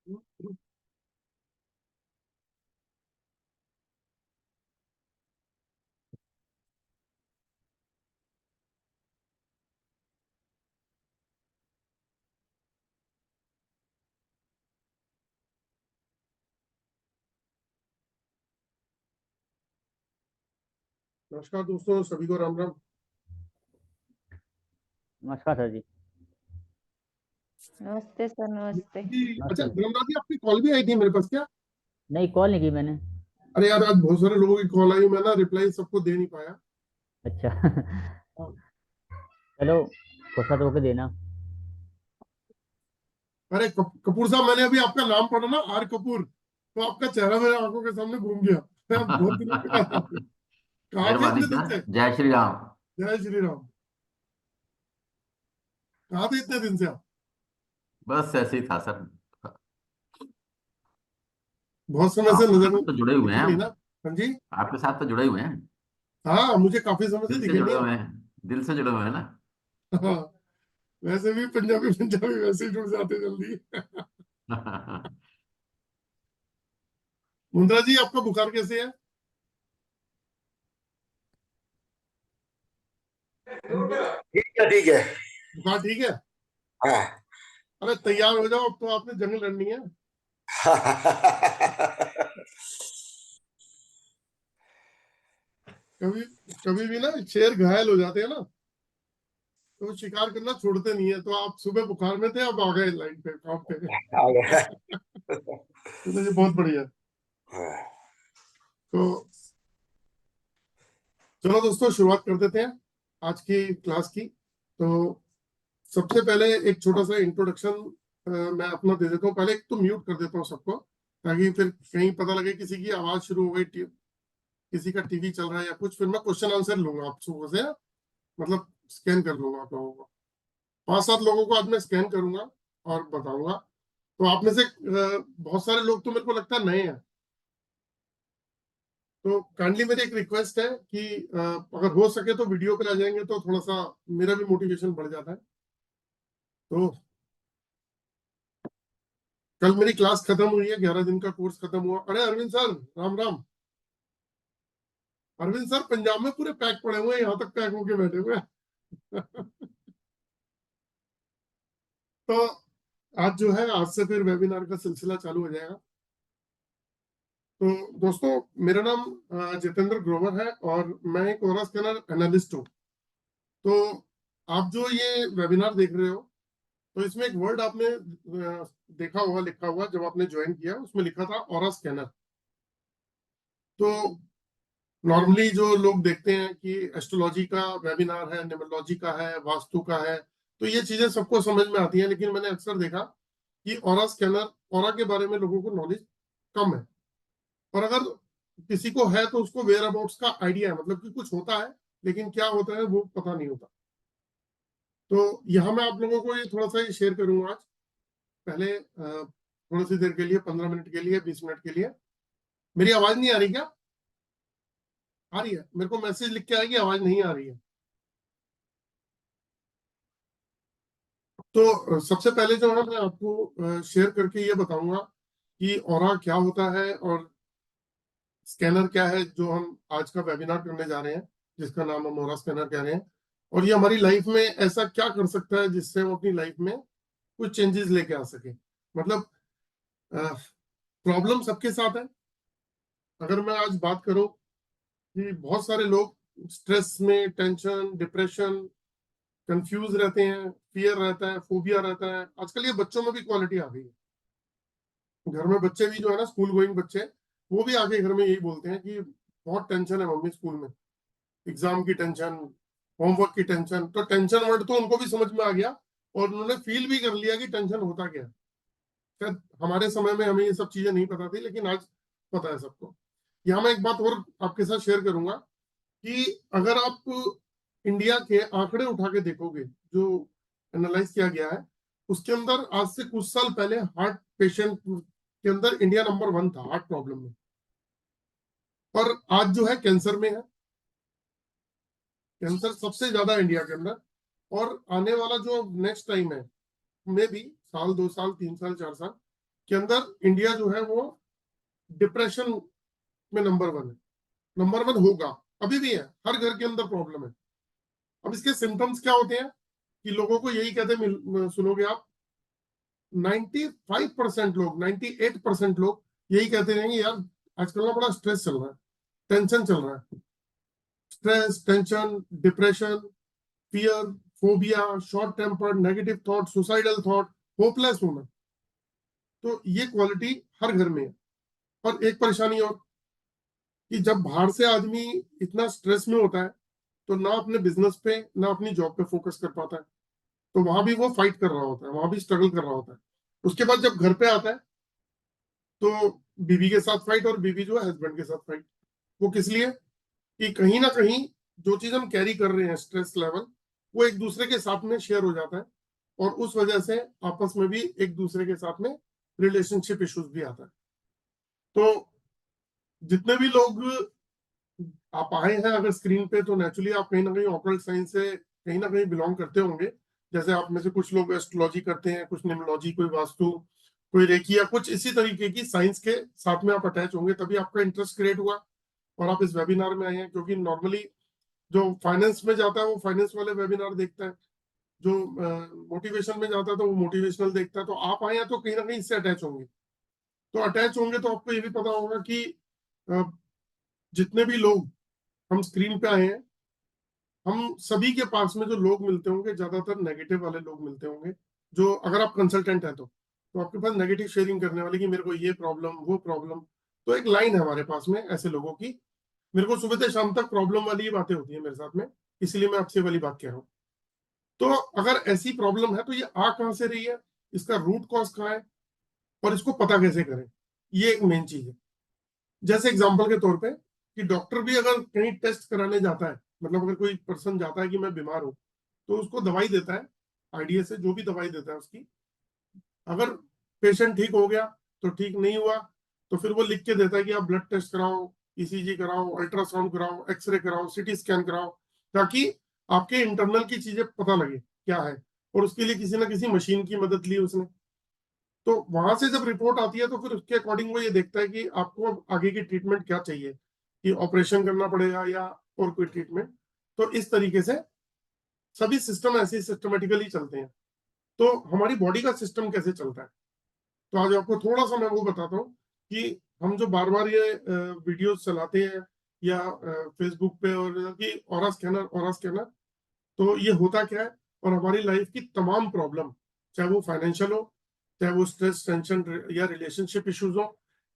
नमस्कार दोस्तों, सभी को राम राम। नमस्कार सर जी। नमस्ते सर, नमस्ते। अच्छा नमस्ते। धर्मराज जी, आपकी कॉल भी आई थी मेरे पास क्या? नहीं, कॉल नहीं की मैंने। अरे यार, आज बहुत सारे लोगों की कॉल आई, मैं ना रिप्लाई सबको दे नहीं पाया। अच्छा। हाँ। चलो, फुर्सत होके देना। अरे कपूर साहब, मैंने अभी आपका नाम पढ़ा ना, आर कपूर, तो आपका चेहरा मेरे आंखों के सामने घूम गया। मैं बहुत दिनों के बाद आपको- कहाँ थे मेहरबानी इतने दिन से? सर। जय श्री राम। जय श्री राम। कहाँ थे इतने दिन से आप? बस ऐसे ही था सर। बहुत समय से आपके नजर साथ तो जुड़े हुए हैं दिखे नहीं हम। ना। हाँ जी। आपके साथ तो जुड़े हुए हैं। हाँ, मुझे काफी समय से दिल से दिखे जुड़े नहीं हुए हैं। दिल से जुड़े हुए हैं ना। आप। हाँ। वैसे भी पंजाबी पंजाबी वैसे ही जुड़ जाते जल्दी। मुंद्रा जी, आपका बुखार कैसे है? ठीक है, ठीक है। बुखार ठीक है? हाँ। अरे तैयार हो जाओ, अब तो आपने जंग लड़नी है। कभी कभी भी ना शेर घायल हो जाते हैं ना, तो वो शिकार करना छोड़ते नहीं है। तो आप सुबह बुखार में थे, अब आ गए लाइन पे, काम पे। आ गया। तो ये बहुत बढ़िया। तो चलो दोस्तों, शुरुआत कर देते हैं आज की क्लास की। तो सबसे पहले एक छोटा सा इंट्रोडक्शन मैं अपना दे देता हूँ। पहले एक तो म्यूट कर देता हूँ सबको, ताकि फिर कहीं पता लगे किसी की आवाज शुरू हो गई, किसी का टीवी चल रहा है या कुछ, फिर मैं क्वेश्चन आंसर लूंगा आप सबको से, मतलब स्कैन कर लूंगा आप लोगों को। 5-7 लोगों को आज मैं स्कैन करूंगा और बताऊंगा। तो आप में से बहुत सारे लोग तो मेरे को लगता है नए हैं। तो काइंडली मेरी एक रिक्वेस्ट है कि अगर हो सके तो वीडियो पे आ जाएंगे तो थोड़ा सा मेरा भी मोटिवेशन बढ़ जाता है। तो कल मेरी क्लास खत्म हुई है, 11 दिन का कोर्स खत्म हुआ। अरे अरविंद सर, राम राम। अरविंद सर पंजाब में पूरे पैक पड़े हुए हैं, यहाँ तक पैक होके बैठे हुए हैं। तो आज जो है, आज से फिर वेबिनार का सिलसिला चालू हो जाएगा। तो दोस्तों, मेरा नाम जितेंद्र ग्रोवर है और मैं एक ओरा स्कैनर एनालिस्ट हूँ। तो आप जो ये वेबिनार देख रहे हो, तो इसमें एक वर्ड आपने देखा होगा लिखा हुआ, जब आपने ज्वाइन किया उसमें लिखा था ओरा स्कैनर। तो नॉर्मली जो लोग देखते हैं कि एस्ट्रोलॉजी का वेबिनार है, न्यूमरोलॉजी का है, वास्तु का है, तो ये चीजें सबको समझ में आती हैं। लेकिन मैंने अक्सर देखा कि ओरा स्कैनर, ओरा के बारे में लोगों को नॉलेज कम है। और अगर किसी को है तो उसको वेयर अबाउट्स का आइडिया है, मतलब कि कुछ होता है लेकिन क्या होता है वो पता नहीं होता। तो यहाँ मैं आप लोगों को ये थोड़ा सा शेयर करूंगा आज। पहले थोड़ी सी देर के लिए, 15 मिनट के लिए, 20 मिनट के लिए। मेरी आवाज नहीं आ रही क्या? आ रही है? मेरे को मैसेज लिख के आएगी आवाज नहीं आ रही है। तो सबसे पहले जो है, मैं आपको शेयर करके ये बताऊंगा कि ऑरा क्या होता है और स्कैनर क्या है, जो हम आज का वेबिनार करने जा रहे हैं, जिसका नाम हम ऑरा स्कैनर कह रहे हैं। और ये हमारी लाइफ में ऐसा क्या कर सकता है जिससे हम अपनी लाइफ में कुछ चेंजेस लेके आ सके। मतलब प्रॉब्लम सबके साथ है। अगर मैं आज बात करूं कि बहुत सारे लोग स्ट्रेस में, टेंशन, डिप्रेशन, कंफ्यूज रहते हैं, फियर रहता है, फोबिया रहता है। आजकल ये बच्चों में भी क्वालिटी आ गई है। घर में बच्चे भी जो है ना, स्कूल गोइंग बच्चे, वो भी आके घर में यही बोलते हैं कि बहुत टेंशन है मम्मी स्कूल में, एग्जाम की टेंशन, होमवर्क की टेंशन। तो टेंशन वर्ड तो उनको भी समझ में आ गया और उन्होंने फील भी कर लिया कि टेंशन होता क्या है। शायद हमारे समय में हमें ये सब चीजें नहीं पता थी, लेकिन आज पता है सबको। यहाँ मैं एक बात और आपके साथ शेयर करूंगा कि अगर आप इंडिया के आंकड़े उठा के देखोगे, जो एनालाइज किया गया है, उसके अंदर आज से कुछ साल पहले हार्ट पेशेंट के अंदर इंडिया नंबर 1 था हार्ट प्रॉब्लम में। और आज जो है कैंसर में है। कैंसर सबसे ज्यादा इंडिया के अंदर। और आने वाला जो नेक्स्ट टाइम है, मे बी साल, 2 साल, 3 साल, 4 साल, के अंदर इंडिया जो है वो डिप्रेशन में नंबर 1 है, नंबर 1 होगा, अभी भी है, हर घर के अंदर प्रॉब्लम है। अब इसके सिम्टम्स क्या होते हैं कि लोगों को यही कहते सुनोगे आप, 95% लोग, 98% लोग यही कहते रहेंगे, यार आजकल ना बड़ा स्ट्रेस चल रहा है, टेंशन चल रहा है, stress, tension, depression, fear, phobia, short tempered, negative thought, suicidal thought, hopeless होना। तो ये क्वालिटी हर घर में है। और एक परेशानी और कि जब बाहर से आदमी इतना स्ट्रेस में होता है तो ना अपने बिजनेस पे ना अपनी जॉब पे फोकस कर पाता है, तो वहां भी वो फाइट कर रहा होता है, वहां भी स्ट्रगल कर रहा होता है। उसके बाद जब घर पे आता है तो बीवी के साथ फाइट, और बीवी जो है हस्बैंड के साथ फाइट। वो किस लिए? कि कहीं ना कहीं जो चीज हम कैरी कर रहे हैं, स्ट्रेस लेवल, वो एक दूसरे के साथ में शेयर हो जाता है, और उस वजह से आपस में भी एक दूसरे के साथ में रिलेशनशिप इश्यूज भी आता है। तो जितने भी लोग आप आए हैं अगर स्क्रीन पे, तो नेचुरली आप कहीं ना कहीं ऑकल्ट साइंस से कहीं ना कहीं बिलोंग करते होंगे। जैसे आप में से कुछ लोग एस्ट्रोलॉजी करते हैं, कुछ न्यूमरोलॉजी, कोई वास्तु, कोई रेकी, या कुछ इसी तरीके की साइंस के साथ में आप अटैच होंगे, तभी आपका इंटरेस्ट क्रिएट हुआ और आप इस वेबिनार में आए हैं। क्योंकि नॉर्मली जो फाइनेंस में जाता है वो फाइनेंस वाले वेबिनार देखता है, जो मोटिवेशन में जाता है तो वो मोटिवेशनल देखता है। तो आप आए हैं तो कहीं ना कहीं इससे अटैच होंगे। तो अटैच होंगे तो आपको ये भी पता होगा कि अ, जितने भी लोग हम स्क्रीन पे आए हैं, हम सभी के पास में जो लोग मिलते होंगे ज्यादातर नेगेटिव वाले लोग मिलते होंगे। जो अगर आप कंसल्टेंट हैं तो आपके पास नेगेटिव शेयरिंग करने वाले कि मेरे को ये प्रॉब्लम, वो प्रॉब्लम। तो एक लाइन है हमारे पास में ऐसे लोगों की, मेरे को सुबह से शाम तक प्रॉब्लम वाली ही बातें होती है मेरे साथ में, इसलिए मैं आपसे वाली बात कह रहा हूँ। तो अगर ऐसी प्रॉब्लम है तो ये आ कहां से रही है, इसका रूट कॉज कहाँ है, और इसको पता कैसे करें, ये एक मेन चीज है। जैसे एग्जांपल के तौर पे कि डॉक्टर भी अगर कहीं टेस्ट कराने जाता है, मतलब अगर कोई पर्सन जाता है कि मैं बीमार हूं, तो उसको दवाई देता है, आईडीए से जो भी दवाई देता है उसकी, अगर पेशेंट ठीक हो गया तो ठीक नहीं हुआ तो फिर वो लिख के देता है कि आप ब्लड टेस्ट कराओ, ईसीजी कराओ, अल्ट्रासाउंड कराओ, एक्सरे कराओ, सीटी स्कैन कराओ, ताकि आपके इंटरनल की चीजें पता लगे क्या है। और उसके लिए किसी ना किसी मशीन की मदद ली उसने। तो वहां से जब रिपोर्ट आती है तो फिर उसके अकॉर्डिंग वो ये देखता है कि आपको आगे की ट्रीटमेंट क्या चाहिए, कि ऑपरेशन करना पड़ेगा या और कोई ट्रीटमेंट। तो इस तरीके से सभी सिस्टम ऐसे सिस्टमेटिकली चलते हैं। तो हमारी बॉडी का सिस्टम कैसे चलता है, तो आज आपको थोड़ा सा मैं वो बताता हूँ कि हम जो बार बार ये वीडियोस चलाते हैं या फेसबुक पे, और कि ऑरा स्कैनर, ऑरा स्कैनर, तो ये होता क्या है, और हमारी लाइफ की तमाम प्रॉब्लम, चाहे वो फाइनेंशियल हो, चाहे वो स्ट्रेस, टेंशन या रिलेशनशिप इश्यूज हो,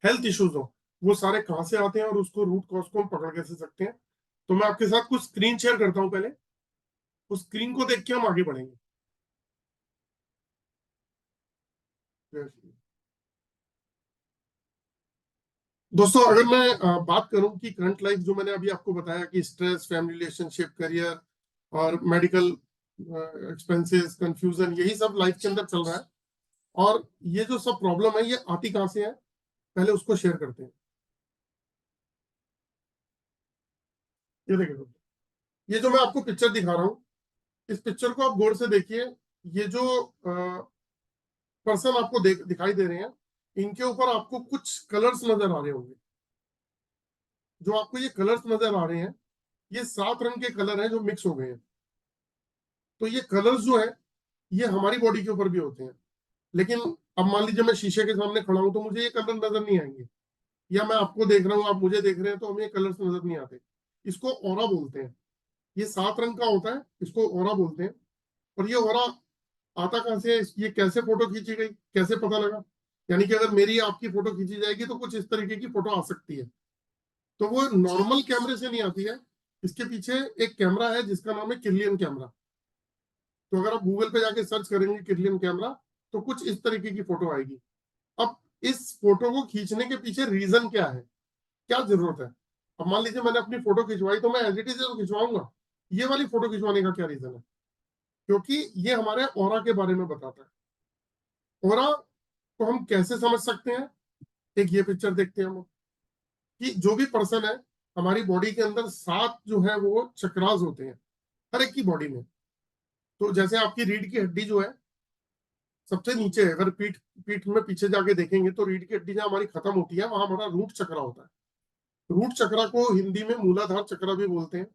हेल्थ इश्यूज हो, वो सारे कहाँ से आते हैं और उसको रूट कॉज को हम पकड़ कैसे सकते हैं। तो मैं आपके साथ कुछ स्क्रीन शेयर करता हूँ, पहले उस स्क्रीन को देख के हम आगे बढ़ेंगे। दोस्तों अगर मैं बात करूं कि करंट लाइफ जो मैंने अभी आपको बताया कि स्ट्रेस, फैमिली, रिलेशनशिप, करियर और मेडिकल एक्सपेंसेस, कंफ्यूजन, यही सब लाइफ के अंदर चल रहा है। और ये जो सब प्रॉब्लम है ये आती कहां से है, पहले उसको शेयर करते हैं। ये देखिए दोस्तों, ये जो मैं आपको पिक्चर दिखा रहा हूँ, इस पिक्चर को आप गौर से देखिए। ये जो पर्सन आपको दिखाई दे रहे हैं, इनके ऊपर आपको कुछ कलर्स नजर आ रहे होंगे। जो आपको ये कलर्स नजर आ रहे हैं, ये 7 रंग के कलर हैं जो मिक्स हो गए हैं। तो ये कलर्स जो है ये हमारी बॉडी के ऊपर भी होते हैं। लेकिन अब मान लीजिए मैं शीशे के सामने खड़ा हूं तो मुझे ये कलर नजर नहीं आएंगे, या मैं आपको देख रहा हूं, आप मुझे देख रहे हैं, तो हमें ये कलर्स नजर नहीं आते। इसको ऑरा बोलते हैं। ये 7 रंग का होता है, इसको ऑरा बोलते हैं। और ये ऑरा आता कहां से है, ये कैसे फोटो खींची गई, कैसे पता लगा? यानी कि अगर मेरी आपकी फोटो खींची जाएगी तो कुछ इस तरीके की फोटो आ सकती है। तो वो नॉर्मल कैमरे से नहीं आती है, इसके पीछे एक कैमरा है जिसका नाम है किरलियन कैमरा। तो अगर आप गूगल पे जाके सर्च करेंगे किरलियन कैमरा, तो कुछ इस तरीके की फोटो आएगी। अब इस फोटो को खींचने के पीछे रीजन क्या है, क्या जरूरत है? अब मान लीजिए मैंने अपनी फोटो खिंचवाई तो मैं एज इट इज तो खिंचवाऊंगा, ये वाली फोटो खिंचवाने का क्या रीजन है? क्योंकि ये हमारे ऑरा के बारे में बताता है। ऑरा को हम कैसे समझ सकते हैं, एक ये पिक्चर देखते हैं हम, कि जो भी पर्सन है, हमारी बॉडी के अंदर 7 जो है वो चक्रास होते हैं हर एक की बॉडी में। तो जैसे आपकी रीढ़ की हड्डी जो है, सबसे नीचे है। अगर पीठ पीठ में पीछे जाके देखेंगे तो रीढ़ की हड्डी जहाँ हमारी खत्म होती है वहां हमारा रूट चक्र होता है। रूट चक्र को हिंदी में मूलाधार चक्र भी बोलते हैं।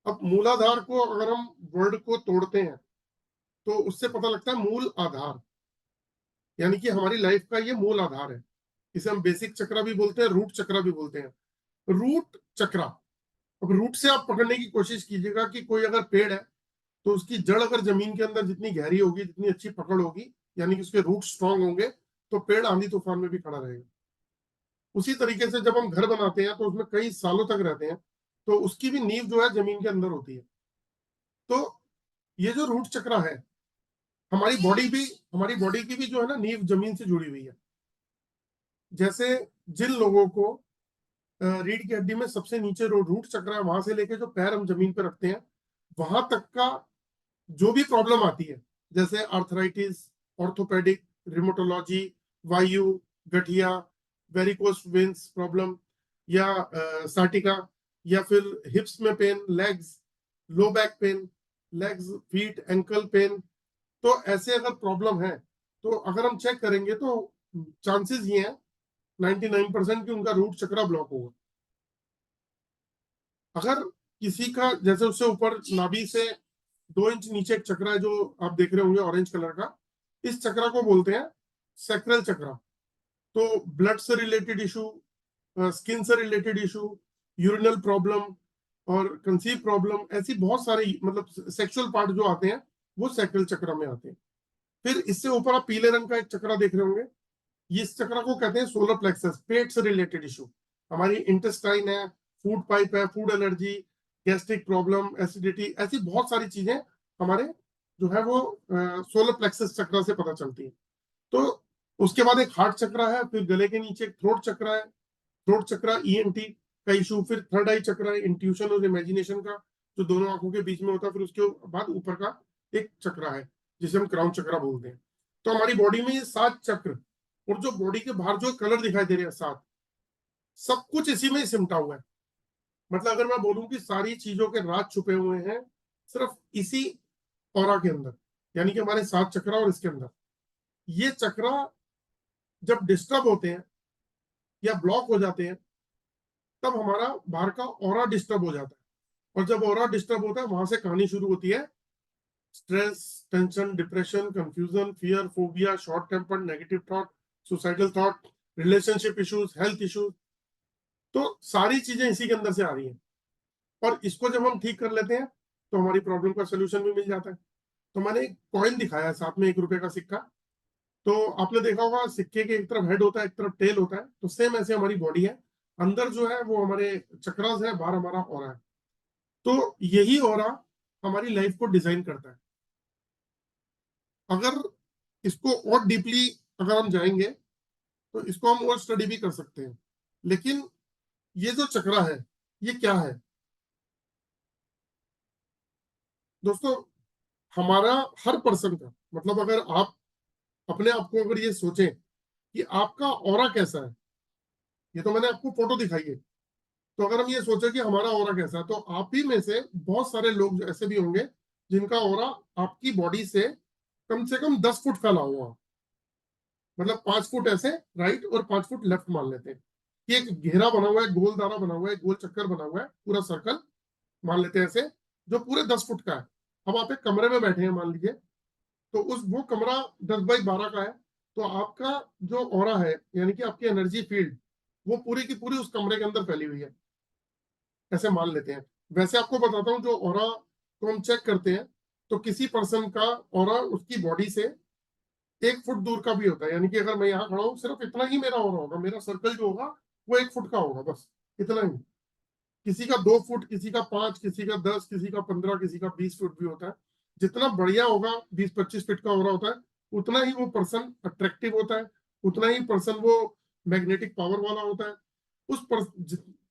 अब मूलाधार को अगर हम वर्ड को तोड़ते हैं तो उससे पता लगता है मूल आधार, यानी कि हमारी लाइफ का ये मूल आधार है। इसे हम बेसिक चक्र भी बोलते हैं, रूट चक्र भी बोलते हैं। रूट चक्र, अब रूट से आप पकड़ने की कोशिश कीजिएगा कि कोई अगर पेड़ है तो उसकी जड़ अगर जमीन के अंदर जितनी गहरी होगी, जितनी अच्छी पकड़ होगी, यानी कि उसके रूट स्ट्रांग होंगे, तो पेड़ आंधी तूफान में भी खड़ा रहेगा। उसी तरीके से जब हम घर बनाते हैं तो उसमें कई सालों तक रहते हैं, तो उसकी भी नींव जो है जमीन के अंदर होती है। तो ये जो रूट चक्र है, हमारी बॉडी की भी जो है ना नींव जमीन से जुड़ी हुई है। जैसे जिन लोगों को रीढ़ की हड्डी में सबसे नीचे रूट चक्र है, वहां से लेके जो पैर हम जमीन पर रखते हैं वहां तक का जो भी प्रॉब्लम आती है, जैसे आर्थराइटिस, ऑर्थोपेडिक, रिमोटोलॉजी, वायु, गठिया, वेरिकोस वेन्स प्रॉब्लम, या साटिका, या फिर हिप्स में pain, legs, low back pain, legs, feet, ankle pain, तो ऐसे अगर प्रॉब्लम है तो अगर हम चेक करेंगे तो चांसेस ये हैं 99% कि उनका रूट चक्र ब्लॉक होगा। अगर किसी का जैसे उससे ऊपर नाभि से 2 इंच नीचे एक चक्र है जो आप देख रहे होंगे ऑरेंज कलर का, इस चक्र को बोलते हैं सैक्रल चक्र। तो ब्लड से रिलेटेड इशू, स्किन से रिलेटेड इशू, यूरिनल प्रॉब्लम और कंसीव प्रॉब्लम, ऐसी बहुत सारी मतलब सेक्सुअल पार्ट जो आते हैं वो सैक्रल चक्र में आते हैं। फिर इससे ऊपर आप पीले रंग का एक चक्र देख रहे होंगे, ये इस चक्र को कहते हैं सोलर प्लेक्सस, पेट से रिलेटेड इशू। हमारी इंटेस्टाइन है, फूड पाइप है, food allergy, gastric problem, acidity, ऐसी बहुत सारी चीजें हमारे जो है वो सोलर प्लेक्सस चक्र से पता चलती है। तो उसके बाद एक हार्ट चक्र है, फिर गले के नीचे एक थ्रोट चक्र है, थ्रोट चक्र ईएनटी का इशू, फिर थर्ड आई चक्र है इंट्यूशन और इमेजिनेशन का, जो दोनों आंखों के बीच में होता है, फिर उसके बाद ऊपर का एक चक्र है जिसे हम क्राउन चक्र बोलते हैं। तो हमारी बॉडी में ये 7 चक्र, और जो बॉडी के बाहर जो कलर दिखाई दे रहे हैं 7, सब कुछ इसी में सिमटा हुआ है। मतलब अगर मैं बोलूं कि सारी चीजों के राज छुपे हुए हैं सिर्फ इसी ऑरा के अंदर, यानी कि हमारे 7 चक्र और इसके अंदर। ये चक्र जब डिस्टर्ब होते हैं या ब्लॉक हो जाते हैं तब हमारा बाहर का ऑरा डिस्टर्ब हो जाता है। और जब ऑरा डिस्टर्ब होता है वहां से कहानी शुरू होती है stress, tension, depression, confusion, fear, phobia, short temper, negative thought, suicidal thought, relationship issues, health issues. तो सारी चीजें इसी के अंदर से आ रही हैं, और इसको जब हम ठीक कर लेते हैं तो हमारी प्रॉब्लम का सोल्यूशन भी मिल जाता है। तो मैंने एक कॉइन दिखाया है साथ में, 1 रुपए का सिक्का। तो आपने देखा होगा सिक्के के एक तरफ हेड होता है, एक तरफ टेल होता है, तो सेम ऐसे हमारी बॉडी है। अंदर जो है वो हमारे चक्रास है, बाहर हमारा ऑरा है। तो यही ऑरा हमारी लाइफ को डिजाइन करता है। अगर इसको और डीपली अगर हम जाएंगे तो इसको हम और स्टडी भी कर सकते हैं। लेकिन ये जो चक्रा है ये क्या है दोस्तों? हमारा हर पर्सन का मतलब, अगर आप अपने आप को अगर ये सोचें कि आपका ऑरा कैसा है, ये तो मैंने आपको फोटो दिखाई है, तो अगर हम ये सोचें कि हमारा ऑरा कैसा है, तो आप ही में से बहुत सारे लोग ऐसे भी होंगे जिनका ऑरा आपकी बॉडी से कम 10 फुट फैला हुआ, मतलब 5 फुट ऐसे राइट और 5 फुट लेफ्ट मान लेते हैं कि एक घेरा बना हुआ है, गोल दाना बना हुआ है, गोल चक्कर बना हुआ है, पूरा सर्कल मान लेते हैं ऐसे, जो पूरे 10 फुट का है। अब आप एक कमरे में बैठे हैं मान लीजिए, तो वो कमरा 10 बाई 12 का है, तो आपका जो ऑरा है यानी कि आपकी एनर्जी फील्ड वो पूरी की पूरी उस कमरे के अंदर फैली हुई है, ऐसे मान लेते हैं। वैसे आपको बताता हूँ, जो ऑरा को हम चेक करते हैं तो किसी पर्सन का ऑरा उसकी बॉडी से 1 फुट दूर का भी होता है, यानी कि अगर मैं यहाँ खड़ा हूँ सिर्फ इतना ही मेरा ऑरा होगा, मेरा सर्कल जो होगा वो 1 फुट का होगा, बस इतना ही। किसी का 2 फुट, किसी का 5, किसी का 10, किसी का 15, किसी का 20 फुट भी होता है। जितना बढ़िया होगा 20-25 फीट का हो रहा होता है, उतना ही वो पर्सन अट्रैक्टिव होता है, उतना ही पर्सन वो मैग्नेटिक पावर वाला होता है। उस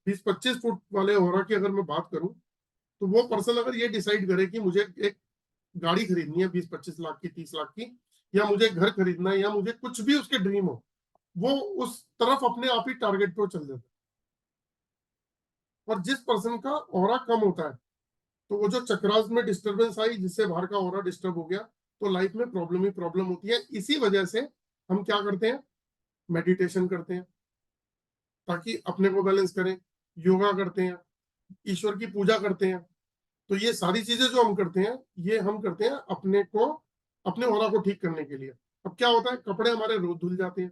20-25 फुट वाले ऑरा की अगर मैं बात करूं, तो वो पर्सन अगर ये डिसाइड करे कि मुझे एक गाड़ी खरीदनी है 20-25 लाख की, 30 लाख की, या मुझे घर खरीदना है, या मुझे कुछ भी उसके ड्रीम हो, वो उस तरफ अपने आप ही टारगेट पे चल जाता है। और जिस पर्सन का ऑरा कम होता है, तो वो जो चक्रास में डिस्टरबेंस आई जिससे बाहर का ऑरा डिस्टर्ब हो गया, तो लाइफ में प्रॉब्लम ही प्रॉब्लम होती है। इसी वजह से हम क्या करते हैं, मेडिटेशन करते हैं ताकि अपने को बैलेंस करें, योगा करते हैं, ईश्वर की पूजा करते हैं। तो ये सारी चीजें जो हम करते हैं, ये हम करते हैं अपने को, अपने ऑरा को ठीक करने के लिए। अब क्या होता है, कपड़े हमारे रोज धुल जाते हैं,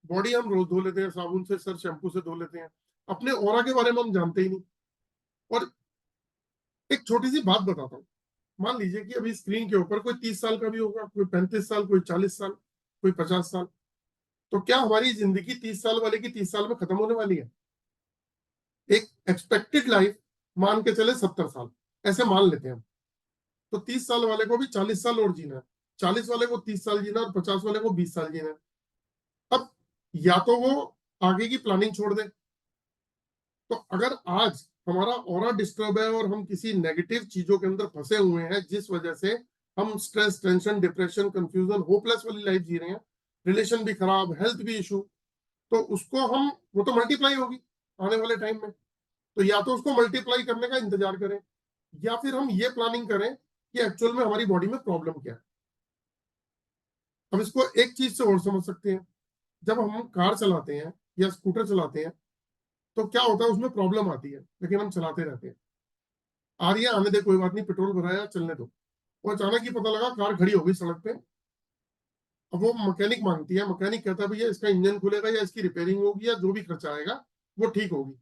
बॉडी हम रोज धो लेते हैं, साबुन से, सर शैम्पू से धो लेते हैं, अपने ऑरा के बारे में हम जानते ही नहीं। और एक छोटी सी बात बताता हूँ, मान लीजिए कि अभी स्क्रीन के ऊपर कोई 30 साल का भी होगा, कोई 35 साल, कोई 40 साल, कोई 50 साल। तो क्या हमारी जिंदगी 30 साल वाले की 30 साल में खत्म होने वाली है? एक एक्सपेक्टेड लाइफ मान के चले 70 साल, ऐसे मान लेते हैं हम। तो 30 साल वाले को भी 40 साल और जीना है, 40 वाले को 30 साल जीना है, और 50 वाले को 20 साल जीना है। अब या तो वो आगे की प्लानिंग छोड़ दे। तो अगर आज हमारा ऑरा डिस्टर्ब है और हम किसी नेगेटिव चीजों के अंदर फंसे हुए हैं, जिस वजह से हम stress, tension, depression, confusion, hopeless वाली लाइफ जी रहे हैं, रिलेशन भी खराब, हेल्थ भी इशू, तो उसको हम, वो तो मल्टीप्लाई होगी आने वाले टाइम में। तो या तो उसको मल्टीप्लाई करने का इंतजार करें, या फिर हम ये प्लानिंग करें कि एक्चुअल में हमारी बॉडी में प्रॉब्लम क्या है। हम इसको एक चीज से और समझ सकते हैं, जब हम कार चलाते हैं या स्कूटर चलाते हैं, तो क्या होता है, उसमें प्रॉब्लम आती है, लेकिन हम चलाते रहते हैं। आ रही है, आने दे, कोई बात नहीं, पेट्रोल भराया, चलने दो। और अचानक ही पता लगा कार खड़ी हो गई सड़क पे। अब वो मैकेनिक मांगती है, मैकेनिक कहता है भैया इसका इंजन खुलेगा या इसकी रिपेयरिंग होगी या जो भी खर्चा आएगा वो ठीक होगी।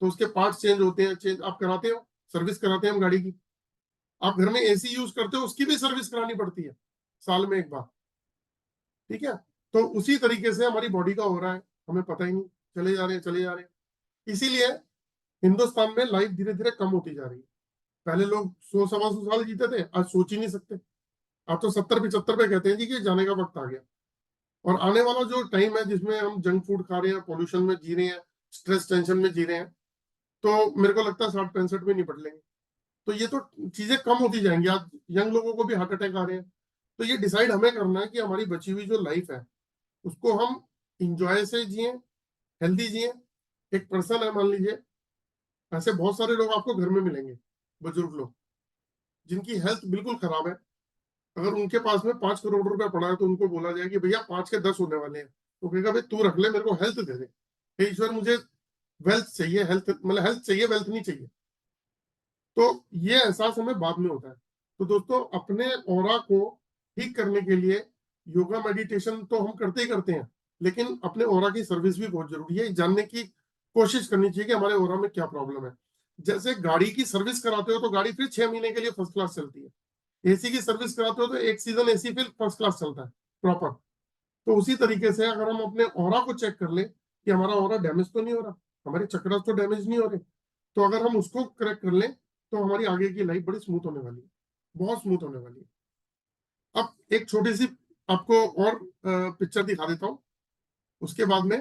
तो उसके पार्ट्स चेंज होते हैं, चेंज आप कराते हो, सर्विस कराते हैं हम गाड़ी की। आप घर में एसी यूज करते हो, उसकी भी सर्विस करानी पड़ती है साल में एक बार, ठीक है। तो उसी तरीके से हमारी बॉडी का हो रहा है, हमें पता ही नहीं, चले जा रहे हैं, चले जा रहे हैं। इसीलिए हिंदुस्तान में लाइफ धीरे धीरे कम होती जा रही है। पहले लोग 100-125 साल जीते थे, आज सोच ही नहीं सकते। आप तो 70-75 पे कहते हैं जी कि जाने का वक्त आ गया। और आने वाला जो टाइम है जिसमें हम जंक फूड खा रहे हैं, पॉल्यूशन में जी रहे हैं, स्ट्रेस टेंशन में जी रहे हैं, तो मेरे को लगता है 60-65 में निपट लेंगे। तो ये तो चीजें कम होती जाएंगी। आज यंग लोगों को भी हार्ट अटैक आ रहे हैं। तो ये डिसाइड हमें करना है कि हमारी बची हुई जो लाइफ है उसको हम इंजॉय से जिए, हेल्दी जिए। एक पर्सन है, मान लीजिए, ऐसे बहुत सारे लोग आपको घर में मिलेंगे, बुजुर्ग लोग जिनकी हेल्थ बिल्कुल खराब है। अगर उनके पास में 5 करोड़ रुपया पड़ा है तो उनको बोला जाए कि भैया 5 के 10 होने वाले हैं, तो कहेगा भाई तू रख ले, मेरे को हेल्थ दे दे। हे ईश्वर, मुझे वेल्थ चाहिए, हेल्थ मतलब हेल्थ चाहिए, वेल्थ नहीं चाहिए। तो ये एहसास हमें बाद में होता है। तो दोस्तों, अपने ऑरा को ठीक करने के लिए योगा, मेडिटेशन तो हम करते ही करते हैं, लेकिन अपने ऑरा की सर्विस भी बहुत जरूरी है। जानने की कोशिश करनी चाहिए कि हमारे ऑरा में क्या प्रॉब्लम है। जैसे गाड़ी की सर्विस कराते हो तो गाड़ी फिर 6 महीने के लिए फर्स्ट क्लास चलती है। एसी की सर्विस कराते हो तो एक सीजन एसी फिर फर्स्ट क्लास चलता है प्रॉपर। तो उसी तरीके से अगर हम अपने ऑरा को चेक कर ले कि हमारा ऑरा डैमेज तो नहीं हो रहा, हमारे चक्रास तो डैमेज नहीं हो रहे, तो अगर हम उसको करेक्ट कर लें तो हमारी आगे की लाइफ बड़ी स्मूथ होने वाली है, बहुत स्मूथ होने वाली है। अब एक छोटी सी आपको और पिक्चर दिखा देता हूँ, उसके बाद में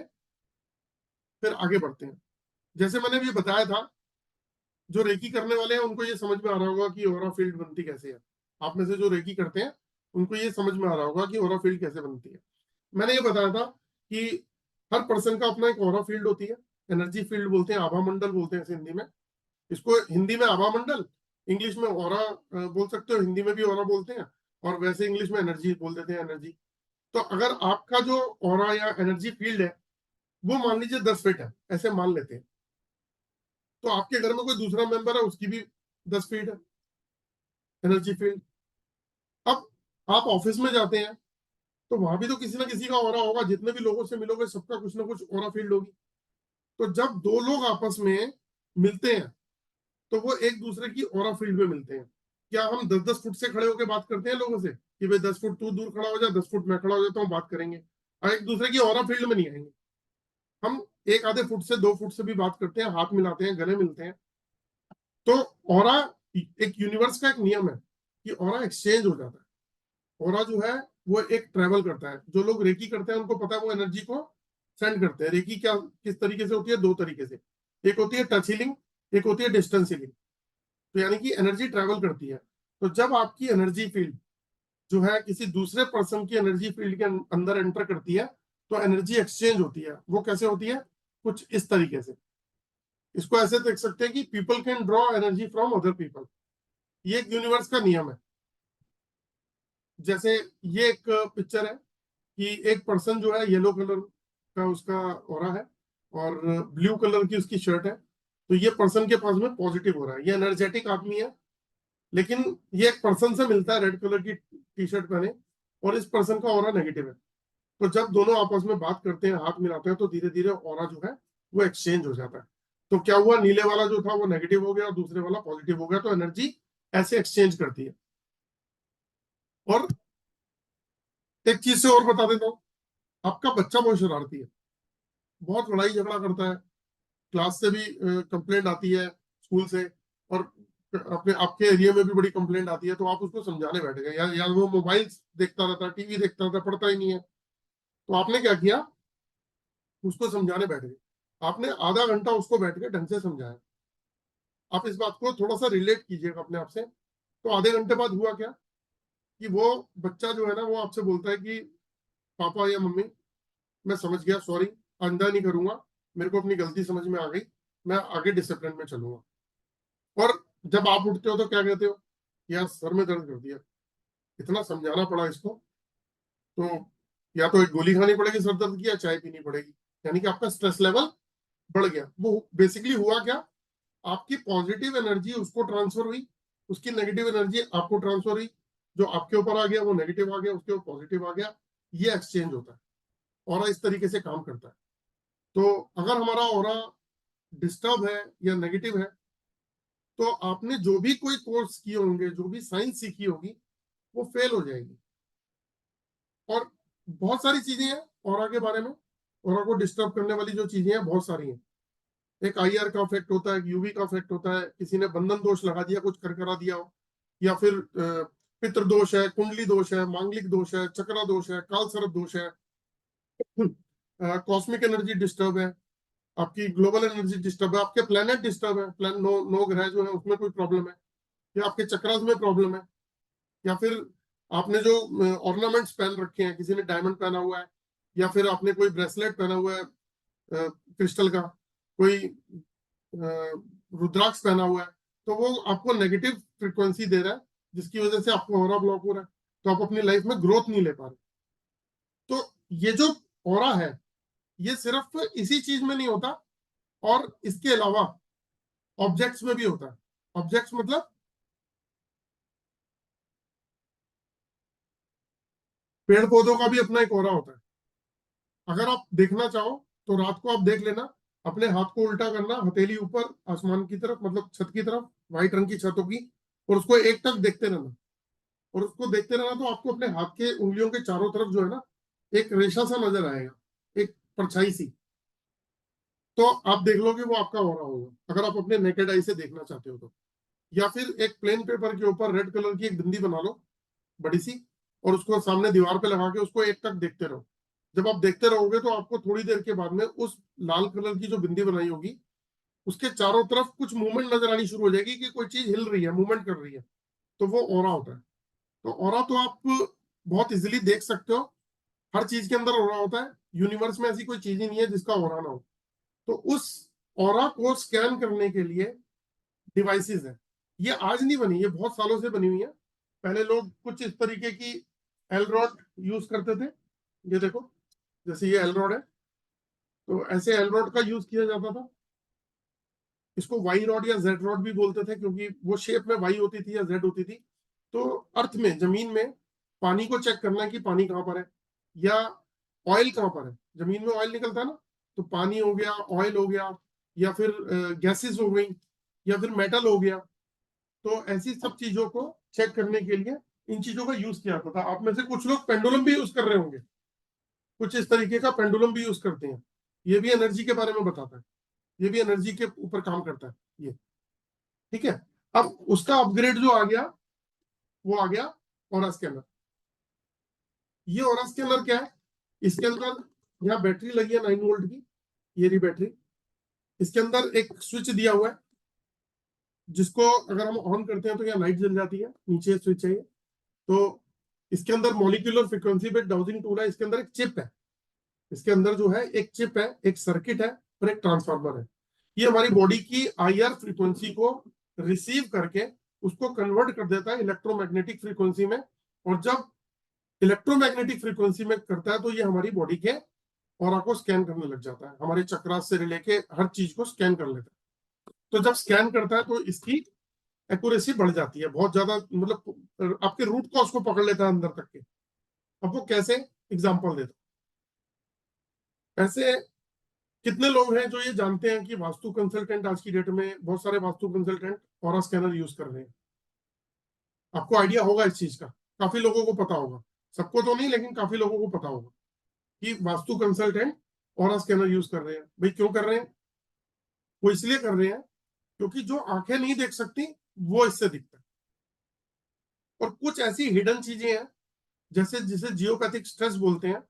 फिर आगे बढ़ते हैं। जैसे मैंने भी बताया था, जो रेकी करने वाले हैं उनको ये समझ में आ रहा होगा कि ओरा फील्ड बनती कैसे है। आप में से जो रेकी करते हैं उनको ये समझ में आ रहा होगा कि ओरा फील्ड कैसे बनती है। मैंने ये बताया था कि हर पर्सन का अपना एक ओरा फील्ड होती है, एनर्जी फील्ड बोलते हैं, आभा मंडल बोलते हैं इसे हिंदी में। इसको हिंदी में आभा मंडल, इंग्लिश में ओरा बोल सकते हो, हिंदी में भी ओरा बोलते हैं, और वैसे इंग्लिश में एनर्जी बोल देते हैं, एनर्जी। तो अगर आपका जो ओरा या एनर्जी फील्ड है वो मान लीजिए 10 फीट है, ऐसे मान लेते हैं, तो आपके घर में कोई दूसरा मेंबर है, उसकी भी 10 फीट है एनर्जी फील्ड। अब आप ऑफिस में जाते हैं तो वहां भी तो किसी ना किसी का ऑरा होगा, जितने भी लोगों से मिलोगे सबका कुछ ना कुछ ऑरा फील्ड होगी। तो जब दो लोग आपस में मिलते हैं तो वो एक दूसरे की ऑरा फील्ड में मिलते हैं। क्या हम 10-10 फुट से खड़े होकर बात करते हैं लोगों से कि भाई 10 फुट तू दूर खड़ा हो जा, 10 फुट मैं खड़ा हो जाता हूँ, बात करेंगे, और एक दूसरे की ऑरा फील्ड में नहीं आएंगे। हम एक आधे फुट से 2 फुट से भी बात करते हैं, हाथ मिलाते हैं, गले मिलते हैं। तो ऑरा, एक यूनिवर्स का एक नियम है कि ऑरा एक्सचेंज हो जाता है। ऑरा जो है वो एक ट्रेवल करता है। जो लोग रेकी करते हैं उनको पता है वो एनर्जी को सेंड करते हैं। रेकी क्या किस तरीके से होती है, 2 तरीके से, एक होती है टच हीलिंग, एक होती है डिस्टेंस हीलिंग। तो यानी कि एनर्जी ट्रेवल करती है। तो जब आपकी एनर्जी फील्ड जो है किसी दूसरे पर्सन की एनर्जी फील्ड के अंदर एंटर करती है तो एनर्जी एक्सचेंज होती है। वो कैसे होती है, कुछ इस तरीके से। इसको ऐसे देख सकते हैं कि people can draw energy from other people. ये एक यूनिवर्स का नियम है। जैसे ये एक पिक्चर है कि एक पर्सन जो है येलो कलर का उसका ऑरा है और ब्लू कलर की उसकी शर्ट है, तो ये पर्सन के पास में पॉजिटिव हो रहा है, ये एनर्जेटिक आदमी है। लेकिन ये एक पर्सन से मिलता है रेड कलर की टी शर्ट पहने, और इस पर्सन का ऑरा नेगेटिव है। तो जब दोनों आपस में बात करते हैं, हाथ मिलाते हैं, तो धीरे धीरे ऑरा जो है वो एक्सचेंज हो जाता है। तो क्या हुआ, नीले वाला जो था वो नेगेटिव हो गया और दूसरे वाला पॉजिटिव हो गया। तो एनर्जी ऐसे एक्सचेंज करती है। और एक चीज से और बता देता हूँ, आपका बच्चा बहुत शरारती है, बहुत लड़ाई झगड़ा करता है, क्लास से भी कंप्लेंट आती है, स्कूल से, और अपने आपके एरिया में भी बड़ी कंप्लेंट आती है। तो आप उसको समझाने बैठ गए, या वो मोबाइल देखता रहता है, टीवी देखता रहता है, पढ़ता ही नहीं है। तो आपने क्या किया, उसको समझाने बैठ गए। आपने आधा घंटा उसको बैठ के ढंग से समझाया। आप इस बात को थोड़ा सा रिलेट कीजिएगा अपने आप से। तो आधे घंटे बाद हुआ क्या कि वो बच्चा जो है ना, वो आपसे बोलता है कि पापा या मम्मी, मैं समझ गया, सॉरी, आइंदा नहीं करूंगा, मेरे को अपनी गलती समझ में आ गई, मैं आगे डिसिप्लिन में चलूंगा। और जब आप उठते हो तो क्या कहते हो, यार सर में दर्द कर दिया, इतना समझाना पड़ा इसको, तो या तो एक गोली खानी पड़ेगी सर दर्द की, या चाय पीनी पड़ेगी। यानी कि आपका स्ट्रेस लेवल बढ़ गया। वो बेसिकली हुआ क्या, आपकी पॉजिटिव एनर्जी उसको ट्रांसफर हुई, उसकी नेगेटिव एनर्जी आपको ट्रांसफर हुई। जो आपके ऊपर आ गया वो नेगेटिव आ गया, उसके ऊपर पॉजिटिव आ गया। ये एक्सचेंज होता है, ऑरा इस तरीके से काम करता है। तो अगर हमारा ऑरा डिस्टर्ब है या नेगेटिव है, तो आपने जो भी कोई कोर्स किए होंगे, जो भी साइंस सीखी होगी, वो फेल हो जाएगी। और बहुत सारी चीजें हैं ऑरा के बारे में, ऑरा को डिस्टर्ब करने वाली जो चीजें हैं बहुत सारी हैं। एक आईआर का इफेक्ट होता है, यूवी का इफेक्ट होता है, किसी ने बंधन दोष लगा दिया, कुछ कर करा दिया हो, या फिर पितृ दोष है, कुंडली दोष है, मांगलिक दोष है, चक्रा दोष है, काल सर्प दोष है, कॉस्मिक एनर्जी डिस्टर्ब है, आपकी ग्लोबल एनर्जी डिस्टर्ब है, आपके प्लेनेट डिस्टर्ब है, प्लान नो ग्रह जो है उसमें कोई प्रॉब्लम है, या आपके चक्रास में प्रॉब्लम है, या फिर आपने जो ऑर्नामेंट्स पहन रखे हैं, किसी ने डायमंड पहना हुआ है, या फिर आपने कोई ब्रेसलेट पहना हुआ है क्रिस्टल का, कोई रुद्राक्ष पहना हुआ है, तो वो आपको नेगेटिव फ्रीक्वेंसी दे रहा है, जिसकी वजह से आपको ऑरा ब्लॉक हो रहा है। तो आप अपनी लाइफ में ग्रोथ नहीं ले पा रहे। तो ये जो ऑरा है, ये सिर्फ इसी चीज में नहीं होता, और इसके अलावा ऑब्जेक्ट्स में भी होता है। ऑब्जेक्ट्स मतलब पेड़ पौधों का भी अपना एक ऑरा होता है। अगर आप देखना चाहो तो रात को आप देख लेना, अपने हाथ को उल्टा करना, हथेली ऊपर आसमान की तरफ, मतलब छत की तरफ, व्हाइट रंग की छत होगी, और उसको एक टक देखते रहना। और उसको देखते रहना तो आपको अपने हाथ के उंगलियों के चारों तरफ जो है ना, एक रेशा सा नजर आएगा, एक परछाई सी। तो आप देख लोगे वो आपका हो रहा होगा, अगर आप अपने नेकेड आई से देखना चाहते हो तो। या फिर एक प्लेन पेपर के ऊपर रेड कलर की एक बिंदी बना लो, बड़ी सी, और उसको सामने दीवार पे लगा के उसको एक टक देखते रहो। जब आप देखते रहोगे तो आपको थोड़ी देर के बाद में उस लाल कलर की जो बिंदी बनाई होगी, उसके चारों तरफ कुछ मूवमेंट नजर आनी शुरू हो जाएगी, कि कोई चीज हिल रही है, मूवमेंट कर रही है। तो वो ऑरा होता है। तो ऑरा तो आप बहुत इजीली देख सकते हो, हर चीज के अंदर ऑरा होता है। यूनिवर्स में ऐसी कोई चीज ही नहीं है जिसका ऑरा ना हो। तो उस ऑरा को स्कैन करने के लिए डिवाइसेस है। ये आज नहीं बनी, ये बहुत सालों से बनी हुई है। पहले लोग कुछ इस तरीके की एल रॉड यूज करते थे, ये देखो, जैसे ये एल रॉड है, तो ऐसे एल रॉड का यूज किया जाता था। इसको वाई रॉड या जेड रॉड भी बोलते थे, क्योंकि वो शेप में वाई होती थी या जेड होती थी। तो अर्थ में, जमीन में पानी को चेक करना कि पानी कहाँ पर है, या ऑयल कहाँ पर है। जमीन में ऑयल निकलता है ना, तो पानी हो गया, ऑयल हो गया, या फिर गैसेस हो गई, या फिर मेटल हो गया। तो ऐसी सब चीजों को चेक करने के लिए इन चीजों का यूज किया जाता था। आप में से कुछ लोग पेंडुलम भी यूज कर रहे होंगे, कुछ इस तरीके का पेंडुलम भी यूज करते हैं। ये भी एनर्जी के बारे में बताता है, ये भी एनर्जी के ऊपर काम करता है ये। ठीक है। अब उसका अपग्रेड जो आ गया, वो आ गया ऑरा स्कैनर। ये ऑरा स्कैनर क्या है, इसके अंदर यहाँ बैटरी लगी है 9 वोल्ट की, ये रही बैटरी। इसके अंदर एक स्विच दिया हुआ है, जिसको अगर हम ऑन करते हैं तो यहाँ लाइट जल जाती है, नीचे स्विच है ये। तो इसके अंदर molecular frequency based dowsing tool है, इसके अंदर एक चिप है, इसके अंदर जो है एक चिप है, एक सर्किट है, और एक ट्रांसफार्मर है। ये हमारी बॉडी की आईआर फ्रीक्वेंसी को रिसीव करके उसको कन्वर्ट कर देता है इलेक्ट्रोमैग्नेटिक फ्रीक्वेंसी में। और जब इलेक्ट्रोमैग्नेटिक फ्रीक्वेंसी में करता है तो ये हमारी बॉडी के ऑरा को स्कैन करने लग जाता है, हमारे चक्रास से लेके हर चीज को स्कैन कर लेता है। तो जब स्कैन करता है तो इसकी एक्यूरेसी बढ़ जाती है बहुत ज्यादा, मतलब आपके रूट कॉज को पकड़ लेता है अंदर तक के। अब वो कैसे, एग्जांपल देता हूं। ऐसे कितने लोग हैं जो ये जानते हैं कि वास्तु कंसल्टेंट आज की डेट में, बहुत सारे vastu consultant aura scanner use कर रहे हैं। आपको आइडिया होगा इस चीज का, काफी लोगों को पता होगा, सबको तो नहीं लेकिन काफी लोगों को पता होगा कि vastu consultant aura scanner use कर रहे हैं। भाई क्यों कर रहे हैं? वो इसलिए कर रहे हैं क्योंकि जो आंखें नहीं देख सकती वो इससे दिखता है। और कुछ ऐसी हिडन चीजें हैं जैसे जिसे जियोपैथिक स्ट्रेस बोलते हैं,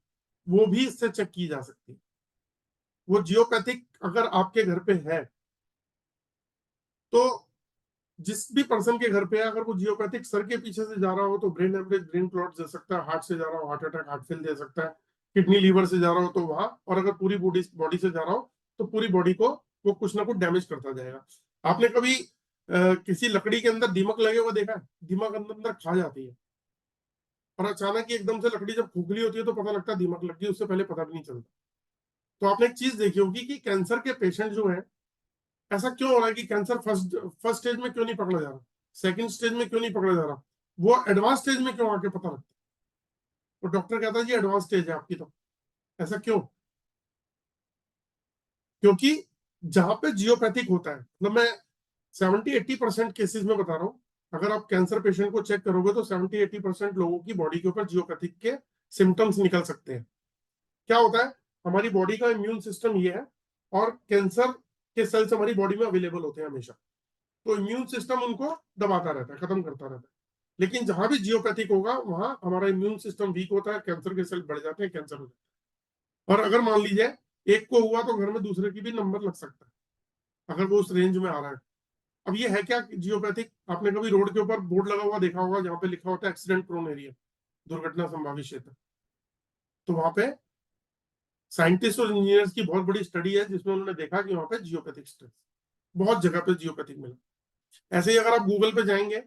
वो भी इससे चेक की जा सकती है। वो जियोपैथिक अगर आपके घर पे है तो जिस भी पर्सन के घर पे है, अगर वो जियोपैथिक सर के पीछे से जा रहा हो तो ब्रेन एवरेज, ब्रेन क्लॉट दे सकता है, हार्ट से जा रहा हो हार्ट अटैक, हार्ट फेल दे सकता है, किडनी लीवर से जा रहा हो तो वहां, और अगर पूरी बॉडी से जा रहा हो तो पूरी बॉडी को वो कुछ ना कुछ डैमेज करता जाएगा। आपने कभी किसी लकड़ी के अंदर दीमक लगे हुए देखा है? दीमक अंदर अंदर खा जाती है, और अचानक ही एकदम से लकड़ी जब खोखली होती है तो पता लगता है दीमक लग गई, उससे पहले पता भी नहीं चलता। तो आपने एक चीज देखी होगी कि कैंसर के पेशेंट जो है, ऐसा क्यों हो रहा है कि कैंसर फर्स्ट स्टेज में क्यों नहीं पकड़ा जा रहा, सेकंड स्टेज में क्यों नहीं पकड़ा जा रहा, वो एडवांस स्टेज में क्यों आके पता लगता है? तो डॉक्टर कहता है जी एडवांस स्टेज है आपकी। तो ऐसा क्यों? क्योंकि जहां पे जियोपैथिक होता है, मतलब मैं 70-80% केसेस में बता रहा हूं, अगर आप कैंसर पेशेंट को चेक करोगे तो 70-80% लोगों की बॉडी के ऊपर जियोपैथिक के सिम्टम्स निकल सकते हैं। क्या होता है, हमारी बॉडी का इम्यून सिस्टम ये है, और कैंसर के सेल्स हमारी बॉडी में अवेलेबल होते हैं हमेशा, तो इम्यून सिस्टम उनको दबाता रहता है, खत्म करता रहता है। लेकिन जहां भी जियोपैथिक होगा वहां हमारा इम्यून सिस्टम वीक होता है, कैंसर के सेल बढ़ जाते हैं, कैंसर हो जाता है। और अगर मान लीजिए एक को हुआ तो घर में दूसरे की भी नंबर लग सकता है, अगर वो उस रेंज में आ रहा है। अब ये है क्या जियोपैथिक? आपने कभी रोड के ऊपर बोर्ड लगा हुआ देखा होगा जहां पे लिखा होता है एक्सीडेंट प्रोन एरिया, दुर्घटना संभावित क्षेत्र। तो वहां पे साइंटिस्ट और इंजीनियर्स की बहुत बड़ी स्टडी है जिसमें उन्होंने देखा कि वहां पे जियोपैथिक स्ट्रेस बहुत जगह पे जियोपैथिक मिला। ऐसे ही अगर आप गूगल पे जाएंगे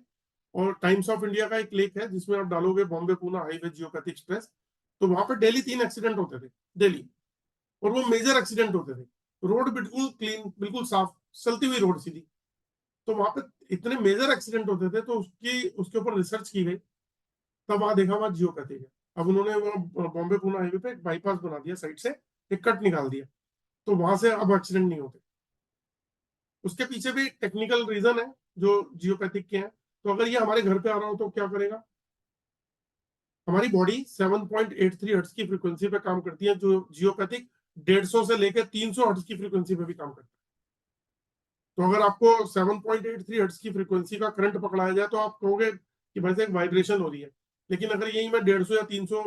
और टाइम्स ऑफ इंडिया का एक लेख है जिसमें आप डालोगे Bombay Poona highway geopathic stress, तो वहां पे डेली 3 एक्सीडेंट होते थे, डेली। और वो मेजर एक्सीडेंट होते थे, रोड बिल्कुल क्लीन, बिल्कुल साफ, चलती हुई रोड सीधी। तो वहां पे इतने मेजर एक्सीडेंट होते थे, तो उसके ऊपर रिसर्च की गई, तब वहां देखा वहां जियोपैथिक है। अब उन्होंने वो बॉम्बे पूना हाईवे पे एक बाईपास बना दिया, साइड से एक कट निकाल दिया, तो वहां से अब एक्सीडेंट नहीं होते। उसके पीछे भी टेक्निकल रीजन है जो जियोपैथिक के हैं। तो अगर ये हमारे घर पे आ रहा हो तो क्या करेगा? हमारी बॉडी 7.83 हर्ट्ज की फ्रीक्वेंसी पे काम करती है, जो जियोपैथिक 150 से लेकर 300 हर्ट्ज की फ्रीक्वेंसी पे भी काम करता है। तो अगर आपको 7.83 हर्ट्ज की फ्रीक्वेंसी का करंट पकड़ाया जाए तो आप कहोगे कि भाई एक वाइब्रेशन हो रही है, लेकिन अगर यही मैं 150 या 300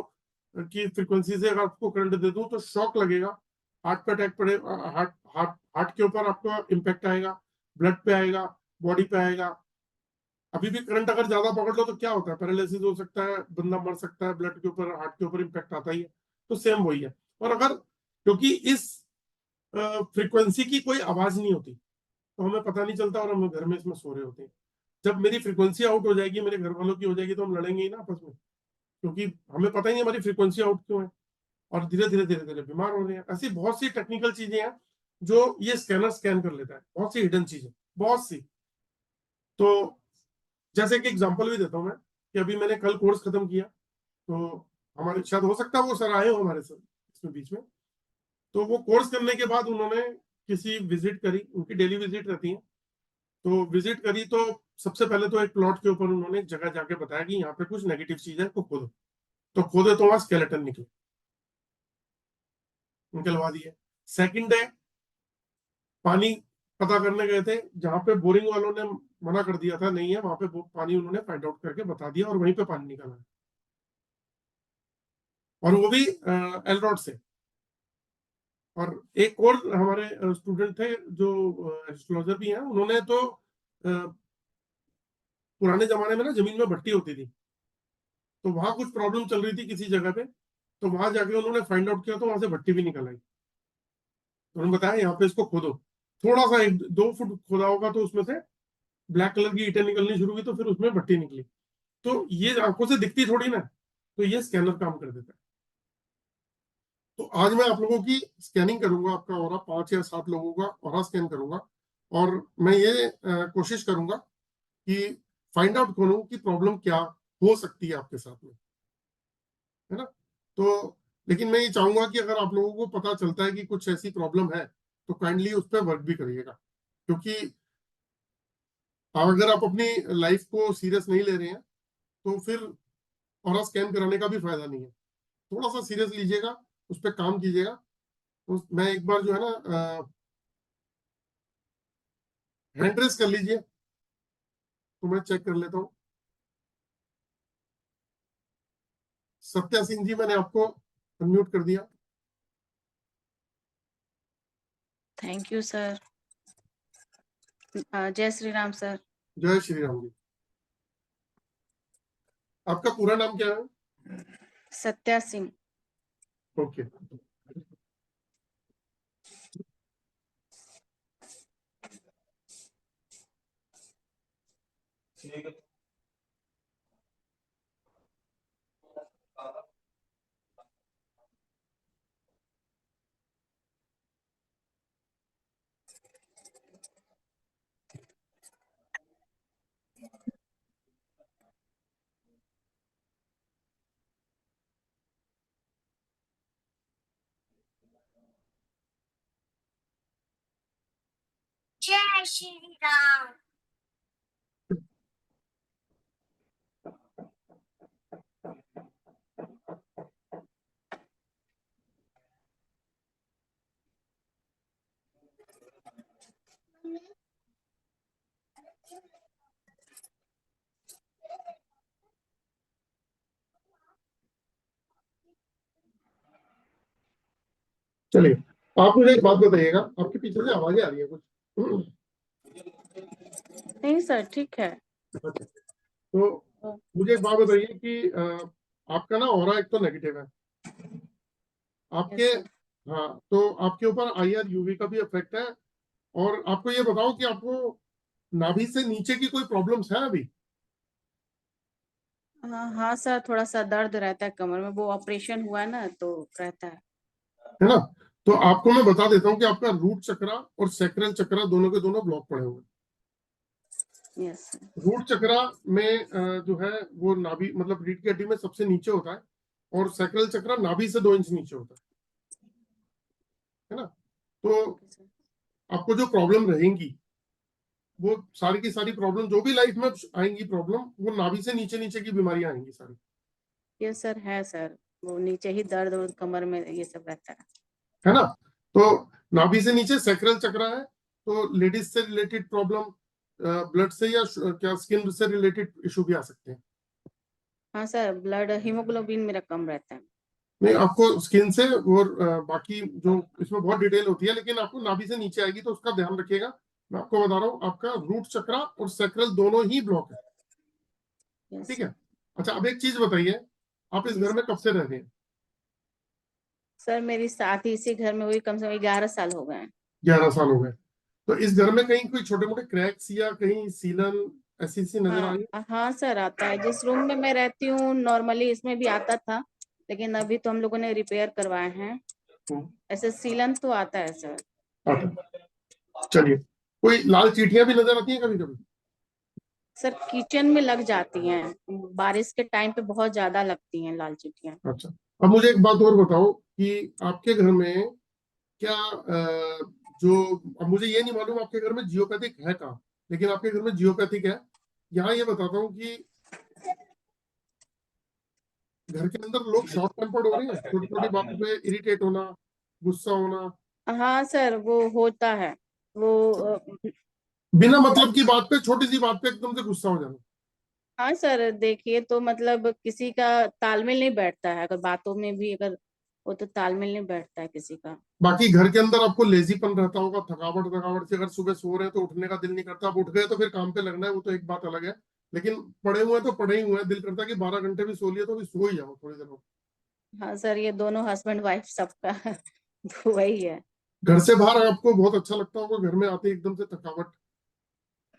की फ्रीक्वेंसी से अगर आपको करंट दे दूं तो शॉक लगेगा, हार्ट पे अटैक पड़े, हार्ट हार्ट हार्ट के ऊपर आपका इम्पैक्ट आएगा, ब्लड पे आएगा, बॉडी पे आएगा। अभी भी करंट अगर ज्यादा पकड़ लो तो क्या होता है, पैरालिसिस हो सकता है, बंदा मर सकता है, ब्लड के ऊपर, हार्ट के ऊपर इम्पैक्ट आता ही है। तो सेम वही है। और अगर, क्योंकि इस फ्रीक्वेंसी की कोई आवाज नहीं होती तो हमें पता नहीं चलता, और हम घर में इसमें सो रहे होते हैं। जब मेरी फ्रीक्वेंसी आउट हो जाएगी, मेरे घर वालों की हो जाएगी, तो हम लड़ेंगे ही ना आपस में, क्योंकि हमें पता ही नहीं हमारी फ्रीक्वेंसी आउट क्यों है, और धीरे धीरे बीमार हो रहे हैं। ऐसी बहुत सी टेक्निकल चीजें हैं जो ये स्कैनर स्कैन कर लेता है, बहुत सी हिडन चीजें, बहुत सी। तो जैसे कि एग्जांपल भी देता हूं मैं, कि अभी मैंने कल कोर्स खत्म किया, तो हमारे शायद हो सकता है वो सर आए हो हमारे सर इसमें बीच में। तो वो कोर्स करने के बाद उन्होंने किसी विजिट करी, उनकी डेली विजिट रहती है, तो विजिट करी तो सबसे पहले तो एक प्लॉट के ऊपर उन्होंने एक जगह जाके बताया कि यहाँ पे कुछ नेगेटिव चीज है, तो खोदो। तो खोदे तो वहां स्केलेटन निकले, निकलवा दिए। सेकंड डे पानी पता करने गए थे, जहां पे बोरिंग वालों ने मना कर दिया था नहीं है, वहां पे वो पानी उन्होंने फाइंड आउट करके बता दिया, और वहीं पे पानी निकाला, और वो भी एलरॉड से। और एक और हमारे स्टूडेंट थे जो एस्ट्रोलॉजर भी हैं, उन्होंने तो पुराने जमाने में ना जमीन में भट्टी होती थी, तो वहां कुछ प्रॉब्लम चल रही थी किसी जगह पे, तो वहां जाके उन्होंने फाइंड आउट किया, तो वहां से भट्टी भी निकल आई। तो उन्होंने बताया यहाँ पे इसको खोदो, थोड़ा सा 1-2 फुट खोदा होगा तो उसमें से ब्लैक कलर की ईटें निकलनी शुरू हुई, तो फिर उसमें भट्टी निकली। तो ये आंखों से दिखती थोड़ी ना, तो ये स्कैनर काम कर देता है। तो आज मैं आप लोगों की स्कैनिंग करूंगा, आपका ऑरा 5 या 7 लोगों का ऑरा स्कैन करूंगा, और मैं ये कोशिश करूंगा कि फाइंड आउट करूं कि प्रॉब्लम क्या हो सकती है आपके साथ में, है ना। तो लेकिन मैं ये चाहूंगा कि अगर आप लोगों को पता चलता है कि कुछ ऐसी प्रॉब्लम है तो काइंडली उस पर वर्क भी करिएगा, क्योंकि अगर आप अपनी लाइफ को सीरियस नहीं ले रहे हैं तो फिर ऑरा स्कैन कराने का भी फायदा नहीं है। थोड़ा सा सीरियस लीजिएगा, उस पर काम कीजिएगा। तो मैं एक बार जो है ना हैंड रेस कर लीजिए, तो मैं चेक कर लेता हूँ। सत्या सिंह जी, मैंने आपको अनम्यूट कर दिया। Thank you sir. जय श्री राम सर। जय श्री राम जी। आपका पूरा नाम क्या है? सत्या सिंह। ओके। जय श्री राम। चलिए, आप मुझे एक बात बताइएगा, आपके पीछे से आवाजें आ रही है कुछ? नहीं सर, ठीक है। तो मुझे एक बात बताइए कि आपका ना ऑरा एक तो नेगेटिव है आपके। Yes, sir. हाँ, तो आपके ऊपर IR UV का भी इफेक्ट है। और आपको ये बताओ कि आपको नाभि से नीचे की कोई प्रॉब्लम्स है अभी? हाँ सर, थोड़ा सा दर्द रहता है कमर में, वो ऑपरेशन हुआ है ना तो रहता है ना। तो आपको मैं बता देता हूँ कि आपका रूट चक्रा और सैक्रल चक्रा दोनों के दोनों ब्लॉक पड़े हुए हैं। है। Yes sir. रूट चक्रा में जो है वो नाभि मतलब रीढ़ की हड्डी में सबसे नीचे होता है, और सैक्रल चक्रा नाभि से 2 इंच नीचे होता है ना। तो आपको जो प्रॉब्लम रहेंगी वो सारी की सारी प्रॉब्लम जो भी लाइफ में आएंगी प्रॉब्लम, वो नाभि से नीचे नीचे की बीमारियां आएंगी सारी। यस सर, है सर, वो नीचे ही दर्द और कमर में ये सब रहता है ना। तो नाभि से नीचे सैक्रल चक्रा है, तो लेडीज से रिलेटेड प्रॉब्लम, ब्लड से या क्या स्किन से रिलेटेड इशू भी आ सकते हैं। हाँ सर, ब्लड हीमोग्लोबिन मेरा कम रहता है। नहीं, आपको स्किन से और बाकी जो इसमें बहुत डिटेल होती है, लेकिन आपको नाभि से नीचे आएगी तो उसका ध्यान रखिएगा। मैं आपको बता रहा हूँ, आपका रूट चक्रा और सैक्रल दोनों ही ब्लॉक है। यस ठीक सर। है। अच्छा, अब एक चीज बताइए, आप इस घर में कब से रह रहे हैं? सर मेरी शादी इसी घर में हुई कम से कम 11 साल हो गए हैं। 11 साल हो गए। तो इस घर में कहीं कोई छोटे मोटे क्रैक्स या कहीं सीलन ऐसी सी नजर आई? हाँ सर, आता है। जिस रूम में मैं रहती हूँ नॉर्मली इसमें भी आता था, लेकिन अभी तो हम लोगों ने रिपेयर करवाए हैं। ऐसे सीलन तो आता है सर। चलिए, कोई लाल चींटियां भी नजर आती हैं कभी कभी? सर किचन में लग जाती हैं, बारिश के टाइम पे बहुत ज्यादा लगती हैं लाल चींटियां। अच्छा, अब मुझे एक बात और बताओ कि आपके घर में क्या जो, अब मुझे ये नहीं मालूम आपके घर में जियोपैथिक है कहाँ, लेकिन आपके घर में जियोपैथिक है। यहाँ ये बताता हूँ कि घर के अंदर लोग शॉर्ट टेम्पर्ड हो रहे हैं, छोटी छोटी बातों पे इरिटेट होना, गुस्सा होना। हाँ सर, वो होता है। वो बिना मतलब की बात पे, छोटी सी बात पे एकदम से गुस्सा हो जाना। हाँ सर, देखिए तो मतलब किसी का तालमेल नहीं बैठता है, अगर बातों में भी अगर वो तो तालमेल नहीं बैठता है किसी का। बाकी घर के अंदर आपको लेजीपन रहता होगा, थकावट थकावट से, अगर सुबह सो रहे हैं तो उठने का दिल नहीं करता, आप उठ गए तो फिर काम पे लगना है, वो तो एक बात अलग है। लेकिन पड़े हुए हैं तो पड़े ही हुए हैं, दिल करता है कि 12 घंटे भी सो लिए तो भी सो ही जाओ थोड़ी देर में। हाँ सर, ये दोनों हस्बैंड वाइफ सबका वही है। घर से बाहर आपको बहुत अच्छा लगता होगा, घर में आते ही एकदम से थकावट,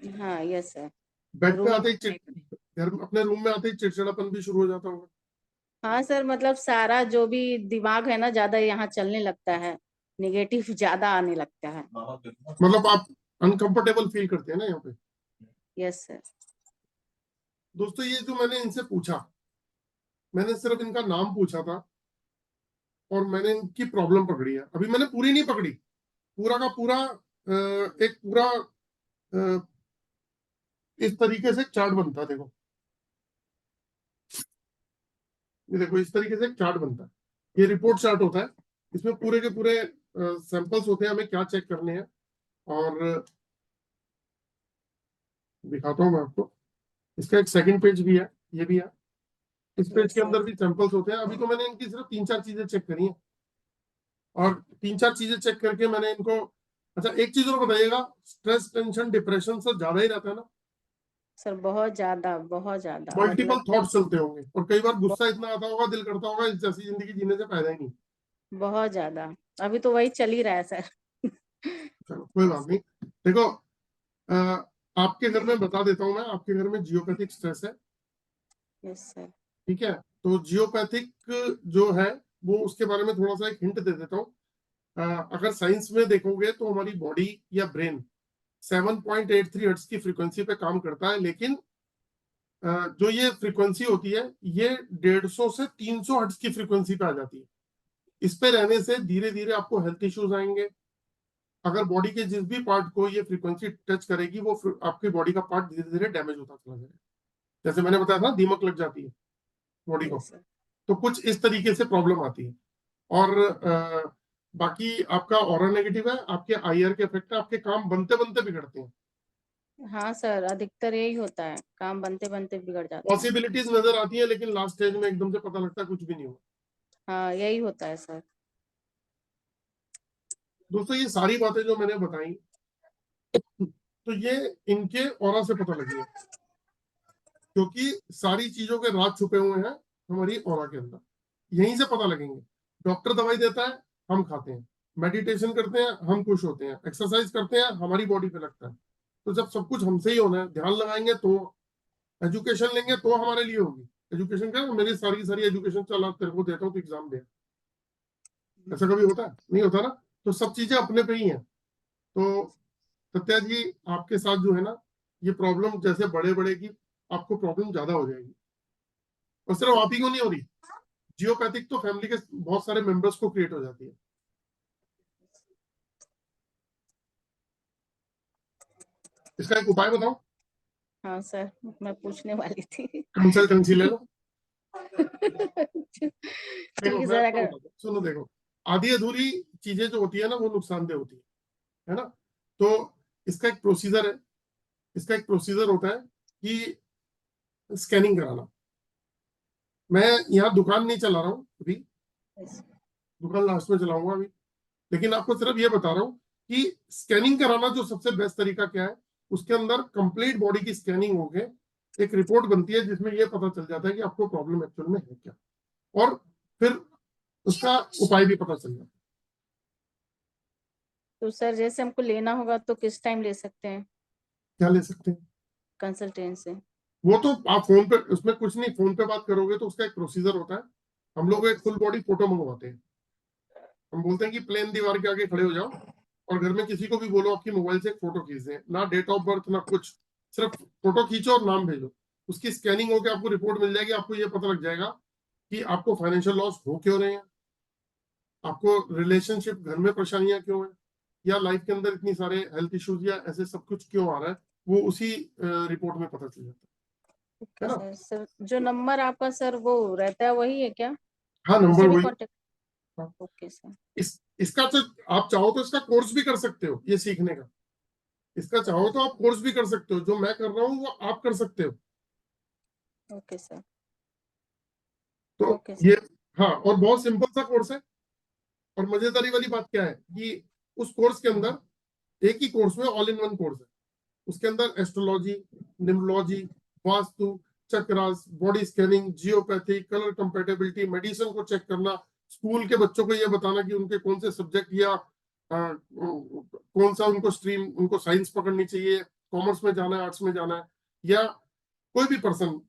हाँ यस सर। बेड पे रूम आते ही घर अपने रूम में आते ही चिड़चिड़ापन भी शुरू हो जाता होगा। हाँ सर, मतलब सारा जो भी दिमाग है ना ज्यादा यहाँ चलने लगता है, निगेटिव ज्यादा आने लगता है। मतलब आप अनकंफर्टेबल फील करते हैं ना यहाँ पे। Yes sir. दोस्तों ये जो मैंने इनसे पूछा, मैंने सिर्फ इनका नाम पूछा था और मैंने इनकी प्रॉब्लम पकड़ी है। अभी मैंने पूरी नहीं पकड़ी, पूरा का पूरा एक पूरा इस तरीके से चार्ट बनता है। देखो ये देखो, इस तरीके से एक चार्ट बनता है, ये रिपोर्ट चार्ट होता है। इसमें पूरे के पूरे सैंपल्स होते हैं, हमें क्या चेक करने हैं। और दिखाता हूँ मैं आपको, इसका एक सेकंड पेज भी है, ये भी है। इस पेज के अंदर भी सैंपल्स होते हैं। अभी तो मैंने इनकी सिर्फ 3-4 चीजें चेक करी हैं, और 3-4 चीजें चेक करके मैंने इनको, अच्छा एक चीज और बताइएगा, स्ट्रेस टेंशन डिप्रेशन सब ज्यादा ही रहता है ना? सर बहुत ज्यादा, बहुत ज्यादा, मल्टीपल मतलब थॉट्स चलते होंगे, और कई बार गुस्सा इतना आता होगा, दिल करता होगा इस जैसी जिंदगी जीने से फायदा ही नहीं। बहुत ज्यादा। अभी तो वही चल ही रहा है सर। चलो कोई बात नहीं। देखो आपके घर में बता देता हूँ मैं, आपके घर में जियोपैथिक स्ट्रेस है, यस सर। ठीक है? तो जियोपैथिक जो है वो, उसके बारे में थोड़ा सा एक हिंट दे देता हूँ। अगर साइंस में देखोगे तो हमारी बॉडी या ब्रेन 7.83 हर्ट्ज की फ्रीक्वेंसी पे काम करता है, लेकिन जो ये फ्रीक्वेंसी होती है ये 150 से 300 हर्ट्ज की फ्रीक्वेंसी पे आ जाती है। इस पे रहने से धीरे धीरे आपको हेल्थ इश्यूज आएंगे। अगर बॉडी के जिस भी पार्ट को ये फ्रीक्वेंसी टच करेगी, वो आपकी बॉडी का पार्ट धीरे धीरे डैमेज होता चला जाएगा। जैसे मैंने बताया था, दीमक लग जाती है बॉडी को, यस सर। तो कुछ इस तरीके से प्रॉब्लम आती है। और बाकी आपका ऑरा नेगेटिव है, आपके आईआर के इफेक्ट है, आपके काम बनते बनते बिगड़ते हैं। हाँ सर, अधिकतर यही होता है, काम बनते बनते बिगड़ जाते हैं। पॉसिबिलिटीज नजर आती है, लेकिन लास्ट स्टेज में एकदम से पता लगता है कुछ भी नहीं हुआ। हाँ यही होता है सर। दोस्तों ये सारी बातें जो मैंने बताई, तो ये इनके ऑरा से पता लगी है, क्योंकि सारी चीजों के राज छुपे हुए हैं हमारी ऑरा के अंदर, यहीं से पता लगेंगे। डॉक्टर दवाई देता है, हम खाते हैं, मेडिटेशन करते हैं, हम खुश होते हैं, एक्सरसाइज करते हैं, हमारी बॉडी पे लगता है। तो जब सब कुछ हमसे ही होना है, ध्यान लगाएंगे तो, एजुकेशन लेंगे तो हमारे लिए होगी। एजुकेशन क्या, मेरी सारी की सारी एजुकेशन चला तेरे को देता हूँ तो एग्जाम दे, ऐसा कभी होता है? नहीं होता ना। तो सब चीजें अपने पे ही हैं। तो सत्या जी, आपके साथ जो है ना, ये प्रॉब्लम जैसे बड़े बड़े की, आपको प्रॉब्लम ज्यादा हो जाएगी। और सिर्फ आप ही को नहीं हो रही, जियोपैथिक तो फैमिली के बहुत सारे मेंबर्स को क्रिएट हो जाती है। इसका एक उपाय बताओ। हाँ सर, मैं पूछने वाली थी। कंसल्टेंसी ले लो। ठीक देखो है मैं सर, आपको अगर बताता हूँ, सुनो देखो, आधी अधूरी चीजें जो होती है ना, वो नुकसानदेह होती है ना? तो इसका एक प्रोसीजर है, इसका एक प्रोसीजर होता है कि स्कैनिंग कराना। मैं यहाँ दुकान नहीं चला रहा हूँ अभी, दुकान लास्ट में चलाऊंगा अभी, लेकिन आपको सिर्फ ये बता रहा हूँ कि स्कैनिंग कराना जो सबसे बेस्ट तरीका क्या है। उसके अंदर कंप्लीट बॉडी की स्कैनिंग होके एक रिपोर्ट बनती है, जिसमें ये पता चल जाता है कि आपको प्रॉब्लम एक्चुअल में है क्या, और फिर उसका उपाय भी पता चल जाता है। तो सर जैसे हमको लेना होगा तो किस टाइम ले सकते हैं क्या ले सकते हैं? कंसल्टेंसी? वो तो आप फोन पे, उसमें कुछ नहीं, फोन पे बात करोगे तो उसका एक प्रोसीजर होता है। हम लोग एक फुल बॉडी फोटो मंगवाते हैं। हम बोलते हैं कि प्लेन दीवार के आगे खड़े हो जाओ, और घर में किसी को भी बोलो आपकी मोबाइल से एक फोटो खींच दें, ना डेट ऑफ बर्थ ना कुछ, सिर्फ फोटो खींचो और नाम भेजो। उसकी स्कैनिंग होकर आपको रिपोर्ट मिल जाएगी। आपको ये पता लग जाएगा कि आपको फाइनेंशियल लॉस हो क्यों रहे हैं, आपको रिलेशनशिप घर में परेशानियां क्यों है, या लाइफ के अंदर इतनी सारे हेल्थ इश्यूज या ऐसे सब कुछ क्यों आ रहा है, वो उसी रिपोर्ट में पता चल जाता है ना? सर सर जो नंबर आपका सर वो रहता है वही है क्या? हाँ, नंबर इससे भी वही। कांटेक्ट? हाँ। Okay sir. इसका तो आप चाहो तो इसका कोर्स भी कर सकते हो, ये सीखने का। इसका चाहो तो आप कोर्स भी कर सकते हो, जो मैं कर रहा हूँ वो आप कर सकते हो। Okay sir. तो ओके ये, सर। हाँ, और बहुत सिंपल सा कोर्स है। और मजेदारी वाली बात क्या है कि उस कोर्स के अंदर, एक ही कोर्स में ऑल इन वन कोर्स है। उसके अंदर astrology, numerology, vastu, chakras, body scanning, geopathy, colour compatibility, medicine को चेक करना, स्कूल के बच्चों को ये बताना कि उनके कौन से सब्जेक्ट या कौन सा उनको स्ट्रीम, उनको साइंस पकड़नी चाहिए, कॉमर्स में जाना है, आर्ट्स में जाना है, या कोई भी पर्सन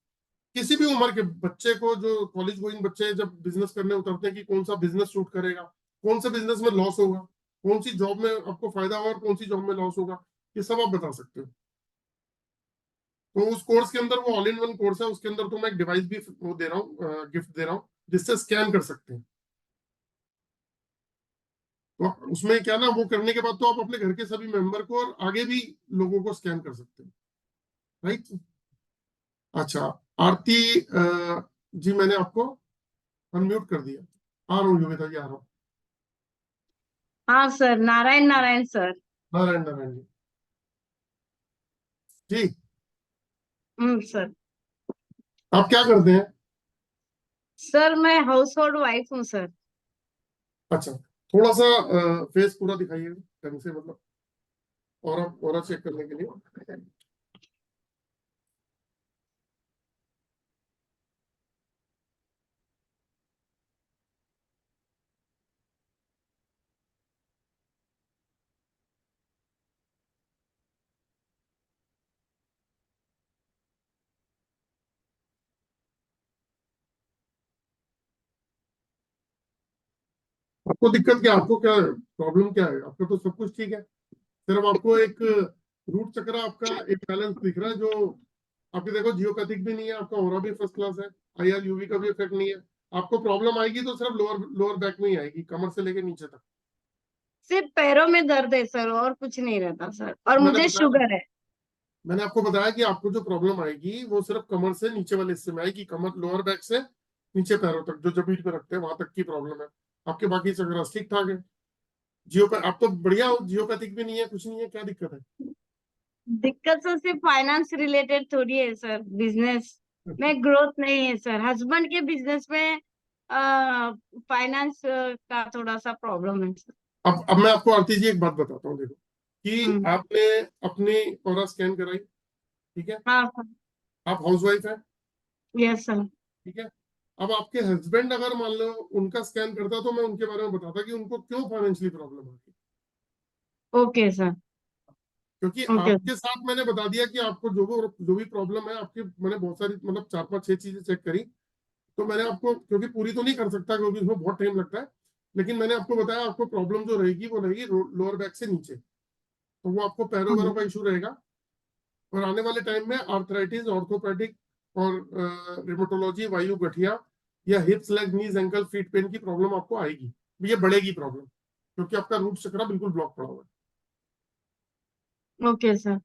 किसी भी उम्र के बच्चे को, जो कॉलेज गोइंग बच्चे जब बिजनेस करने उतरते हैं कि कौन सा बिजनेस सूट करेगा, कौन सा बिजनेस में लॉस होगा, कौन सी जॉब में आपको फायदा होगा और कौन सी जॉब में लॉस होगा, ये सब आप बता सकते हो। तो उस कोर्स के अंदर, वो ऑल इन वन कोर्स है, उसके अंदर तो मैं एक डिवाइस भी वो दे रहा हूँ, गिफ्ट दे रहा हूँ, जिससे स्कैन कर सकते हैं। तो उसमें क्या ना, वो करने के बाद तो आप अपने घर के सभी मेंबर को और आगे भी लोगों को स्कैन कर सकते हैं, राइट। अच्छा, आरती जी, मैंने आपको अनम्यूट कर दिया। आ रहा हूँ योगिता जी, आ रहा हूँ। हाँ सर, नारायण नारायण सर। नारायण नारायण जी, जी सर। आप क्या करते हैं? सर मैं हाउस होल्ड वाइफ हूँ सर। अच्छा, थोड़ा सा फेस पूरा दिखाइए ढंग से, मतलब और चेक करने के लिए। आपको दिक्कत क्या, आपको क्या प्रॉब्लम क्या है? आपका तो सब कुछ ठीक है, सिर्फ आपको एक रूट चक्र आपका एक बैलेंस दिख रहा है, जो आपके देखो जियोपैथिक भी नहीं है, आपका ऑरा भी फर्स्ट क्लास है, IR UV का भी इफेक्ट नहीं है। आपको प्रॉब्लम आएगी तो सिर्फ लोअर लोअर बैक में ही आएगी, कमर से लेके नीचे तक। सिर्फ पैरों में दर्द है सर, और कुछ नहीं रहता सर, और मैंने मुझे बताया शुगर है। मैंने आपको बताया कि आपको जो प्रॉब्लम आएगी वो सिर्फ कमर से नीचे वाले हिस्से में आएगी, कमर लोअर बैक से नीचे पैरों तक, जो जमीन पे रखते हैं वहां तक की प्रॉब्लम है। आपके बाकी चक्र ठीक ठाक है। आप तो बढ़िया हो, जियोपैथिक भी नहीं है, कुछ नहीं है, क्या दिक्कत है? दिक्कत तो सिर्फ फाइनेंस रिलेटेड थोड़ी है सर, बिजनेस में ग्रोथ नहीं है सर, हस्बैंड के बिजनेस में फाइनेंस का थोड़ा सा प्रॉब्लम है सर। अब मैं आपको आरती जी एक बात बताता हूँ, देखो कि हम्म। आपने अपनी ऑरा स्कैन कराई, ठीक है, हाँ सर। आप हाउस वाइफ है, यस सर। ठीक है। अब आपके हस्बैंड अगर मान लो उनका स्कैन करता, तो मैं उनके बारे में बताता कि उनको क्यों फाइनेंशियली प्रॉब्लम आ रही। Okay sir. क्योंकि ओके। आपके साथ मैंने बता दिया कि आपको जो भी प्रॉब्लम है आपकी, मैंने बहुत सारी मतलब 4 5 6 चीजें चेक करी। तो मैंने आपको, क्योंकि पूरी तो नहीं कर सकता क्योंकि उसमें बहुत टाइम लगता है, लेकिन मैंने आपको बताया आपको प्रॉब्लम जो रहेगी वो रहेगी लोअर बैक से नीचे, तो वो आपको पैरों वैरों का इशू रहेगा। और आने वाले टाइम में आर्थराइटिस, ऑर्थोपेडिक और रिमेटोलॉजी, वायु गठिया या हिप्स, लेग, नीज, एंकल, फीट पेन की प्रॉब्लम आपको आएगी। ये बढ़ेगी प्रॉब्लम, क्योंकि आपका रूट चक्र बिल्कुल ब्लॉक पड़ा हुआ है। Okay sir.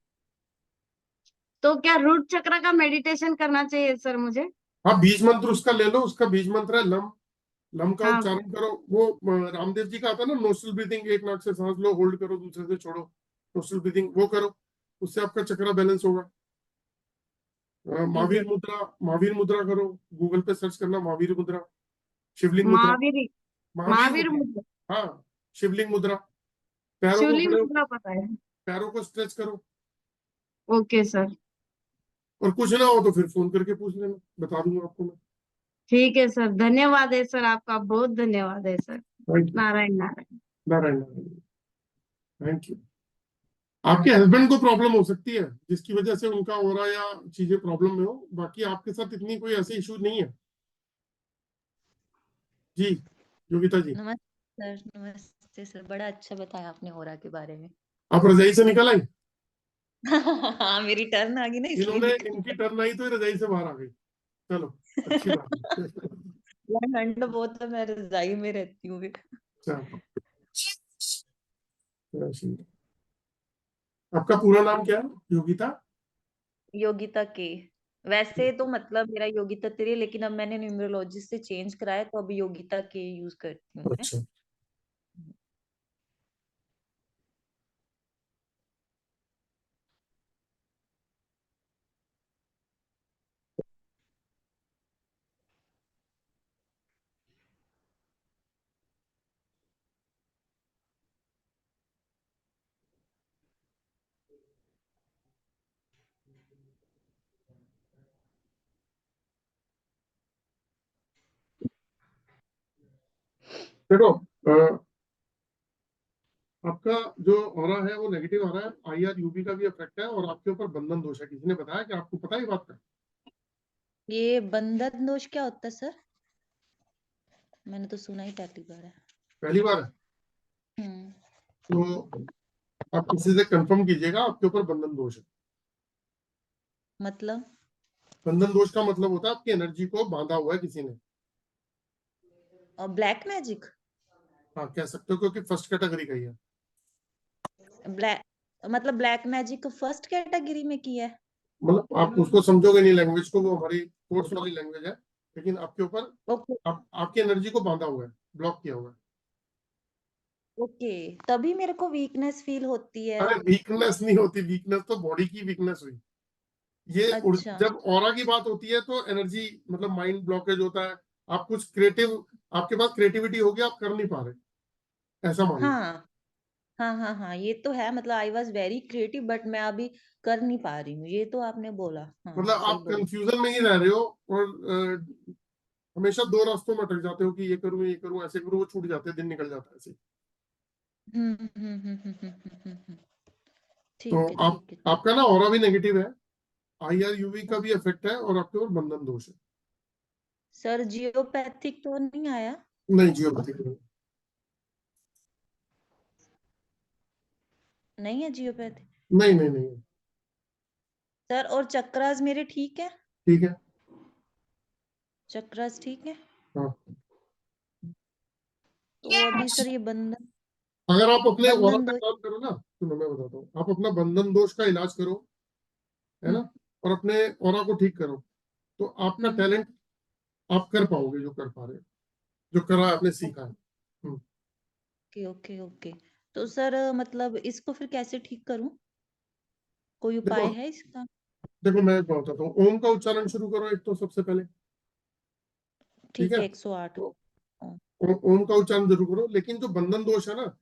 तो क्या रूट चक्र का मेडिटेशन करना चाहिए सर मुझे? हाँ, बीज मंत्र उसका ले लो, उसका बीज मंत्र है लम। लम का हाँ सर। उच्चारण करो, वो रामदेव जी का आता है ना, नोस्ट्रल ब्रीथिंग, एक नाक से सांस लो, होल्ड करो, दूसरे से छोड़ो, नोस्ट्रल ब्रीथिंग, वो करो, उससे आपका चक्र बैलेंस होगा। ठीक है। महावीर मुद्रा करो, गूगल पे सर्च करना महावीर मुद्रा, शिवलिंग मुद्रा, महावीर। महावीर महावीर मुद्रा। मुद्रा। हाँ, शिवलिंग मुद्रा। पैरों को शिवलिंग खड़े, मुद्रा पता है। पैरों को स्ट्रेच करो। Okay sir. और कुछ ना हो तो फिर फोन करके पूछ लेना, बता दूंगा आपको मैं। ठीक है सर, धन्यवाद है सर, आपका बहुत धन्यवाद है sir. Thank you. Narayan Narayan. Narayan Narayan, thank you. आपके हस्बैंड को प्रॉब्लम हो सकती है जिसकी वजह से उनका हो रहा या चीजें प्रॉब्लम में हो, बाकी आपके साथ इतनी कोई ऐसी इशू नहीं है। जी योगिता जी, नमस्ते सर। नमस्ते सर, बड़ा अच्छा बताया आपने ओरा के बारे में। आप रजाई से निकल आई? हाँ, मेरी टर्न आ गई ना, इसलिए इन्होंने, निकल इनकी टर्न आई तो ये रजाई से बाहर आ गई। चलो, अच्छी बात है। यार, ठंड बहुत है, मैं रजाई में रहती हूँ। चलो, आपका पूरा नाम क्या है? योगिता? योगिता के। वैसे तो मतलब मेरा योगिता तेरी, लेकिन अब मैंने न्यूमरोलॉजिस्ट से चेंज कराया, तो अभी योगिता के यूज करती हूँ मैं। अच्छा, देखो आपका जो ऑरा है वो नेगेटिव आ रहा है, IR UV का भी इफेक्ट है, और आपके ऊपर बंधन दोष है। किसी ने बताया कि आपको पता है ये बात का? ये बंधन दोष क्या होता है सर? मैंने तो सुना ही पहली बार है। पहली बार है हम्म। तो आप किसी से कंफर्म कीजिएगा आपके ऊपर बंधन दोष है। मतलब बंधन दोष का मतलब होता है आपकी एनर्जी को बांधा हुआ है किसी ने। और ब्लैक मैजिक? हाँ कह सकते हो, क्योंकि फर्स्ट कैटेगरी का ही है। ब्लैक मतलब ब्लैक मैजिक फर्स्ट कैटेगरी में किया है? मतलब आप उसको समझोगे नहीं लैंग्वेज को, वो हमारी कोर्स वाली लैंग्वेज है, लेकिन आपके ऊपर ओके आपकी एनर्जी को बांधा हुआ है, ब्लॉक किया हुआ है। ओके, तभी मेरे को वीकनेस फील होती है। अरे वीकनेस नहीं होती, वीकनेस तो बॉडी की वीकनेस हुई। ये अच्छा जब ऑरा की बात होती है तो एनर्जी मतलब माइंड ब्लॉकेज होता है। आप कुछ क्रिएटिव, आपके पास क्रिएटिविटी होगी, आप कर नहीं पा रहे, ऐसा मान लो। हाँ हाँ, ये तो है। मतलब I was very creative but मैं अभी कर नहीं पा रही हूँ। ये तो आपने बोला, हाँ मतलब सही आप बोला। कंफ्यूजन में ही रह रहे हो और हमेशा दो रास्तों में अटक जाते हो कि ये करूँ ऐसे करूँ, वो छूट जाते हैं, दिन निकल जाता है ऐसे। हम्म। तो ठीक है आप ठीक है। आपका ना ऑरा भी नेगेटिव है, IRUV का भी इफेक्ट है, और आपके ऊपर बंधन दोष है। सर जियोपैथिक तो नहीं आया? नहीं जियोपैथिक नहीं। नहीं है जियोपैथिक नहीं नहीं नहीं। सर। और चक्रास मेरे ठीक है? ठीक है। चक्रास ठीक है। हाँ तो अभी सर ये बंधन अगर आप अपने ऑरा बंधन पे दो। काम करो ना, सुनो मैं बताता हूँ, आप अपना बंधन दोष का इलाज करो, है ना, हम्म और अपने ऑरा को ठीक करो, तो आपका हम्म। टैलेंट आप कर पाओगे, जो कर पा रहे हो, जो करा है, आपने सीखा है। Okay okay okay. तो सर मतलब इसको फिर कैसे ठीक करूं? कोई देखो उपाय है इसका? देखो मैं बताता हूँ, ओम का उच्चारण शुरू करो एक तो सबसे पहले। ठीक ठीक है, है 108। तो ओम का उच्चारण जरूर करो, लेकिन जो बंधन दोष है ना,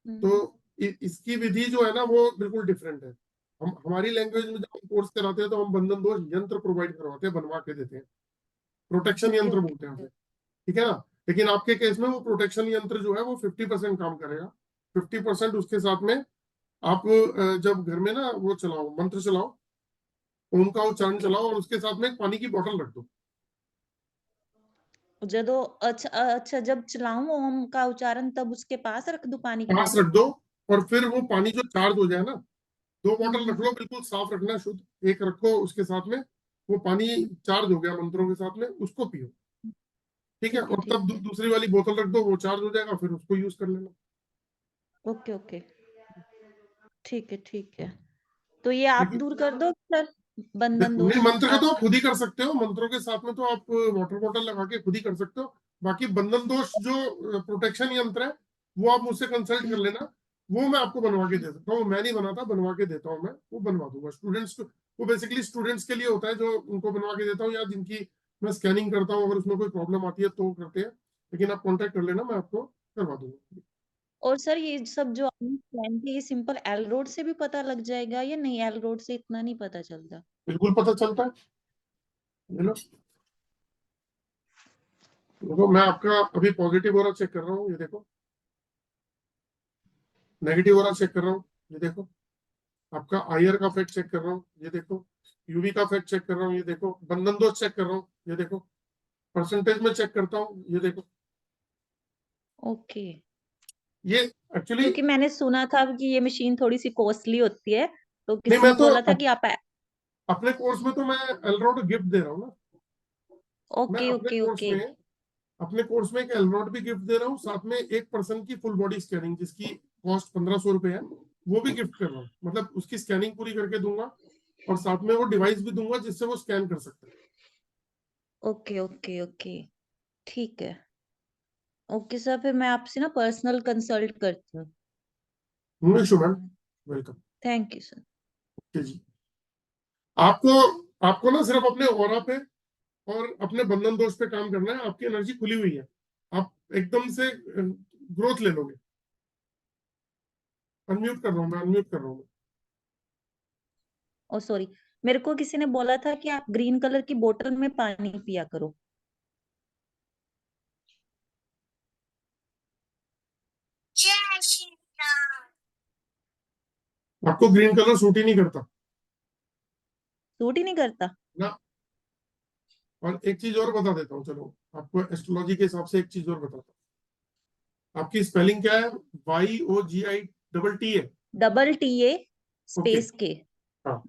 हम्म। तो इसकी विधि जो है ना वो बिल्कुल डिफरेंट है। हम हमारी लैंग्वेज में जब हम कोर्स कराते हैं तो हम बंधन दोष यंत्र प्रोवाइड करवाते हैं, बनवा के देते हैं, प्रोटेक्शन ओके यंत्र ओके बोलते हैं उसे। ठीक है ना, लेकिन आपके केस में वो प्रोटेक्शन यंत्र जो है वो 50% काम करेगा। 50% उसके साथ में आप जब घर में ना वो चलाओ, मंत्र चलाओ, ओम का उच्चारण चलाओ, और उसके साथ में एक पानी की बोतल रख दो, जब अच्छा जब चलाऊं ओम का उच्चारण तब उसके पास रख दूं पानी की पास बोतल? रख दो, और फिर वो पानी जो चार्ज हो जाए ना, 2 बोतल रख हम्म। लो, बिल्कुल साफ रखना, शुद्ध एक रखो, उसके साथ में वो पानी चार्ज हो गया मंत्रों के साथ में, उसको पियो। ठीक है, ठीक है और तब ठीक है। दूसरी वाली बोतल रख दो, वो चार्ज हो जाएगा, फिर उसको यूज कर लेना। ओके ओके ठीक है। तो ये आप लेकिन दूर कर दो सर, बंधन नहीं, दोष मंत्र का आप? तो आप खुद ही कर सकते हो, मंत्रों के साथ में तो आप वाटर बॉटल लगा के खुद ही कर सकते हो। बाकी बंधन दोष जो प्रोटेक्शन यंत्र है, वो आप मुझसे कंसल्ट कर लेना, वो मैं आपको बनवा के दे सकता हूँ। मैं नहीं बनाता, बनवा के देता हूँ मैं, वो बनवा दूंगा स्टूडेंट्स को। वो बेसिकली स्टूडेंट्स के लिए होता है, जो उनको बनवा के देता हूँ, या जिनकी मैं स्कैनिंग करता हूँ, अगर उसमें कोई प्रॉब्लम आती है तो वो करते हैं, लेकिन आप कॉन्टेक्ट कर लेना, मैं आपको करवा दूंगा। और सर ये सब जो आपने प्लान किया, ये सिंपल एल रोड से भी पता लग जाएगा या नहीं? एल रोड से इतना नहीं पता चलता? बिल्कुल पता चलता है। ये लो, देखो मैं आपका अभी पॉजिटिव हो रहा चेक कर रहा हूँ, ये देखो, नेगेटिव हो रहा चेक कर रहा हूँ, ये देखो, आपका आयर का फैक्ट चेक कर रहा हूँ, ये देखो, यूवी का फैक्ट चेक कर रहा हूँ, ये देखो, बंधन दोष चेक कर रहा हूँ, ये देखो, परसेंटेज में चेक करता हूँ, ये देखो। ओके। ये एक्चुअली, क्योंकि मैंने सुना था कि ये मशीन थोड़ी सी कॉस्टली होती है, तो नहीं किसी मैं ने तो बोला था कि आप अपने कोर्स में तो मैं एलरोड गिफ्ट दे रहा हूँ ना। मैं ओके अपने ओके कोर्स ओके। में अपने कोर्स में एक एलरोड भी गिफ्ट दे रहा हूँ, साथ में एक पर्सन की फुल बॉडी स्कैनिंग, जिसकी कॉस्ट 1500 रुपए है, वो भी गिफ्ट कर रहा हूँ। मतलब उसकी स्कैनिंग पूरी करके दूंगा, और साथ में वो डिवाइस भी दूंगा जिससे वो स्कैन कर सकते हैं। ओके ओके ओके ठीक है। ओके सर, फिर मैं आपसे ना पर्सनल कंसल्ट करती हूँ। No issue ma'am, welcome. Thank you sir. जी, आपको आपको ना सिर्फ अपने ऑरा पे और अपने बंधन दोष पे काम करना है। आपकी एनर्जी खुली हुई है, आप एकदम से ग्रोथ ले लोगे। अनम्यूट कर रहा हूँ मैं, अनम्यूट कर रहा हूँ। ओ सॉरी, मेरे को किसी ने बोला था कि आप ग्रीन कलर की बोतल में पानी पिया करो। जय श्री राम। आपको ग्रीन कलर सूट ही नहीं करता सूट ही नहीं करता? ना। और एक चीज और बता देता हूँ, चलो आपको एस्ट्रोलॉजी के हिसाब से एक चीज और बताता हूँ। आपकी स्पेलिंग क्या है? YOGI double TA space K। हाँ,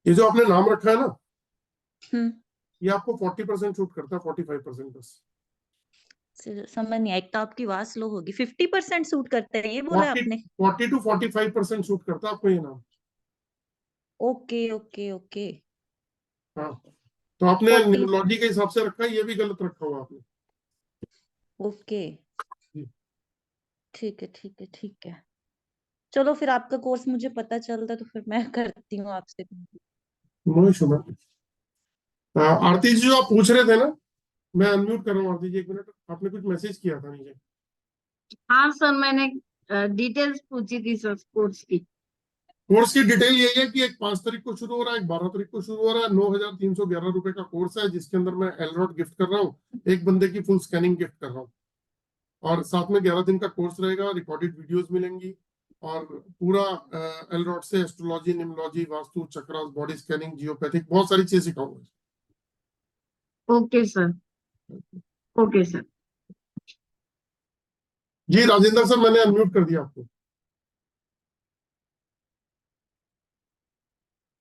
ये जो आपने नाम रखा है ना, ये आपको 40% शूट करता है, 45% बस। समझ नहीं आई, एक तो आपकी आवाज स्लो होगी। 50% सूट करते हैं ये बोला 40 आपने? 40 to 45% शूट करता है आपको ये नाम। Okay okay okay. हाँ, तो आपने 40 न्यूमरोलॉजी के हिसाब से रखा है, ये भी गलत रखा हुआ आपने। ओके जी। ठीक है ठीक है ठीक है। चलो फिर आपका कोर्स मुझे पता चलता तो फिर मैं करती हूँ आपसे। No issue ma'am. Aarti ji जो आप पूछ रहे थे ना, मैं अनम्यूट कर रहा हूँ। आरती जी 1 मिनट, आपने कुछ मैसेज किया था नीचे। हाँ सर, मैंने डिटेल्स पूछी थी सर कोर्स की। कोर्स की डिटेल यही है कि एक 5 तारीख को शुरू हो रहा है, एक 12 तारीख को शुरू हो रहा है। 9,311 रुपए का कोर्स है, जिसके अंदर मैं एलरॉड गिफ्ट कर रहा हूँ, एक बंदे की फुल स्कैनिंग गिफ्ट कर रहा हूँ, और साथ में 11 दिन का कोर्स रहेगा, रिकॉर्डेड वीडियोस मिलेंगी, और पूरा एलरॉड से astrology, numerology, vastu, chakras, body scanning, geopathic, बहुत सारी चीजें सिखाऊंगा। Okay sir, okay sir. जी राजेंद्र सर, मैंने अनम्यूट कर दिया आपको।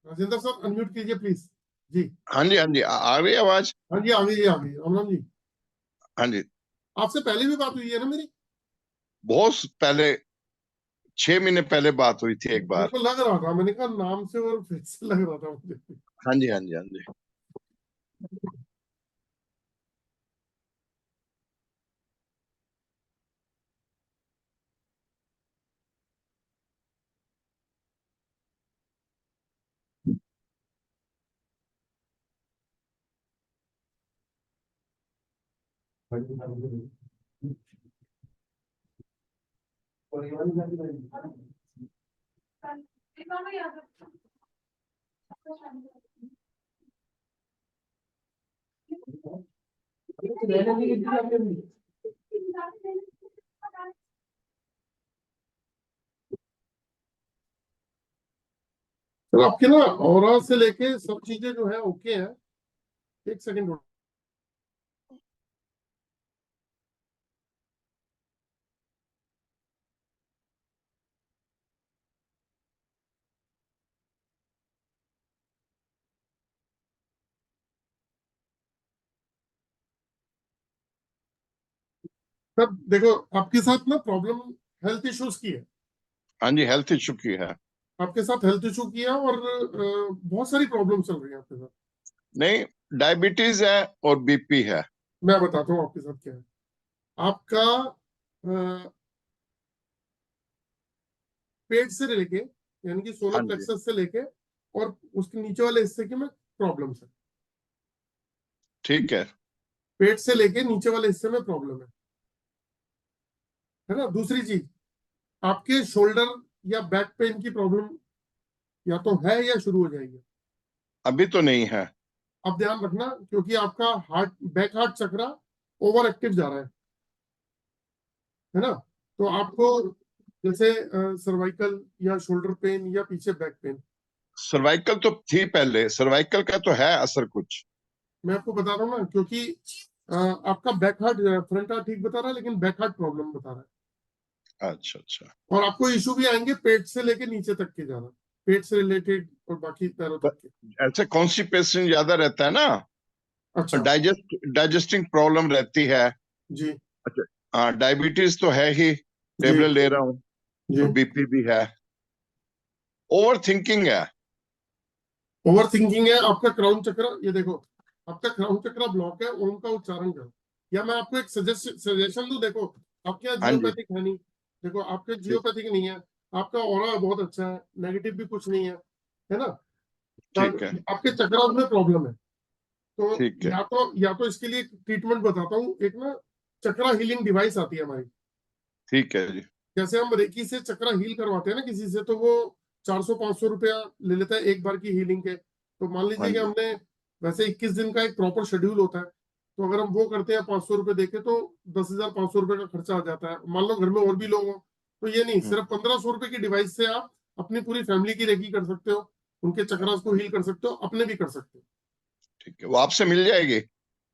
राजेंद्र सर अनम्यूट कीजिए प्लीज। जी हाँ जी, हाँ जी, आ रही है आवाज? हाँ जी, आ गई, आ गई। राम राम जी। हाँ जी, आपसे पहले भी बात हुई है ना मेरी? बहुत पहले 6 महीने पहले बात हुई थी एक मेरे बार। को लग रहा था, मैंने कहा नाम से और फेस से लग रहा था मुझे। हाँ जी, हाँ जी, हाँ जी। तो आपके ना ऑरा से लेके सब चीजें जो है ओके है। एक सेकंड। सर देखो, आपके साथ ना प्रॉब्लम हेल्थ इश्यूज की है। हाँ जी, हेल्थ इशू की है। आपके साथ हेल्थ इशू की है, और बहुत सारी प्रॉब्लम चल रही है आपके साथ। नहीं, डायबिटीज है और बीपी है। मैं बताता हूँ आपके साथ क्या है। आपका अ, पेट से लेके, यानी कि सोलर हाँ जी, प्लेक्सस से लेके और उसके नीचे वाले हिस्से की में प्रॉब्लम है। ठीक है। पेट से लेके नीचे वाले हिस्से में प्रॉब्लम है ना। दूसरी चीज, आपके शोल्डर या बैक पेन की प्रॉब्लम या तो है या शुरू हो जाएगी। अभी तो नहीं है। अब ध्यान रखना, क्योंकि आपका हार्ट, बैक हार्ट चक्रा ओवर एक्टिव जा रहा है ना। तो आपको जैसे सर्वाइकल या शोल्डर पेन या पीछे बैक पेन। सर्वाइकल तो थी पहले, सर्वाइकल का तो है असर कुछ। मैं आपको बता रहा हूँ ना, क्योंकि आपका बैक हार्ट, फ्रंट हार्ट ठीक बता रहा है, लेकिन बैक हार्ट प्रॉब्लम बता रहा है। अच्छा अच्छा। और आपको इशू भी आएंगे पेट से लेके नीचे तक के जाना, पेट से रिलेटेड और बाकी पैरों तक के। ऐसे कॉन्स्टिपेशन ज्यादा रहता है ना, अच्छा डाइजेस्टिंग प्रॉब्लम रहती है। जी। अच्छा, हाँ, डायबिटीज तो है ही, जी टेबलेट ले रहा हूँ। जी। और बीपी भी है। ओवर थिंकिंग है। ओवर थिंकिंग है। आपका क्राउन चक्र, ये देखो, आपका क्राउन चक्र ब्लॉक है। ओम का उच्चारण करो, या मैं आपको एक सजेशन दूं। देखो, आपके यहाँ हाँ जी, जियोपैथिक है नहीं। देखो, आपके ठीक, जियोपैथिक नहीं है। आपका ऑरा बहुत अच्छा है, नेगेटिव भी कुछ नहीं है ना। पर ठीक है, आपके चक्रास में प्रॉब्लम है। तो ठीक है, या तो इसके लिए ट्रीटमेंट बताता हूँ। एक ना चक्रा हीलिंग डिवाइस आती है हमारी। ठीक है जी। जैसे हम रेकी से चक्रा हील करवाते हैं ना किसी से, तो वो 400-500 रुपया ले लेता है एक बार की हीलिंग के। तो मान हाँ लीजिए कि जी, हमने, वैसे 21 दिन का एक प्रॉपर शेड्यूल होता है, तो अगर हम वो करते हैं 500 रुपए देके तो 10,500 रुपए का खर्चा आ जाता है। मान लो घर में और भी लोग हो तो ये नहीं, सिर्फ 1500 रुपए की डिवाइस से आप अपनी पूरी फैमिली की रेकी कर सकते हो, उनके चक्रास को हील कर सकते हो, अपने भी कर सकते हो। ठीक है, वो आपसे मिल जाएगी?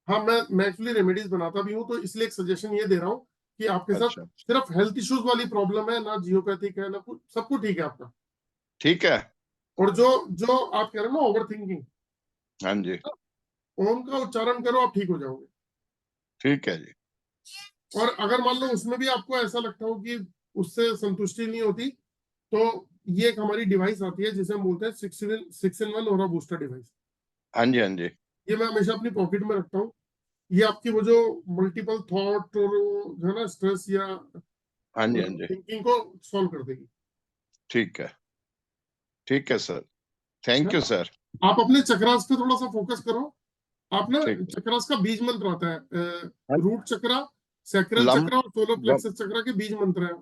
हाँ, मैं एक्चुअली रेमेडीज बनाता भी हूँ, तो इसलिए एक सजेशन ये दे रहा हूँ कि आपके साथ अच्छा, सिर्फ हेल्थ इश्यूज वाली प्रॉब्लम है ना, जियोपैथिक है ना, कुछ सब कुछ ठीक है आपका। ठीक है। और जो जो आप कह रहे हो ना ओवर थिंकिंग, हाँ जी, ओम का उच्चारण करो, आप ठीक हो जाओगे। ठीक है जी। और अगर मान लो उसमें भी आपको ऐसा लगता हो कि उससे संतुष्टि नहीं होती, तो ये एक हमारी डिवाइस आती है जिसे हम बोलते हैं 6-in-1 और बूस्टर डिवाइस। हाँ जी, हाँ जी। ये मैं हमेशा अपनी पॉकेट में रखता हूँ। ये आपकी वो जो मल्टीपल थॉट और जो है ना स्ट्रेस या हाँ जी, हाँ जी। थिंकिंग को सॉल्व कर देगी। ठीक है, ठीक है सर, थैंक यू सर। आप अपने चक्रास पे थोड़ा सा फोकस करो। आप ना ठीक। चक्रास का बीज मंत्र आता है, हाँ। रूट चक्रा, सैक्रल लम चक्रा और सोलर प्लेक्सस चक्रा के बीज मंत्र है। आप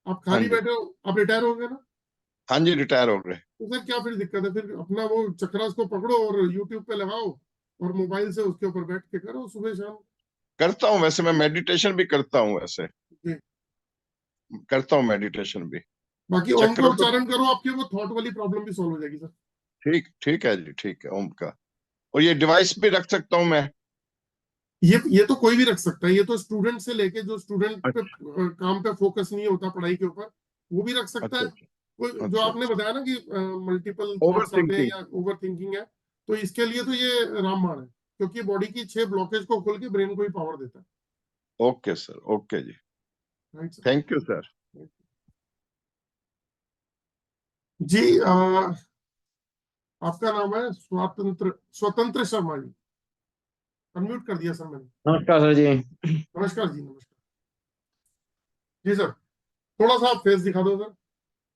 हाँ खाली जी, बैठे हो, आप रिटायर हो गए ना, हाँ जी, रिटायर हो गए। तो सर क्या फिर दिक्कत है? फिर अपना वो चक्रास को पकड़ो और यूट्यूब पे लगाओ और मोबाइल से उसके ऊपर बैठ के करो सुबह शाम। करता हूँ वैसे, मैं मेडिटेशन भी करता हूँ वैसे, जी। करता हूँ मेडिटेशन भी। बाकी ओम का चक्रों को उच्चारण करो, आपकी वो थॉट वाली प्रॉब्लम भी सॉल्व हो जाएगी सर। ठीक, ठीक है जी, ठीक है ओम का। और ये डिवाइस भी रख सकता हूँ मैं? ये तो कोई भी रख सकता है, ये तो स्टूडेंट से लेके जो स्टूडेंट पे अच्छा, काम पे फोकस नहीं होता पढ़ाई के ऊपर, वो भी रख सकता अच्छा, है। कोई जो अच्छा, आपने अच्छा। बताया ना कि मल्टीपल ओवर थॉट्स आते हैं थिंकिंग। या ओवर थिंकिंग है, तो इसके लिए तो ये रामबाण है, क्योंकि बॉडी की 6 ब्लॉकेज को खोल के ब्रेन को ही पावर देता ओके सर, ओके जी, है। Right sir. Thank you sir. जी, आपका नाम है स्वतंत्र शर्मा जी, अनम्यूट कर दिया सर मैंने। नमस्कार सर जी। नमस्कार जी, नमस्कार जी सर। थोड़ा सा आप फेस दिखा दो सर,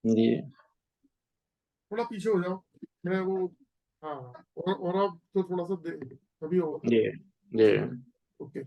जी थोड़ा पीछे हो जाओ। मैं वो, हाँ, और आप तो थोड़ा सा तभी होगा। जी जी। ओके।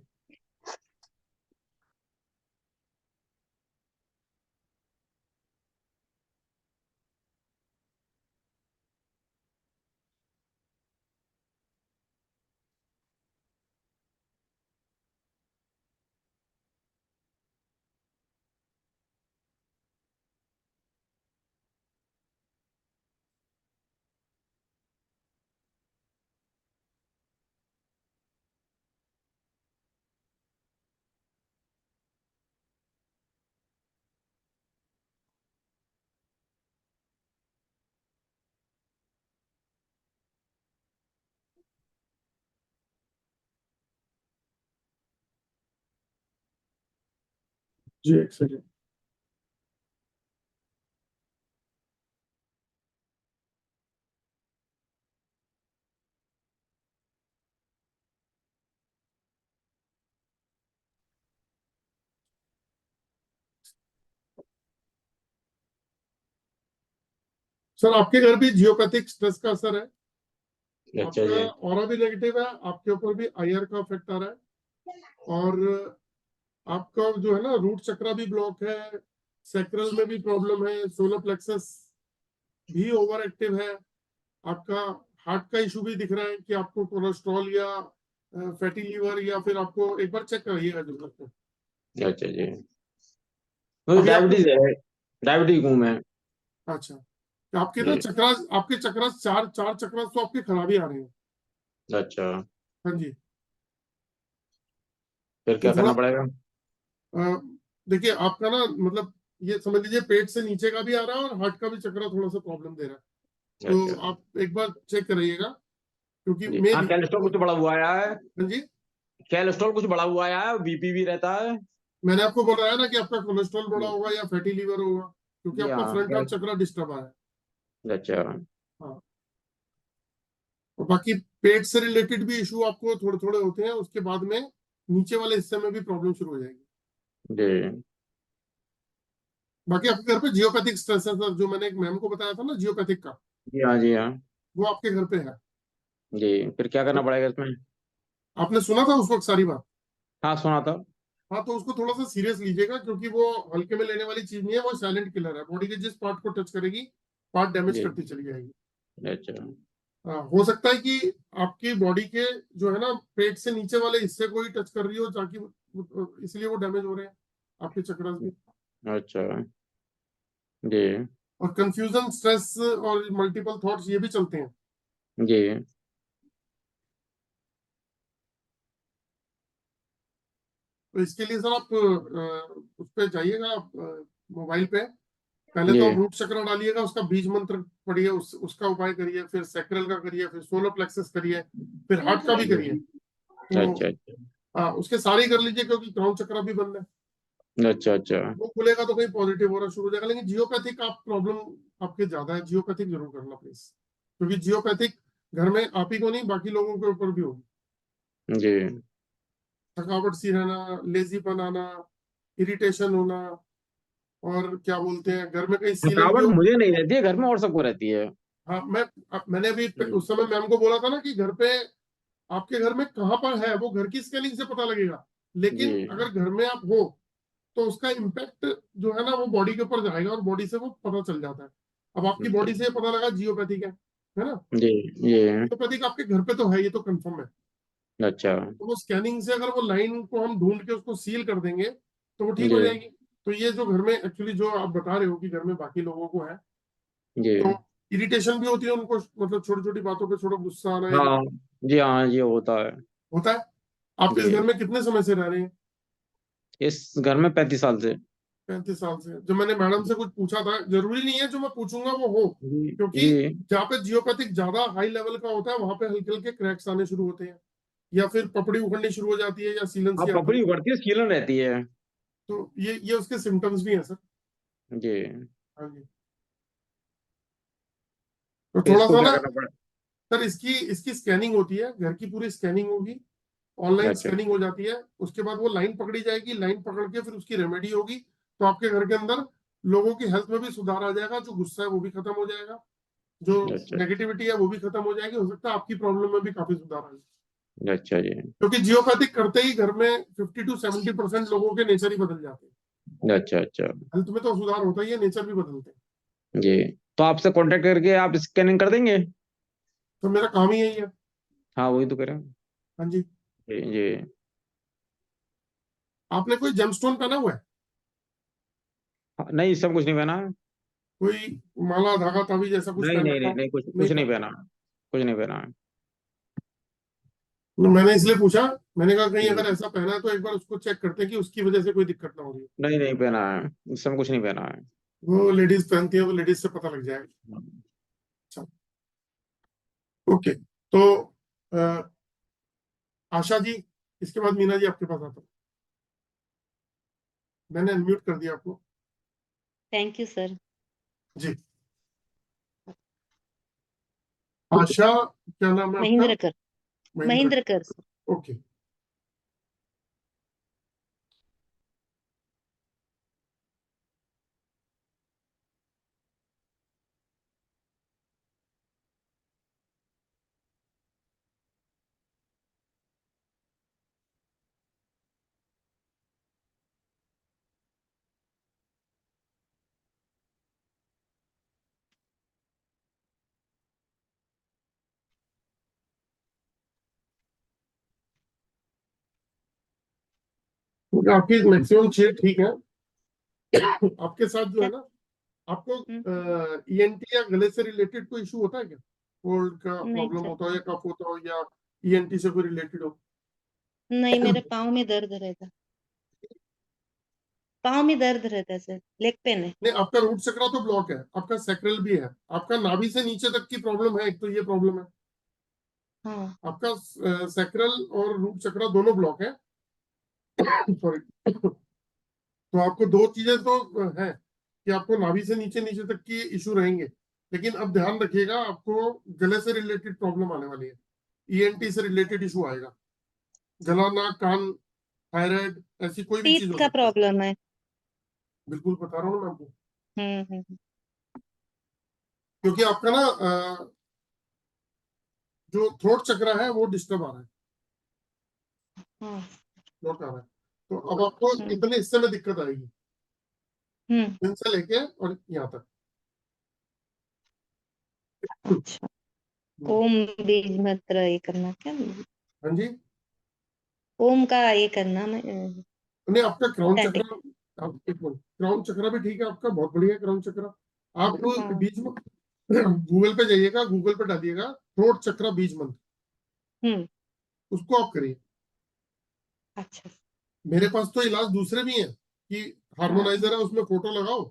जी एक सेकेंड। सर आपके घर भी जियोपैथिक स्ट्रेस का असर है, अच्छा आपका जी। ऑरा भी नेगेटिव है, आपके ऊपर भी आईआर का इफेक्ट आ रहा है, और आपका जो है ना रूट चक्रा भी ब्लॉक है, सैक्रल में भी प्रॉब्लम है, सोलर प्लेक्सस भी ओवर एक्टिव है, आपका हार्ट का इशू भी दिख रहा है कि आपको कोलेस्ट्रॉल या फैटी लीवर, या फिर आपको एक बार चेक कराइएगा जो करते हैं। अच्छा जी, मुझे अभी आपको, डायबिटीज है, डायबिटीज हूँ मैं। अच्छा, तो आपके ना जी। चक्रास, आपके चक्रास चार चार चक्रास तो आपके खराब ही आ रहे हैं। अच्छा, हाँ जी। फिर तो क्या थोड़ा करना पड़ेगा? देखिए आपका ना मतलब ये समझ लीजिए पेट से नीचे का भी आ रहा है और हार्ट का भी चक्रा थोड़ा सा प्रॉब्लम दे रहा है, तो अच्छा आप एक बार चेक कराइएगा, क्योंकि जी। मे हाँ, भी। कोलेस्ट्रॉल कुछ बढ़ा हुआ आया है, हाँ जी, कोलेस्ट्रॉल कुछ बढ़ा हुआ आया है, बीपी भी रहता है। मैंने आपको बताया ना कि आपका कोलेस्ट्रॉल बढ़ा जी होगा या फैटी लीवर होगा, क्योंकि जी। आपका हाँ फ्रंट हार्ट चक्रा डिस्टर्ब आया है। अच्छा हाँ, और बाकी पेट से रिलेटेड भी इशू आपको थोड़े थोड़े होते हैं, उसके बाद में नीचे वाले हिस्से में भी प्रॉब्लम शुरू हो जाएगी। जी। बाकी आपके घर पे जियोपैथिक स्ट्रेस है सर, जो मैंने एक मैम को बताया था ना जियोपैथिक का, जी हाँ, जी हाँ वो आपके घर पे है। जी। फिर क्या करना तो पड़ेगा इसमें? आपने सुना था उस वक्त सारी बात? हाँ, सुना था। हाँ, तो उसको थोड़ा सा सीरियस लीजिएगा, क्योंकि वो हल्के में लेने वाली चीज नहीं है, वो साइलेंट किलर है, बॉडी के जिस पार्ट को टच करेगी पार्ट डैमेज जी करती चली जाएगी। अच्छा। हो सकता है कि आपकी बॉडी के जो है ना पेट से नीचे वाले हिस्से को ही टच कर रही हो, ताकि इसलिए वो डैमेज हो रहे हैं आपके चक्रास भी। अच्छा जी और कंफ्यूजन, स्ट्रेस और मल्टीपल थॉट्स ये भी चलते हैं। जी तो इसके लिए सर आप उस पे जाइएगा, आप मोबाइल पे पहले जी तो आप रूट चक्र डालिएगा, उसका बीज मंत्र पढ़िए, उसका उपाय करिए, फिर सैक्रल का करिए, फिर सोलर प्लेक्सस करिए, फिर हार्ट का भी करिए। तो अच्छा अच्छा उसके सारे ही कर लीजिए, क्योंकि क्राउन चक्र भी बंद है। अच्छा अच्छा वो खुलेगा तो कहीं पॉजिटिव हो रहा शुरू हो जाएगा। लेकिन जियोपैथिक आप प्रॉब्लम आपके ज्यादा है, जियोपैथिक जरूर करना प्लीज, क्योंकि जियोपैथिक घर में आप ही को नहीं बाकी लोगों के ऊपर भी होगी। जी थकावट सी रहना, लेजीपन आना, इरिटेशन होना, और क्या बोलते हैं घर में कहीं सीलिंग भी थकावट हो। मुझे नहीं रहती है, घर में और सबको रहती है। हाँ, मैंने अभी उस समय मैम को बोला था ना कि घर पे आपके घर में कहाँ पर है वो घर की स्केलिंग से पता लगेगा। जी लेकिन अगर घर में आप हो तो उसका इम्पैक्ट जो है ना वो बॉडी के ऊपर जाएगा, और बॉडी से वो पता चल जाता है। अब आपकी बॉडी से पता लगा जियोपैथिक है ना। जी जी जियोपैथिक आपके घर पे तो है, ये तो कंफर्म है। अच्छा तो वो स्कैनिंग से अगर वो लाइन को हम ढूंढ के उसको सील कर देंगे तो वो ठीक हो जी जाएगी। तो ये जो घर में एक्चुअली जो आप बता रहे हो कि घर में बाकी लोगों को है, जी तो इरिटेशन भी होती है उनको, मतलब छोटी छोटी बातों पे थोड़ा गुस्सा आना, हाँ जी हाँ ये होता है। होता है। आप इस घर जी में कितने समय से रह रहे हैं? इस घर में 35 साल से। 35 साल से। जो मैंने मैडम से कुछ पूछा था, जरूरी नहीं है जो मैं पूछूंगा वो हो, जी क्योंकि जी जहाँ पे जियोपैथिक ज्यादा हाई लेवल का होता है वहां पे हल्के हल्के क्रैक्स आने शुरू होते हैं, या फिर पपड़ी उखड़नी शुरू हो जाती है, या सीलन सी अब आती पपड़ी है। उभरती है, स्कीलन रहती है। तो ये उसके सिम्टम्स भी हैं सर। जी हाँ जी। तो तो थोड़ा इसको सा क्या ना करना पड़ा? सर, इसकी इसकी स्कैनिंग होती है, घर की पूरी स्कैनिंग होगी, ऑनलाइन अच्छा स्कैनिंग हो जाती है। उसके बाद वो लाइन पकड़ी जाएगी, लाइन पकड़ के फिर उसकी रेमेडी होगी। तो आपके घर के अंदर लोगों की हेल्थ में भी सुधार आ जाएगा, जो गुस्सा है वो भी खत्म हो जाएगा, जो अच्छा नेगेटिविटी है वो भी खत्म हो जाएगी। हो सकता है आपकी प्रॉब्लम में भी काफी सुधार आ जाए, अच्छा जी क्योंकि जियोपैथिक करते ही घर में 50 to 70% लोगों के नेचर ही बदल जाते हैं। अच्छा अच्छा हेल्थ में तो सुधार होता ही है, नेचर भी बदलते हैं। जी तो आपसे कांटेक्ट करके आप स्कैनिंग कर देंगे? तो मेरा काम ही यही है। हाँ वही तो करें। हाँ जी। जी जी आपने कोई जेमस्टोन पहना हुआ है? हाँ, नहीं सब कुछ नहीं पहना। कोई माला धागा ताबीज ऐसा कुछ नहीं पहन नहीं रखा नहीं हो? नहीं कुछ नहीं कुछ नहीं पहना। पहना। कुछ नहीं पहना। मैंने इसलिए पूछा, मैंने कहा कहीं जी अगर ऐसा पहना है तो एक बार उसको चेक करते हैं कि उसकी वजह से कोई दिक्कत ना हो रही है। नहीं नहीं पहना है, इस समय कुछ नहीं पहना है। वो लेडीज पहनती है, वो लेडीज से पता लग जाएगा। अच्छा, ओके। तो अ, आशा जी, इसके बाद मीना जी आपके पास आता हूँ। मैंने अनम्यूट कर दिया आपको। Thank you sir. जी। आशा, क्या नाम है आपका? महेंद्र कर। महेंद्र कर सर। ओके। तो आपकी मैक्सिमम चीज ठीक है। आपके साथ जो है ना, आपको ईएनटी या गले से रिलेटेड कोई इशू होता है क्या? कोल्ड का नहीं प्रॉब्लम सर। होता हो, या कफ होता हो, या ईएनटी से कोई रिलेटेड हो? नहीं मेरे पाँव में दर्द रहता। पाँव में दर्द रहता है सर, लेग पेन है। नहीं, आपका रूट चक्रा तो ब्लॉक है, आपका सैक्रल भी है, आपका नाभि से नीचे तक की प्रॉब्लम है, एक तो ये प्रॉब्लम है। हाँ आपका सैक्रल और रूट चक्रा दोनों ब्लॉक है। सॉरी। तो आपको दो चीजें तो है कि आपको नाभि से नीचे नीचे तक की इशू रहेंगे। लेकिन अब ध्यान रखिएगा, आपको गले से रिलेटेड प्रॉब्लम आने वाली है, ईएनटी से रिलेटेड इशू आएगा। गला, नाक, कान, थायराइड, ऐसी कोई भी चीज टीथ हो का सकती है। प्रॉब्लम है। बिल्कुल बता रहा हूँ मैं आपको, हम्म। क्योंकि आपका ना जो थ्रोट चक्रा है वो डिस्टर्ब आ रहा है, हाँ। थ्रोट आ रहा है। तो अब आपको हम्म इतने हिस्से में दिक्कत आएगी, हम्म। इनसे लेके और यहाँ तक। अच्छा ओम बीज मंत्र ये करना क्या? हाँ जी, ओम का ये करना मैं नहीं आपका क्राउन chanting। चक्र, आप एक मिनट, क्राउन चक्र भी ठीक है आपका, बहुत बढ़िया है क्राउन चक्र। आप हाँ। बीज में गूगल पे जाइएगा, गूगल पे डालिएगा थ्रोट चक्र बीज मंत्र, उसको आप करिए। अच्छा। मेरे पास तो इलाज दूसरे भी हैं कि हार्मोनाइजर है, उसमें फोटो लगाओ,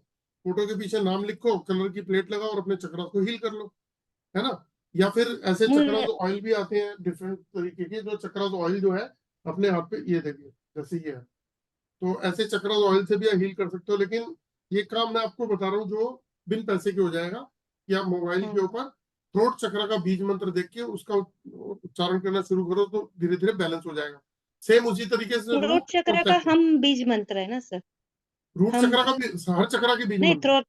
फोटो के पीछे नाम लिखो, कलर की प्लेट लगाओ और अपने चक्र को हील कर लो, है ना। या फिर ऐसे चक्रास ऑयल भी आते हैं डिफरेंट तरीके के, जो चक्रास ऑयल जो है अपने हाथ पे, ये देखिए जैसे ये है, तो ऐसे चक्रास ऑयल से भी आप हील कर सकते हो। लेकिन ये काम मैं आपको बता रहा हूँ जो बिन पैसे के हो जाएगा, कि आप मोबाइल के ऊपर थ्रोट चक्र का बीज मंत्र देख के उसका उच्चारण करना शुरू करो तो धीरे धीरे बैलेंस हो जाएगा। सेम उसी तरीके से थ्रोट रूट चक्र का हम बीज मंत्र है ना सर? रूट हम चक्र का हर चक्र के बीज नहीं, मंत्र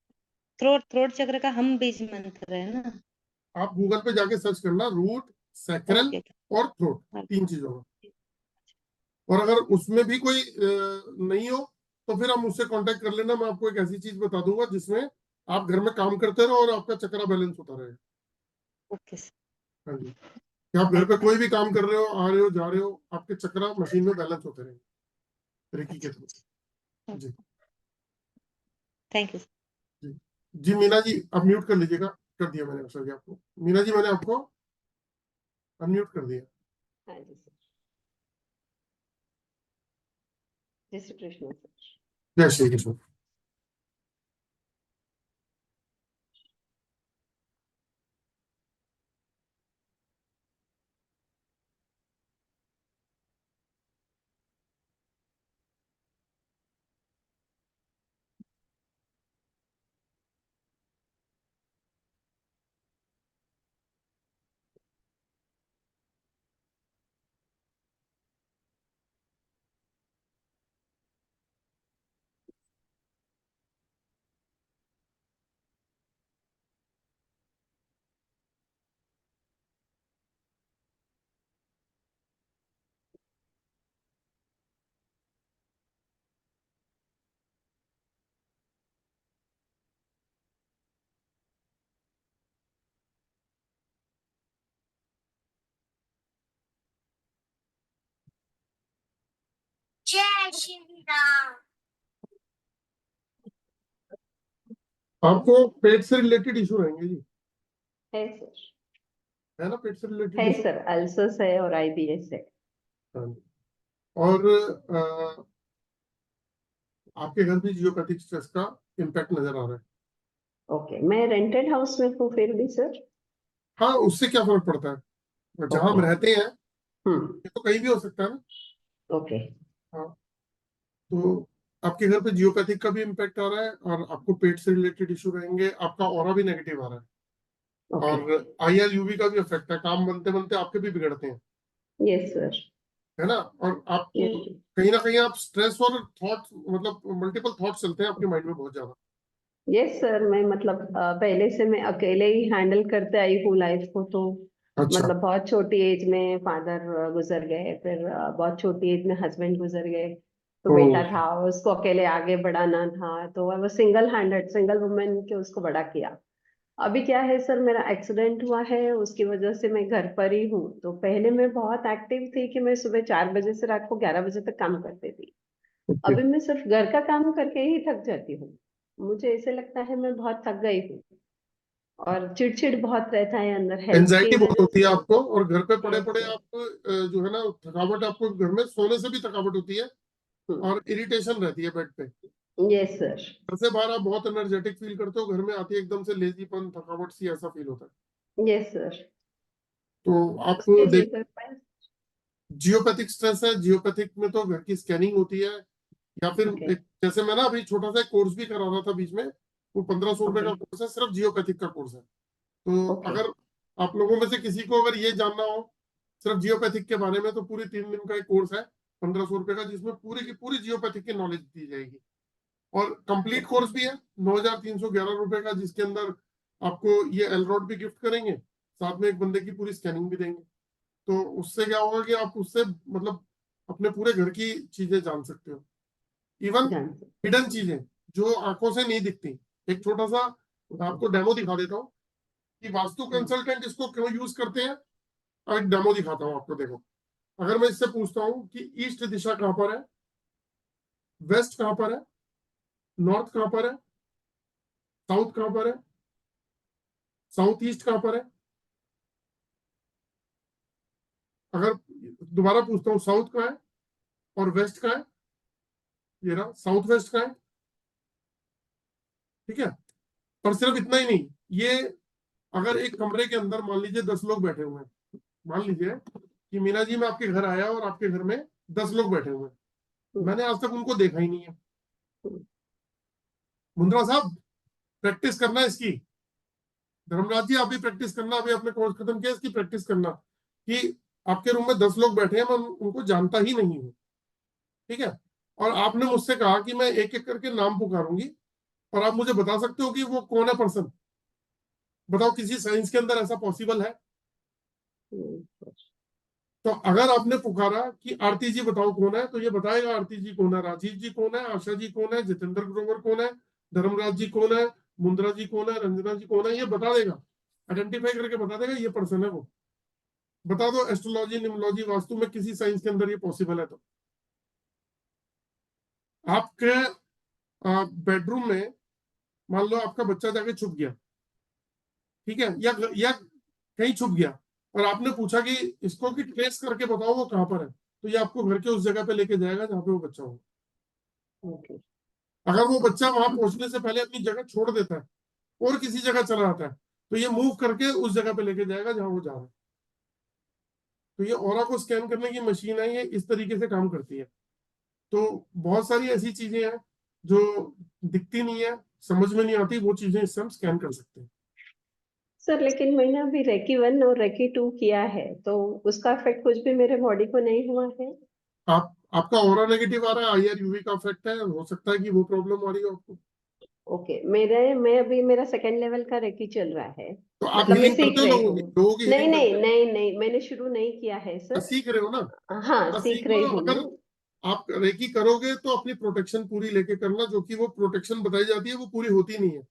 थ्रोट चक्र का हम बीज मंत्र है ना? आप गूगल पे जाके सर्च करना, रूट, सैक्रल ओके। और थ्रोट, 3 चीजों में। और अगर उसमें भी कोई नहीं हो तो फिर हम मुझसे कांटेक्ट कर लेना, मैं आपको एक ऐसी चीज बता दूंगा जिसमें आप घर में काम करते रहो और आपका चक्रा बैलेंस होता रहेगा। Okay sir. हाँ जी, कि आप घर पे कोई भी काम कर रहे हो, आ रहे हो, जा रहे हो, आपके चक्रा मशीन में बैलेंस होते रहेंगे तरीके के थ्रू। जी थैंक यू। जी जी, मीना जी आप म्यूट कर लीजिएगा, कर दिया मैंने सर जी आपको। मीना जी मैंने आपको अनम्यूट कर दिया। हाँ जी सर। जय श्री कृष्ण सर। जय श्री कृष्ण। जय श्री राम। आपको पेट से रिलेटेड इशू रहेंगे जी, है सर। है ना, पेट से रिलेटेड है इशू। सर, अल्सर्स है और IBS है। हाँ जी। और आपके घर भी जियोपैथिक स्ट्रेस का इम्पैक्ट नजर आ रहा है। ओके, मैं रेंटेड हाउस में हूँ फिर भी सर। हाँ, उससे क्या फर्क पड़ता है, जहां हम ओके। रहते हैं हम्म। ये तो कहीं भी हो सकता है ना। ओके। हाँ, तो आपके घर पे जियोपैथिक का भी इम्पैक्ट आ रहा है और आपको पेट से रिलेटेड इशू रहेंगे, आपका ऑरा भी नेगेटिव आ रहा है, ओके। और IR UV का भी इफेक्ट है, काम बनते बनते आपके भी बिगड़ते हैं, यस सर। है ना। और आपको यस। कहीं ना कहीं आप स्ट्रेस और थॉट, मतलब मल्टीपल थॉट चलते हैं आपके माइंड में बहुत ज्यादा। यस सर, मैं मतलब पहले से मैं अकेले ही हैंडल करते आई हूँ लाइफ को, तो अच्छा। मतलब बहुत छोटी एज में फादर गुजर गए, फिर बहुत छोटी एज में हस्बैंड गुजर गए, तो ओ, बेटा था, उसको अकेले आगे बढ़ाना था, तो वो सिंगल हैंडेड सिंगल वुमेन के उसको बड़ा किया। अभी क्या है सर, मेरा एक्सीडेंट हुआ है, उसकी वजह से मैं घर पर ही हूँ। तो पहले मैं बहुत एक्टिव थी कि मैं सुबह 4 बजे से रात को 11 बजे तक काम करती थी। ओके। अभी मैं सिर्फ घर का काम करके ही थक जाती हूँ। मुझे ऐसे लगता है मैं बहुत थक गई हूँ, और चिड़चिड़ बहुत रहता है अंदर, हेल्थ की एंजाइटी बहुत वजह होती है से। आपको, और घर पे पड़े यस पड़े सर। आप जो है ना, थकावट आपको घर में सोने से भी थकावट होती है और इरिटेशन रहती है बेड पे। Yes sir. घर से बाहर आप बहुत एनर्जेटिक फील करते हो, घर में आती है एकदम से लेजीपन, थकावट सी ऐसा फील होता है। Yes sir. तो आप उसके लिए देख, सर जियोपैथिक स्ट्रेस है, जियोपैथिक में तो घर की स्कैनिंग होती है, या फिर ओके। एक, जैसे मैं ना अभी छोटा सा कोर्स भी करा रहा था बीच में, वो 1500 रुपए ओके। का कोर्स है, सिर्फ जियोपैथिक का कोर्स है। तो ओके। अगर आप लोगों में से किसी को अगर ये जानना हो सिर्फ जियोपैथिक के बारे में, तो पूरी 3 दिन का एक कोर्स है 1500 रुपए का, जिसमें पूरी की पूरी जियोपैथिक की नॉलेज दी जाएगी। और कंप्लीट कोर्स भी है 9311 रुपए का, जिसके अंदर आपको ये एलरॉड भी गिफ्ट करेंगे, साथ में एक बंदे की पूरी स्कैनिंग भी देंगे। तो उससे क्या होगा कि आप उससे मतलब अपने पूरे घर की चीजें जान सकते हो, इवन जान सकते हिडन चीजें जो आंखों से नहीं दिखती। एक छोटा सा आपको डेमो दिखा देता हूँ। कि वास्तु कंसल्टेंट इसको क्यों यूज करते हैं। अब एक डेमो दिखाता हूं आपको। देखो, अगर मैं इससे पूछता हूं कि ईस्ट दिशा कहां पर है, वेस्ट कहां पर है, नॉर्थ कहां पर है, साउथ कहां पर है, साउथ ईस्ट कहां पर है। अगर दोबारा पूछता हूं साउथ का है और वेस्ट का है, ये रहा साउथ वेस्ट का है, ठीक है। और सिर्फ इतना ही नहीं, ये अगर एक कमरे के अंदर मान लीजिए 10 लोग बैठे हुए हैं, मान लीजिए कि मीना जी मैं आपके घर आया और आपके घर में 10 लोग बैठे हुए हैं, मैंने आज तक उनको देखा ही नहीं है। मुंद्रा साहब प्रैक्टिस करना है इसकी, धर्मराज जी आप भी प्रैक्टिस करना, अभी अपने कोर्स खत्म किया, इसकी प्रैक्टिस करना कि आपके रूम में 10 लोग बैठे हैं, मैं उनको जानता ही नहीं हूँ, ठीक है। और आपने मुझसे कहा कि मैं एक एक करके नाम पुकारूंगी और आप मुझे बता सकते हो कि वो कौन है पर्सन। बताओ किसी साइंस के अंदर ऐसा पॉसिबल है? तो अगर आपने पुकारा कि आरती जी बताओ कौन है, तो ये बताएगा आरती जी कौन है, राजीव जी कौन है, आशा जी कौन है, जितेंद्र ग्रोवर कौन है, धर्मराज जी कौन है, मुंद्रा जी कौन है, रंजना जी कौन है, ये बता देगा, आइडेंटिफाई करके बता देगा ये पर्सन है वो। बता दो एस्ट्रोलॉजी, न्यूमरोलॉजी, वास्तु में किसी साइंस के अंदर ये पॉसिबल है। तो आपके बेडरूम में मान लो आपका बच्चा जाके छुप गया, ठीक है, या कहीं छुप गया और आपने पूछा कि इसको कि ट्रेस करके बताओ वो कहां पर है, तो ये आपको घर के उस जगह पे लेके जाएगा जहां पे वो बच्चा हो। अगर वो बच्चा वहां पहुंचने से पहले अपनी जगह छोड़ देता है और किसी जगह चला जाता है, तो ये मूव करके उस जगह पे लेके जाएगा जहां वो जा रहा है। तो ये ऑरा को स्कैन करने की मशीन है, ये इस तरीके से काम करती है। तो बहुत सारी ऐसी चीजें हैं जो दिखती नहीं है, समझ में नहीं आती, वो चीजें इससे हम स्कैन कर सकते हैं। सर लेकिन मैंने अभी रेकी 1 और रेकी 2 किया है, तो उसका इफेक्ट कुछ भी मेरे बॉडी को नहीं हुआ है? आपका ऑरा नेगेटिव आ रहा है, IR UV का इफेक्ट है, हो सकता है कि वो प्रॉब्लम आ रही हो आपको। ओके, मैं अभी मेरा सेकंड लेवल का रेकी चल रहा है, तो आप मतलब मैं हीलिंग सीख करते हो रही लोगों की, हूँ। लोगों की नहीं हीलिंग नहीं करते नहीं नहीं, मैंने शुरू नहीं किया है हो, सर। सीख रहे हो ना? हाँ, सीख सीख रही लो। हूँ अगर मैं। आप रेकी करोगे तो अपनी प्रोटेक्शन पूरी लेके करना, जो कि वो प्रोटेक्शन बताई जाती है वो पूरी होती नहीं है,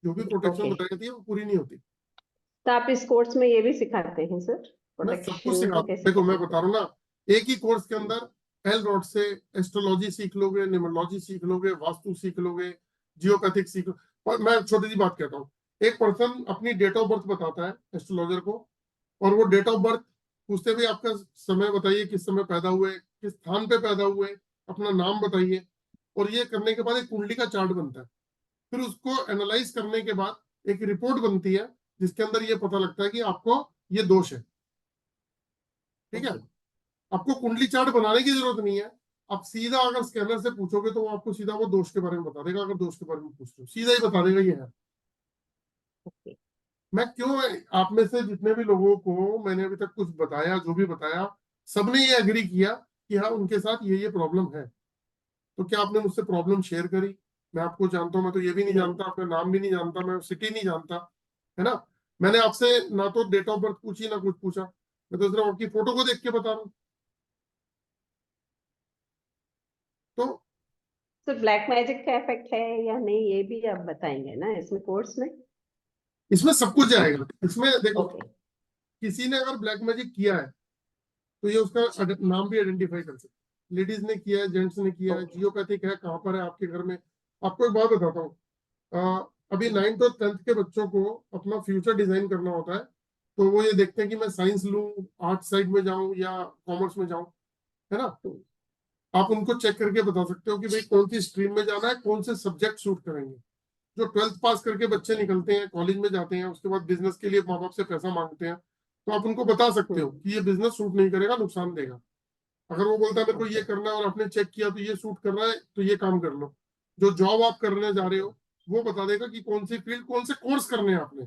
जो भी प्रोटेक्शन ओके, बताई जाती है वो पूरी नहीं होती। तो आप इस कोर्स में ये भी सिखाते हैं सर, मैं सब कुछ प्रोटेक्शन सिखा, को कैसे देखो मैं करते बता रहा हूँ ना, एक ही कोर्स के अंदर एल रॉड से एस्ट्रोलॉजी सीख लोगे, न्यूमरोलॉजी सीख लोगे, वास्तु सीख लोगे, जियोपैथिक सीख लो। और मैं छोटी सी बात कहता हूँ, एक पर्सन अपनी डेट ऑफ बर्थ बताता है एस्ट्रोलॉजर को, और वो डेट ऑफ बर्थ पूछते भी आपका समय बताइए, किस समय पैदा हुए, किस स्थान पे पैदा हुए, अपना नाम बताइए। और ये करने के बाद एक कुंडली का चार्ट बनता है, फिर उसको एनालाइज करने के बाद एक रिपोर्ट बनती है जिसके अंदर ये पता लगता है कि आपको ये दोष है, ठीक है। आपको कुंडली चार्ट बनाने की जरूरत नहीं है, आप सीधा अगर स्कैनर से पूछोगे तो वो आपको सीधा वो दोष के बारे में बता देगा। अगर दोष के बारे में पूछ लो सीधा ही बता देगा ये है। मैं क्यों, आप में से जितने भी लोगों को मैंने अभी तक कुछ बताया, जो भी बताया, सबने ये एग्री किया कि हाँ उनके साथ ये प्रॉब्लम है। तो क्या आपने मुझसे प्रॉब्लम शेयर करी? मैं आपको जानता हूँ, मैं तो ये भी नहीं जानता, अपना नाम भी नहीं जानता, मैं सिटी नहीं जानता, है ना। मैंने आपसे ना तो डेट ऑफ बर्थ पूछी ना कुछ पूछा, मैं तो सिर्फ आपकी फोटो को देख के बता रहा हूँ। तो सर ब्लैक मैजिक का इफेक्ट है या नहीं, ये भी आप बताएंगे ना इसमें कोर्स में? इसमें सब कुछ जाएगा। इसमें देखो, ओके, किसी ने अगर ब्लैक मैजिक किया है तो ये उसका नाम भी आइडेंटिफाई कर सकते। लेडीज ने किया है, जेंट्स ने किया है, जियोपैथिक है, कहाँ पर है आपके घर में। आपको एक बात बताता हूँ, अभी 9th और 10th के बच्चों को अपना फ्यूचर डिजाइन करना होता है, तो वो ये देखते हैं कि मैं साइंस लूं, आर्ट साइड में जाऊं या कॉमर्स में जाऊं, है ना। आप उनको चेक करके बता सकते हो कि भाई कौन सी स्ट्रीम में जाना है, कौन से सब्जेक्ट सूट करेंगे। जो 12th पास करके बच्चे निकलते हैं, कॉलेज में जाते हैं, उसके बाद बिजनेस के लिए माँ बाप से पैसा मांगते हैं, तो आप उनको बता सकते हो कि ये बिजनेस सूट नहीं करेगा, नुकसान देगा। अगर वो बोलता है मेरे को ये करना है और आपने चेक किया तो ये सूट कर रहा है, तो ये काम कर लो। जो जॉब आप करने जा रहे हो वो बता देगा कि कौन सी फील्ड, कौन से कोर्स करने हैं आपने।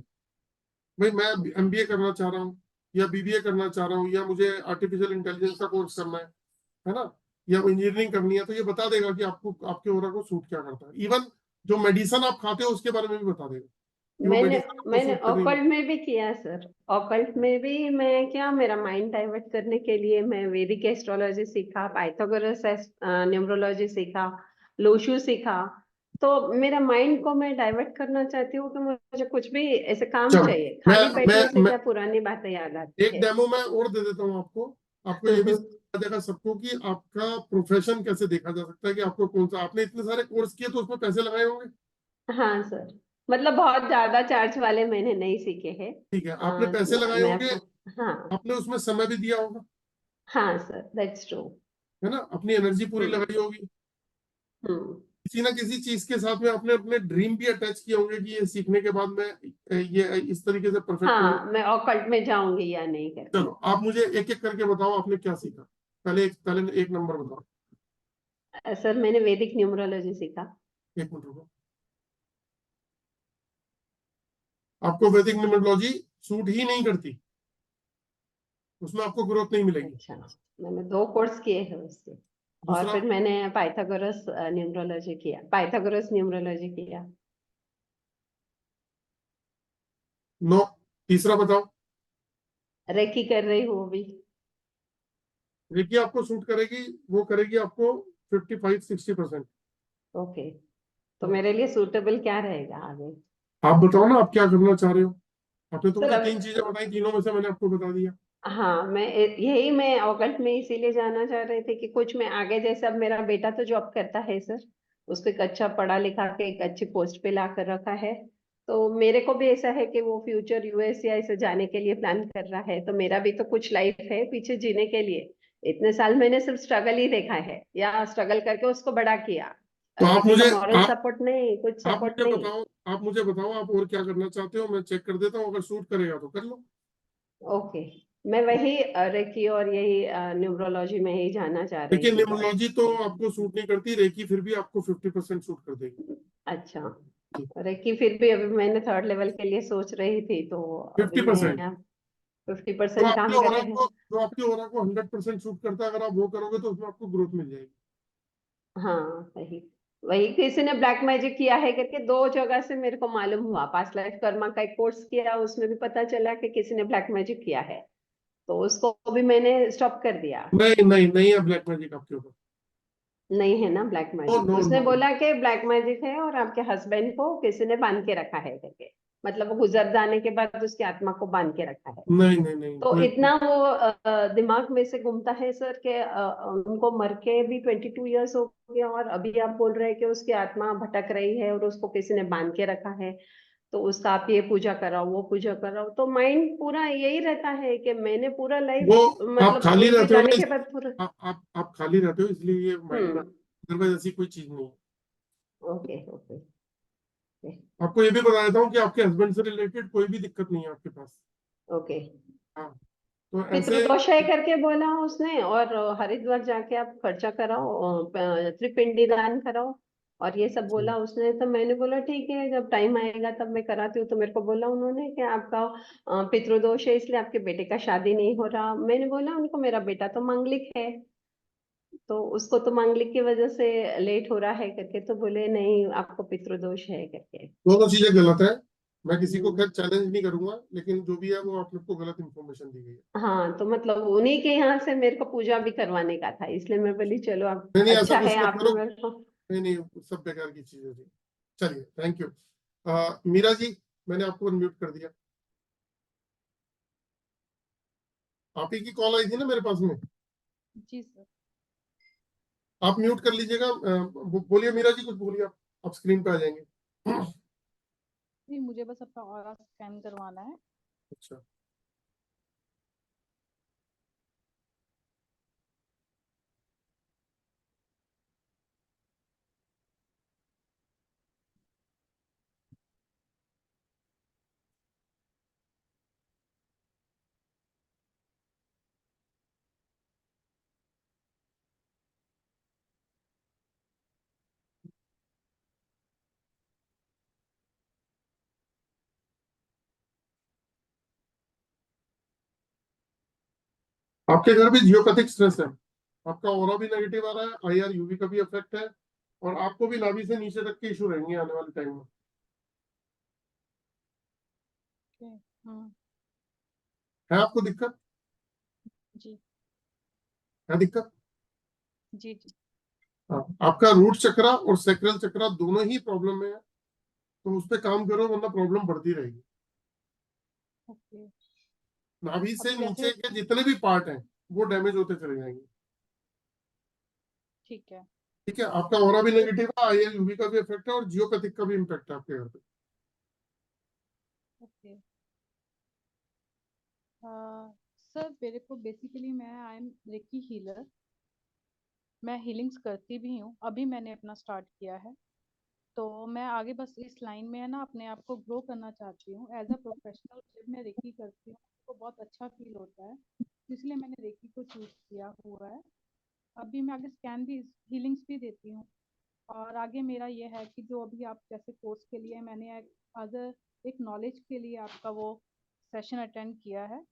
भाई मैं MBA करना चाह रहा हूँ, या BBA करना चाह रहा हूँ, या मुझे आर्टिफिशियल इंटेलिजेंस का कोर्स करना है ना, या इंजीनियरिंग करनी है, तो ये बता देगा कि आपको आपके ओरा को सूट क्या करता है। इवन जो मेडिसिन आप खाते हो उसके बारे में भी बता देगा कि वो मेडिसिन आपको मैंने सूट करनी है। ऑकल्ट में भी किया सर। ऑकल्ट में भी मैं क्या, मेरा माइंड डाइवर्ट करने के लिए मैं वैदिक एस्ट्रोलॉजी सीखा, पाइथागोरस न्यूमरोलॉजी सीखा, लोशु सीखा, तो मेरा माइंड को मैं डाइवर्ट करना चाहती हूँ कि मुझे कुछ भी ऐसे काम चलो, चाहिए, खाली बैठने से मैं क्या पुरानी बातें याद आती एक है। डेमो मैं और दे देता हूँ आपको। आपको ये भी समझ जाएगा सबको कि आपका प्रोफेशन कैसे देखा जा सकता है, कि आपको कौन सा, आपने इतने सारे कोर्स किए तो उसमें पैसे लगाए होंगे। हाँ सर, मतलब बहुत ज्यादा चार्ज वाले मैंने नहीं सीखे हैं। ठीक है, आपने पैसे लगाए मैं होंगे, हाँ आपने उसमें समय भी दिया होगा, हाँ सर, दैट्स ट्रू। है ना, अपनी एनर्जी पूरी लगाई होगी। किसी ना किसी चीज के साथ में आपने अपने ड्रीम भी अटैच किए होंगे कि ये सीखने के बाद मैं ये इस तरीके से परफेक्ट हूँ। हाँ, मैं ऑकल्ट में जाऊंगी या नहीं करके। चलो, आप मुझे एक एक करके बताओ आपने क्या सीखा। पहले एक नंबर बताओ। सर मैंने वैदिक न्यूमरोलॉजी सीखा। एक मिनट रुको। आपको वैदिक न्यूमरोलॉजी सूट ही नहीं करती, उसमें आपको ग्रोथ नहीं मिलेगी। अच्छा, मैंने 2 कोर्स किए हैं उसके, और दूसरा, फिर मैंने पाइथागोरस न्यूमरोलॉजी किया, पाइथागोरस न्यूमरोलॉजी किया। नो। तीसरा बताओ। रेकी कर रही हूँ अभी। रेकी आपको सूट करेगी, वो करेगी आपको 55-60%। ओके, तो मेरे लिए सूटेबल क्या रहेगा आगे? आप बताओ ना आप क्या करना चाह रहे हो। आपने तो सर मुझे अब 3 चीजें बताई, तीनों में से मैंने आपको बता दिया। हाँ, यही मैं ऑकल्ट में इसीलिए जानना चाह रही थी कि कुछ मैं आगे, जैसे अब मेरा बेटा तो जॉब करता है सर, उसको एक अच्छा पढ़ा लिखा के एक अच्छी पोस्ट पे ला कर रखा है। तो मेरे को भी ऐसा है कि वो फ्यूचर यूएस या ऐसे जाने के लिए प्लान कर रहा है, तो मेरा भी तो कुछ लाइफ है पीछे जीने के लिए। इतने साल मैंने सिर्फ स्ट्रगल ही देखा है, या स्ट्रगल करके उसको बड़ा किया, तो आप किसी का मुझे मॉरल सपोर्ट नहीं, कुछ आप सपोर्ट मुझे नहीं। बताओ आप मुझे बताओ आप और क्या करना चाहते हो, मैं चेक कर देता हूँ, अगर सूट करेगा तो कर लो। ओके, मैं वही रेकी और यही न्यूमरोलॉजी में ही जानना चाह रही लेकिन थी बस। न्यूमरोलॉजी तो आपको सूट नहीं करती, रेकी फिर भी आपको 50% सूट कर देगी। अच्छा, रेकी फिर भी अभी मैंने 3rd लेवल के लिए सोच रही थी, तो अभी 50%। मैं 50% काम करेगा। जो आपके ओरा को 100% सूट करता है, अगर आप वो करोगे तो उसमें आपको ग्रोथ मिल जाएगी। हाँ, वही वही किसी ने ब्लैक मैजिक किया है करके 2 जगह से मेरे को मालूम हुआ। पास्ट लाइफ कर्मा का एक कोर्स किया, उसमें भी पता चला कि किसी ने ब्लैक मैजिक किया है, तो उसको भी मैंने स्टॉप कर दिया। नहीं नहीं नहीं है ब्लैक मैजिक आपके ऊपर। नहीं है ना ब्लैक नो मैजिक? नो उसने नो। बोला कि ब्लैक मैजिक है और आपके हस्बैंड को किसी ने बांध के रखा है करके, मतलब वो गुजर जाने के बाद उसकी आत्मा को बांध के रखा है। नहीं नहीं नहीं तो कोई। इतना वो दिमाग में से घूमता है सर कि उनको मर के भी 22 इयर्स हो गया, और अभी आप बोल रहे हैं कि उसकी आत्मा भटक रही है और उसको किसी ने बांध के रखा है, तो उसका आप ये पूजा कराओ वो पूजा कराओ, तो माइंड पूरा यही रहता है कि मैंने पूरा लाइफ, वो आप मतलब खाली उनके रहते हो जाने ना के बाद पूरा। आप खाली रहते हो इसलिए ये माइंड में, हम्म। अदरवाइज ऐसी कोई चीज नहीं है। Okay okay. आपको ये भी बता देता हूँ कि आपके हस्बैंड से रिलेटेड कोई भी दिक्कत नहीं है आपके पास। ओके, हाँ, तो ऐसे। पितृदोष है करके बोला उसने, और हरिद्वार जाके आप खर्चा कराओ, त्रिपिंडी दान कराओ, और ये सब बोला उसने। तो मैंने बोला ठीक है, जब टाइम आएगा तब मैं कराती हूँ। तो मेरे को बोला उन्होंने कि आपका पितृदोष है इसलिए आपके बेटे का शादी नहीं हो रहा। मैंने बोला उनको मेरा बेटा तो मांगलिक है, तो उसको तो मांगलिक की वजह से लेट हो रहा है करके, तो बोले नहीं आपको पितृदोष है करके। दोनों चीजें गलत है। मैं किसी को हम्म। खैर चैलेंज नहीं करूंगा, लेकिन जो भी है वो आप लोग को गलत इन्फॉर्मेशन दी गई है। हाँ, तो मतलब उन्हीं के यहाँ से मेरे को पूजा भी करवाने का था, इसलिए मैं बोली चलो आप, नहीं नहीं, ऐसा अच्छा है कुछ मत आपने करो। मेरे को। नहीं नहीं, सब बेकार की चीजें थी। चलिए, थैंक यू। मीरा जी, मैंने आपको अनम्यूट कर दिया। आप ही की कॉल आई थी ना मेरे पास में। जी सर। आप म्यूट कर लीजिएगा। बोलिए मीरा जी, कुछ बोलिए। आप स्क्रीन पे आ जाएंगे। नहीं, मुझे बस अपना ऑरा स्कैन करवाना है। अच्छा, आपके घर भी जियोपैथिक स्ट्रेस है। आपका ऑरा भी नेगेटिव आ रहा है, आईआर यूवी का भी इफेक्ट है, और आपको भी नाभि से नीचे तक के इशू रहेंगे आने वाले टाइम में। ओके। हाँ। है आपको दिक्कत? जी। है दिक्कत? जी जी। हाँ, आपका रूट चक्रा और सैक्रल चक्रा दोनों ही प्रॉब्लम में है, तो उस पर काम करो वरना प्रॉब्लम बढ़ती रहेगी। ओके। नाभि से अभी नीचे जैसे के जितने भी पार्ट हैं वो डैमेज होते चले जाएंगे। ठीक है। ठीक है, आपका ऑरा भी नेगेटिव है, IL UV का भी इफेक्ट है और जियोपैथिक का भी इम्पैक्ट है आपके घर पे। ओके सर, मेरे को बेसिकली मैं आई एम रेकी हीलर। मैं हीलिंग्स करती भी हूँ, अभी मैंने अपना स्टार्ट किया है। तो मैं आगे बस इस लाइन में है ना अपने आप को ग्रो करना चाहती हूँ एज अ प्रोफेशनल। जब मैं रेकी करती हूँ तो बहुत अच्छा फील होता है, इसलिए मैंने रेकी को चूज किया हुआ है। अभी मैं आगे स्कैन भी, हीलिंग्स भी देती हूँ। और आगे मेरा ये है कि जो अभी आप जैसे कोर्स के लिए मैंने अदर एक नॉलेज के लिए आपका वो सेशन अटेंड किया है,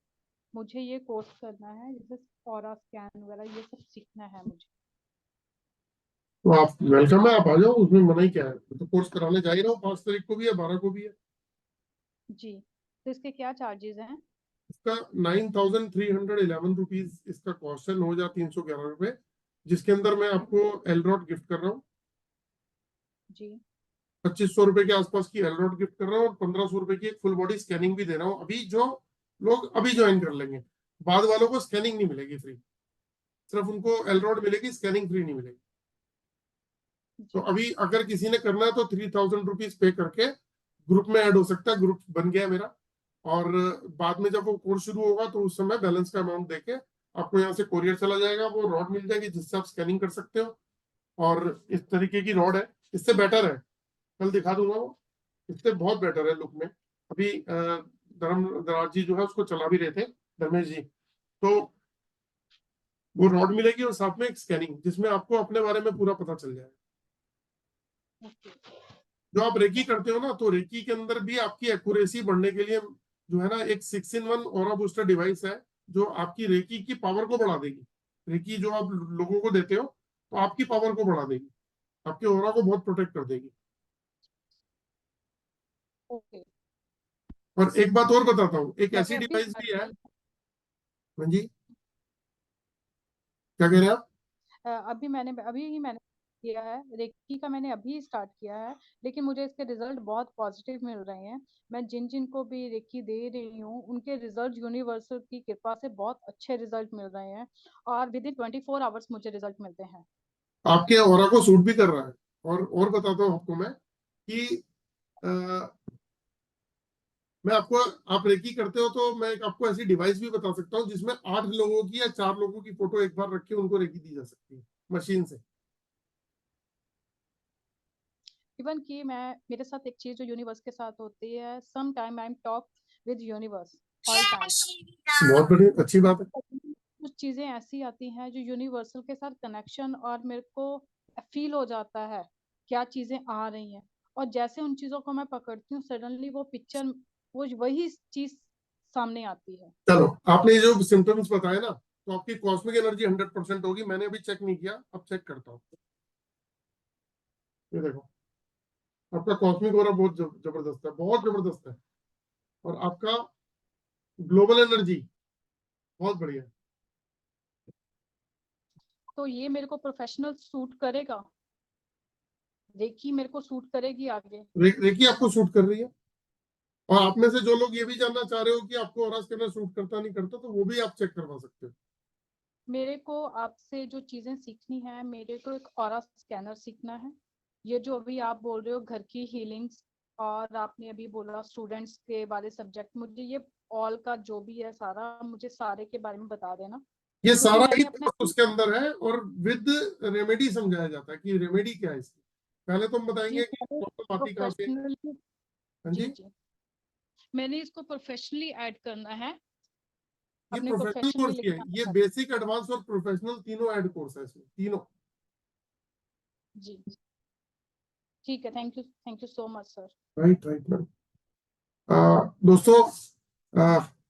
मुझे ये कोर्स करना है, जैसे ऑरा स्कैन वगैरह ये सब सीखना है मुझे। तो आप वेलकम है, आप आ जाओ, उसमें मना ही क्या है। तो कोर्स कराने जा ही रहा हूँ, 5 तारीख को भी है, 12 को भी है। जी, तो इसके क्या चार्जेस हैं? इसका 9311 रुपीज इसका कॉस्ट है, 9311 रुपए, जिसके अंदर मैं आपको एलरॉड गिफ्ट कर रहा हूँ। जी 2500 रुपए के आसपास की एलरॉड गिफ्ट कर रहा हूँ और 1500 रुपए की एक फुल बॉडी स्कैनिंग भी दे रहा हूँ। अभी जो लोग अभी ज्वाइन कर लेंगे, बाद वालों को स्कैनिंग नहीं मिलेगी फ्री, सिर्फ उनको एलरॉड मिलेगी, स्कैनिंग फ्री नहीं मिलेगी। तो अभी अगर किसी ने करना है तो 3000 रुपीज पे करके ग्रुप में ऐड हो सकता है। ग्रुप बन गया है मेरा, और बाद में जब वो कोर्स शुरू होगा तो उस समय बैलेंस का अमाउंट देके आपको यहाँ से कोरियर चला जाएगा, वो रॉड मिल जाएगी जिससे आप स्कैनिंग कर सकते हो। और इस तरीके की रॉड है, इससे बेटर है, कल दिखा दूंगा वो, इससे बहुत बेटर है लुक में। अभी धर्मराज जी जो है उसको चला भी रहे थे, धर्मेश जी, तो वो रॉड मिलेगी और साथ में एक स्कैनिंग जिसमें आपको अपने बारे में पूरा पता चल जाएगा। जो आप रेकी करते हो ना, तो रेकी के अंदर भी आपकी एक्यूरेसी बढ़ने के लिए जो है ना एक 6-in-1 ऑरा बूस्टर डिवाइस है, जो आपकी रेकी की पावर को बढ़ा देगी। रेकी जो आप लोगों को देते हो तो आपकी पावर को बढ़ा देगी, आपके ऑरा को बहुत प्रोटेक्ट कर देगी। ओके। और एक बात और बताता हूँ, एक मैंने ऐसी अभी डिवाइस start भी है। की हाँ जी, क्या कह रहे हैं आप? अभी ही मैंने किया है रेकी का, मैंने अभी स्टार्ट किया है, लेकिन मुझे इसके रिजल्ट बहुत पॉजिटिव मिल रहे हैं। मैं जिन जिन को भी रेकी दे रही हूँ उनके रिजल्ट यूनिवर्सल की कृपा से बहुत अच्छे रिजल्ट मिल रहे हैं, और विद इन 24 आवर्स मुझे रिजल्ट मिलते हैं। आपके ऑरा को सूट भी कर रहा है। और बताता हूँ आपको मैं कि मैं आपको, आप रेकी करते हो तो मैं आपको ऐसी डिवाइस भी बता सकता हूँ जिसमें 8 लोगों की या 4 लोगों की फोटो एक बार रख के उनको रेकी दी जा सकती है मशीन से। इवन कि मैं, मेरे साथ एक चीज जो यूनिवर्स के साथ होती है, some time I am talk with universe all time. बहुत बढ़िया, अच्छी बात है। कुछ चीजें ऐसी आती हैं जो यूनिवर्सल के साथ कनेक्शन, और मेरे को फील हो जाता है क्या चीजें आ रही हैं, और जैसे उन चीजों को मैं पकड़ती हूँ सडनली वो पिक्चर, वो वही चीज सामने आती है। चलो, आपने ये जो सिम्टम्स बताए ना, तो आपकी कॉस्मिक एनर्जी 100% होगी। मैंने अभी चेक नहीं किया, अब चेक करता हूँ। ये देखो, आपका कॉस्मिक ऑरा बहुत जबरदस्त है, बहुत जबरदस्त है। और आपका ग्लोबल एनर्जी बहुत बढ़िया है। तो ये मेरे को प्रोफेशनल सूट करेगा, रेकी मेरे को सूट करेगी आगे? रेकी आपको सूट कर रही है। और आप में से जो लोग ये भी जानना चाह रहे हो कि आपको ऑरा स्कैनर सूट करता नहीं करता, तो वो भी आप चेक करवा सकते हो। मेरे को आपसे जो चीजें सीखनी है, मेरे को एक ऑरा स्कैनर सीखना है। ये जो अभी आप बोल रहे हो घर की हीलिंग्स, और आपने अभी बोला स्टूडेंट्स के बारे सब्जेक्ट, मुझे ये ऑल का जो भी है सारा, मुझे सारे के बारे में बता देना। ये क्योंकि सारा ही मैंने अपने उसके अंदर है, और विद रेमेडी समझाया जाता है कि रेमेडी क्या है इसकी। पहले तो हम बताएंगे कि प्रॉब्लम आती कहाँ से। प्रोफेशनली, हाँ जी जी, जी, मैंने इसको प्रोफेशनली ऐड करना है, ये अपने प्रोफेशनल प्रोफेशन में कोर्स ही है। लेके ये आना है। बेसिक, एडवांस और प्रोफेशनल तीनों ऐड कोर्स है इसमें, तीनों। जी ठीक है, thank you so much sir. Right right ma'am. दोस्तों,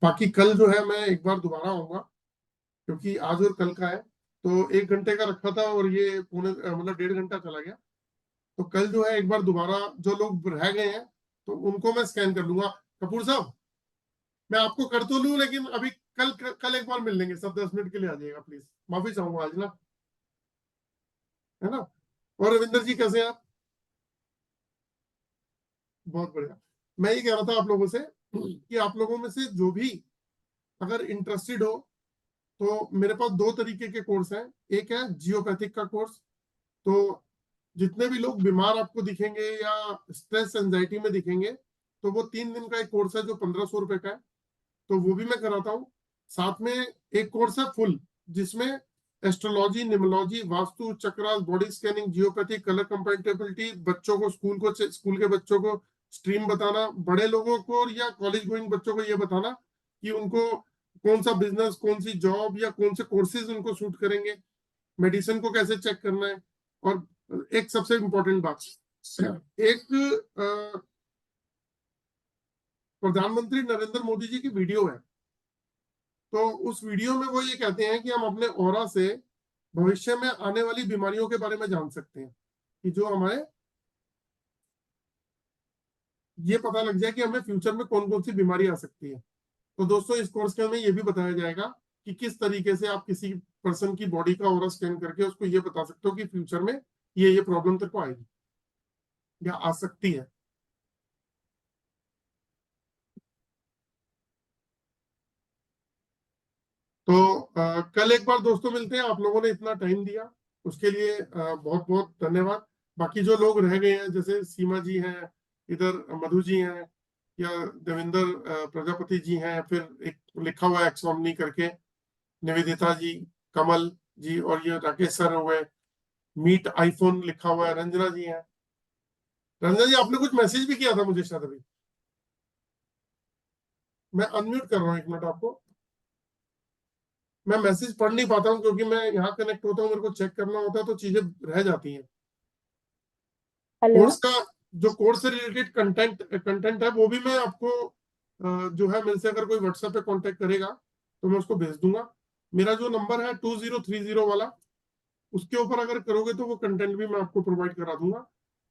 बाकी कल जो है मैं एक बार दोबारा आऊंगा, क्योंकि आज और कल का है, तो 1 घंटे का रखा था और ये पौने मतलब 1.5 घंटा चला गया। तो कल जो है एक बार दोबारा जो लोग रह गए हैं तो उनको मैं स्कैन कर लूंगा। कपूर साहब, मैं आपको कर तो लूं, लेकिन अभी कल एक बार मिल लेंगे सब, 10 मिनट के लिए आ जाइएगा प्लीज। माफी चाहूंगा आज ना, है ना। और रविंदर जी कैसे हैं आप? बहुत बढ़िया। मैं ये कह रहा था आप लोगों से कि आप लोगों में से जो भी अगर इंटरेस्टेड हो तो मेरे पास दो तरीके के कोर्स हैं। एक है जियोपैथिक का कोर्स। तो जितने भी लोग बीमार आपको दिखेंगे या स्ट्रेस एंजाइटी में दिखेंगे तो वो 3 दिन का एक कोर्स है जो 1500 रुपए का है, तो वो भी मैं कराता हूँ। साथ में एक कोर्स है फुल, जिसमें astrology, numerology, vastu, chakras, body scanning, geopathy, colour compatibility, बच्चों को स्कूल के बच्चों को स्ट्रीम बताना, बड़े लोगों को या कॉलेज गोइंग बच्चों को ये बताना कि उनको कौन सा बिजनेस, कौन सी जॉब या कौन से कोर्सेज उनको सूट करेंगे, मेडिसिन को कैसे चेक करना है। और एक सबसे इंपॉर्टेंट बात, एक प्रधानमंत्री नरेंद्र मोदी जी की वीडियो है, तो उस वीडियो में वो ये कहते हैं कि हम अपने ऑरा से भविष्य में आने वाली बीमारियों के बारे में जान सकते हैं, कि जो हमारे ये पता लग जाए कि हमें फ्यूचर में कौन कौन सी बीमारी आ सकती है। तो दोस्तों इस कोर्स के हमें ये भी बताया जाएगा कि किस तरीके से आप किसी पर्सन की बॉडी का ऑरा स्कैन करके उसको ये बता सकते हो कि फ्यूचर में ये प्रॉब्लम तेरे को आएगी या आ सकती है। तो कल एक बार दोस्तों मिलते हैं। आप लोगों ने इतना टाइम दिया उसके लिए बहुत बहुत धन्यवाद। बाकी जो लोग रह गए हैं, जैसे सीमा जी हैं, इधर मधु जी हैं, या देवेंद्र प्रजापति जी हैं, फिर एक लिखा हुआ है एक्सॉमनी करके, निवेदिता जी, कमल जी, और ये राकेश सर हुए, मीट आईफोन लिखा हुआ है, रंजना जी हैं। रंजना जी आपने कुछ मैसेज भी किया था मुझे शायद अभी। मैं अनम्यूट कर रहा हूँ, एक मिनट आपको। मैं मैसेज पढ़ नहीं पाता हूँ क्योंकि मैं यहाँ कनेक्ट होता हूँ, मेरे को चेक करना होता है तो चीजें रह जाती हैं। कोर्स का जो कोर्स से रिलेटेड कंटेंट है वो भी मैं आपको जो है मेरे से अगर कोई व्हाट्सएप पे कांटेक्ट करेगा तो मैं उसको भेज दूंगा। मेरा जो नंबर है 2030 वाला, उसके ऊपर अगर करोगे तो वो कंटेंट भी मैं आपको प्रोवाइड करा दूंगा।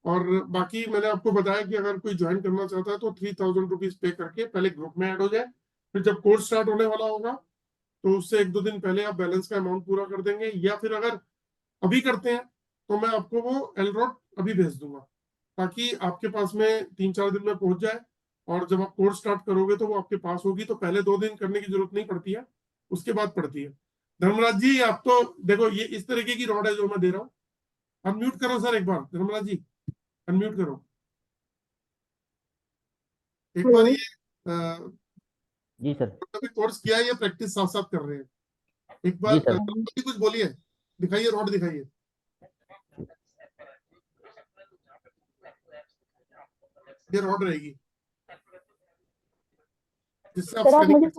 और बाकी मैंने आपको बताया कि अगर कोई ज्वाइन करना चाहता है तो 3000 रुपीज पे करके पहले ग्रुप में ऐड हो जाए, फिर जब कोर्स स्टार्ट होने वाला होगा तो उससे 1-2 दिन पहले आप बैलेंस का अमाउंट पूरा कर देंगे, या फिर अगर अभी करते हैं तो मैं आपको वो एलरॉड अभी भेज दूंगा, ताकि आपके पास में 3-4 दिन में पहुंच जाए। और जब आप कोर्स स्टार्ट करोगे तो वो आपके पास होगी, तो पहले 2 दिन करने की जरूरत नहीं पड़ती है, उसके बाद पड़ती है। धर्मराज जी आप तो देखो, ये इस तरीके की रॉड है जो मैं दे रहा हूँ। अनम्यूट करो सर एक बार, धर्मराज जी अनम्यूट करो एक बार। ये जी सर। अभी कोर्स किया है, ये प्रैक्टिस साथ साथ कर रहे हैं। एक बार जी सर। कुछ बोलिए, दिखाइए रॉड दिखाइए। ये रॉड रहेगी जिससे आप स्कैनिंग।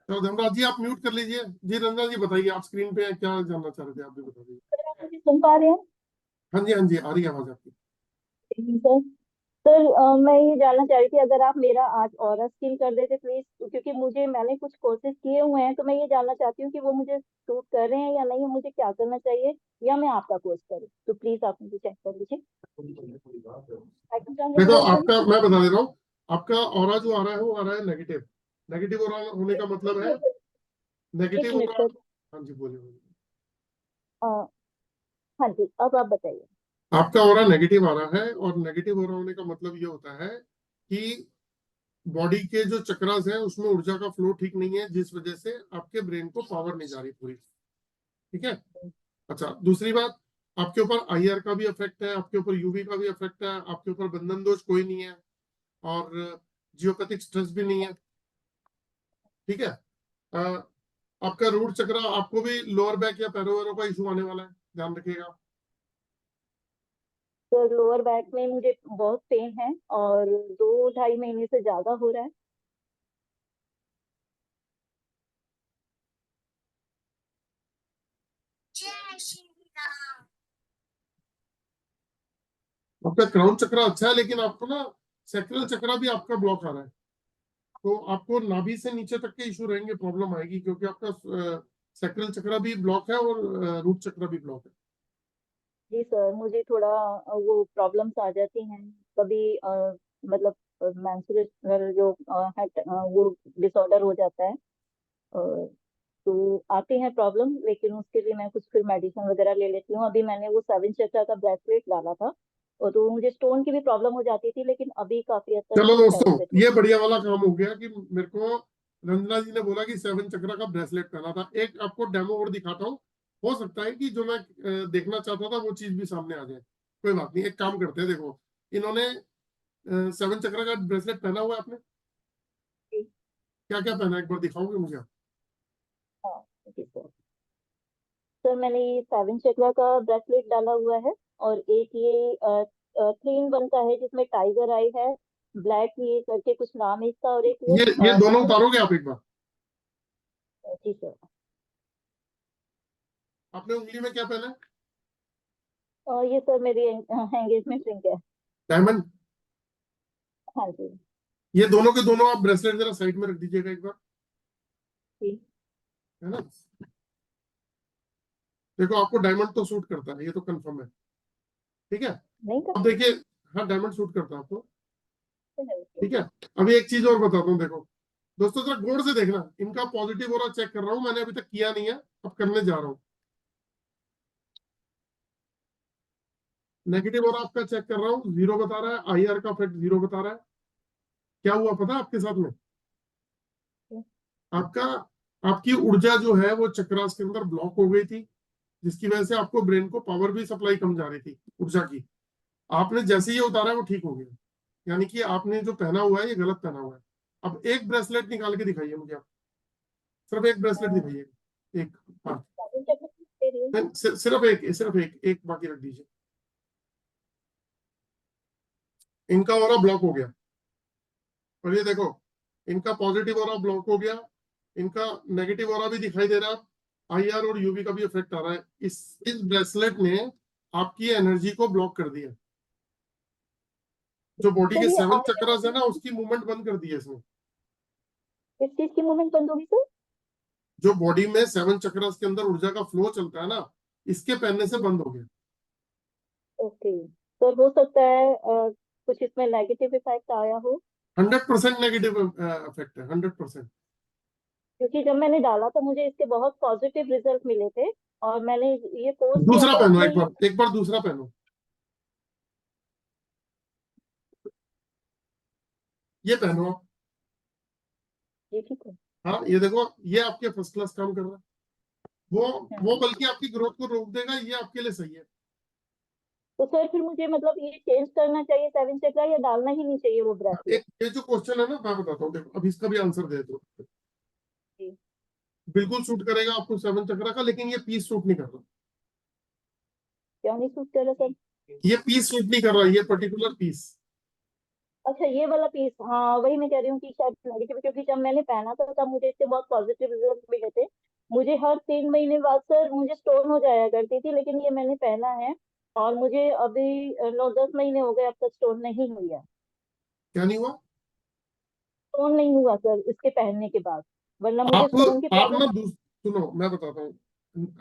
तो धर्मराज जी आप म्यूट कर लीजिए। जी रंजना जी बताइए, आप स्क्रीन पे क्या जानना चाह रहे थे, आप भी बता दीजिए। मुझे सुन पा रहे हैं? हाँ जी, हाँ जी, आ रही है आवाज आपकी। सर सर मैं ये जानना चाह रही थी, अगर आप मेरा आज ऑरा स्किन कर देते प्लीज, क्योंकि मैंने कुछ कोर्सेज किए हुए हैं, तो मैं ये जानना चाहती हूँ कि वो मुझे सूट कर रहे हैं या नहीं, मुझे क्या करना चाहिए, या मैं आपका कोर्स करूँ, तो प्लीज आप मुझे चेक कर लीजिए। देखो आपका मैं बता दे रहा हूँ, आपका ऑरा जो आ रहा है वो आ रहा है नेगेटिव। नेगेटिव ऑरा होने का मतलब है नेगेटिव ऑरा। हाँ जी बोलिए। हाँ जी, अब आप बताइए। आपका ऑरा नेगेटिव आ रहा है, और नेगेटिव ऑरा होने का मतलब ये होता है कि बॉडी के जो चक्रास है उसमें ऊर्जा का फ्लो ठीक नहीं है, जिस वजह से आपके ब्रेन को पावर नहीं जा रही पूरी। ठीक है। अच्छा, दूसरी बात, आपके ऊपर आईआर का भी इफेक्ट है, आपके ऊपर यूवी का भी इफेक्ट है, आपके ऊपर बंधन दोष कोई नहीं है, और जियोपैथिक स्ट्रेस भी नहीं है। ठीक है। आपका रूट चक्र, आपको भी लोअर बैक या पैरो वैरो का इशू आने वाला है, ध्यान रखिएगा। सर लोअर बैक में मुझे बहुत पेन है और 2-2.5 महीने से ज्यादा हो रहा है। जय श्री राम। आपका क्राउन चक्र अच्छा है, लेकिन आपको ना सैक्रल चक्र भी आपका ब्लॉक आ रहा है, तो आपको नाभि से नीचे तक के इशू रहेंगे, प्रॉब्लम आएगी, क्योंकि आपका सैक्रल चक्र भी ब्लॉक है और रूट चक्र भी ब्लॉक है। जी सर, मुझे थोड़ा वो प्रॉब्लम्स आ जाती हैं कभी, मतलब मेंस्ट्रुअल जो है वो डिसऑर्डर हो जाता है, तो आती है प्रॉब्लम, लेकिन उसके लिए मैं कुछ फिर मेडिसिन वगैरह ले लेती हूँ। अभी मैंने वो 7 चक्रा का ब्रेसलेट डाला था, और तो मुझे स्टोन की भी प्रॉब्लम हो जाती थी, लेकिन अभी काफी हद तक चलो ठीक है दोस्तों, उससे। ये बढ़िया वाला काम हो गया कि मेरे को रंजना जी ने बोला कि 7 चक्रा का ब्रेसलेट पहना था। एक आपको डेमो और दिखाता हूँ, हो सकता है कि जो मैं देखना चाहता था वो चीज भी सामने आ जाए। कोई बात नहीं, एक काम करते हैं। देखो, इन्होंने 7 चक्रा का ब्रेसलेट पहना हुआ है। आपने क्या क्या पहना है, एक बार दिखाओगे मुझे आप? हाँ ठीक है सर, मैंने ये 7 चक्रा का ब्रेसलेट डाला हुआ है, और एक ये 3-in-1 का है जिसमें टाइगर आई है, ब्लैक ये करके कुछ नाम है इसका, और एक ये दोनों उतारोगे आप एक बार? जी सर। आपने उंगली में क्या पहना है? और ये सर मेरी एंगेजमेंट रिंग है। डायमंड? हाँ जी। ये दोनों के दोनों आप ब्रेसलेट जरा साइड में रख दीजिएगा एक बार, जी है ना। देखो, आपको डायमंड तो सूट करता है, ये तो कंफर्म है, ठीक है। नहीं अब देखिए, हाँ डायमंड सूट करता है आपको, करते ठीक है। अभी एक चीज और बताता हूँ, देखो दोस्तों, जरा गौर से देखना। इनका पॉजिटिव ऑरा चेक कर रहा हूँ, मैंने अभी तक किया नहीं है, अब करने जा रहा हूँ। नेगेटिव ऑरा आपका चेक कर रहा हूँ, 0 बता रहा है। IR का इफेक्ट 0 बता रहा है। क्या हुआ पता है आपके साथ में? आपका आपकी ऊर्जा जो है वो चक्रास के अंदर ब्लॉक हो गई थी, जिसकी वजह से आपको ब्रेन को पावर भी सप्लाई कम जा रही थी ऊर्जा की। आपने जैसे ही ये उतारा है वो ठीक हो गया। यानी कि आपने जो पहना हुआ है ये गलत पहना हुआ है। अब एक ब्रेसलेट निकाल के दिखाइए मुझे आप, सिर्फ एक ब्रेसलेट दिखाइए, एक। हाँ, सिर्फ एक बाकी रख दीजिए। इनका ऑरा ब्लॉक हो गया, और ये देखो, इनका पॉजिटिव ऑरा ब्लॉक हो गया, इनका नेगेटिव ऑरा भी दिखाई दे रहा है। IR और UV का भी इफेक्ट आ रहा है। इस ब्रेसलेट ने आपकी एनर्जी को ब्लॉक कर दिया। जो बॉडी के 7 चक्रास है ना, उसकी मूवमेंट बंद कर दी है इसने। किस चीज की मूवमेंट बंद होगी सर? जो बॉडी में 7 चक्रास के अंदर ऊर्जा का फ्लो चलता है ना, इसके पहनने से बंद हो गया। ओके सर, हो सकता है कुछ इसमें नेगेटिव इफेक्ट आया हो। 100% नेगेटिव इफेक्ट है, 100%। क्योंकि जब मैंने डाला था मुझे इसके बहुत पॉजिटिव रिजल्ट मिले थे, और मैंने ये कोर्स किया दूसरा तो पहनो, उसमें एक बार दूसरा पहनो। ये पहनो आप। ये ठीक है। हाँ, ये देखो, ये आपके फर्स्ट क्लास काम कर रहा है। वो बल्कि आपकी ग्रोथ को रोक देगा, ये आपके लिए सही है। तो सर फिर मुझे मतलब ये चेंज करना चाहिए 7 चक्रा, या डालना ही नहीं चाहिए वो ब्रेसलेट? एक ये जो क्वेश्चन है ना, मैं बताता हूँ, देखो अब इसका भी आंसर दे दो। जी। बिल्कुल सूट करेगा आपको 7 चक्रा का, लेकिन ये पीस सूट नहीं कर रहा। क्यों नहीं सूट कर रहा सर? ये पीस सूट नहीं कर रहा, ये पर्टिकुलर पीस। अच्छा ये वाला पीस, हाँ वही मैं कह रही हूँ कि शायद नेगेटिव, क्योंकि जब मैंने पहना था तब मुझे इससे बहुत पॉजिटिव रिजल्ट मिले थे। मुझे हर 3 महीने बाद सर मुझे स्टोन हो जाया करती थी, लेकिन ये मैंने पहना है और मुझे अभी 9-10 महीने हो गए, अब तक स्टोन नहीं हुआ। क्या नहीं हुआ? स्टोन नहीं हुआ सर इसके पहनने के बाद, वरना मुझे आप स्टोन की आप ना प्रॉब्लम। सुनो, मैं बताता हूँ।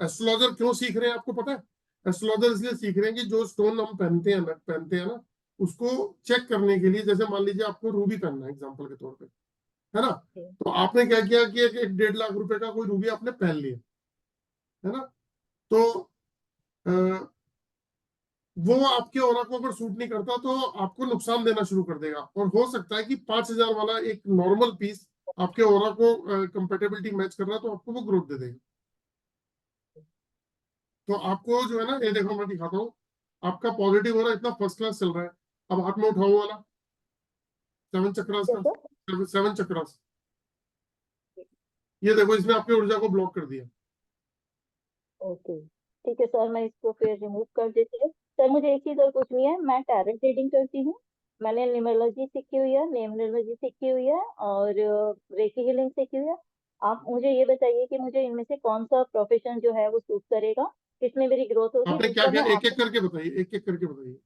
एस्ट्रोलॉजर क्यों सीख रहे हैं आपको पता है? एस्ट्रोलॉजर इसलिए सीख रहे हैं कि जो स्टोन हम पहनते हैं ना, उसको चेक करने के लिए, जैसे मान लीजिए आपको रूबी पहनना है एग्जांपल के तौर पे, है ना। तो आपने क्या किया कि एक 1.5 लाख रुपए का कोई रूबी आपने पहन लिया, है ना। तो अ, वो आपके ऑरा को अगर सूट नहीं करता तो आपको नुकसान देना शुरू कर देगा। और हो सकता है कि 5,000 वाला एक नॉर्मल पीस आपके ऑरा को कंपेटेबिलिटी मैच कर रहा है, तो आपको वो ग्रोथ दे देगा। तो आपको जो है ना, ये देखो मैं दिखाता हूँ, आपका पॉजिटिव ऑरा इतना फर्स्ट क्लास चल रहा है। अब हाथ में उठाओ वाला 7 चक्रास का, 7 चक्रास, ये देखो इसने आपकी ऊर्जा को ब्लॉक कर दिया। ओके ठीक है सर, मैं इसको फिर रिमूव कर देती हूँ। सर मुझे एक चीज और पूछनी है, मैं टैरोट रीडिंग करती हूँ, मैंने न्यूमरोलॉजी सीखी हुई है, नेमनोलॉजी सीखी हुई है, और रेकी हीलिंग सीखी हुई है। आप मुझे ये बताइए कि मुझे इनमें से कौन सा प्रोफेशन जो है वो सूट करेगा, किसमें मेरी ग्रोथ होगी। आपने क्या दूसरा क्या, मैं एक एक करके बताइए, एक एक करके बताइए।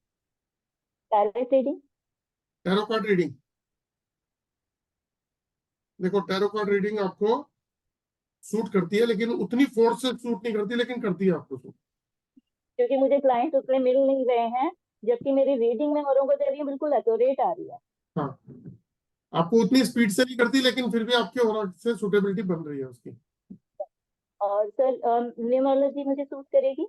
Tarot reading. Tarot card reading, देखो टैरो कार्ड रीडिंग आपको सूट करती है, लेकिन उतनी फोर्स से सूट नहीं करती, लेकिन करती है आपको सूट। क्योंकि मुझे क्लाइंट उतने मिल नहीं रहे हैं, जबकि मेरी रीडिंग में औरों को दे रही है बिल्कुल एक्यूरेट आ रही है। हाँ, आपको उतनी स्पीड से नहीं करती, लेकिन फिर भी आपके ऑरा से सुटेबिलिटी बन रही है उसकी। और सर न्यूमरोलॉजी मुझे सूट करेगी?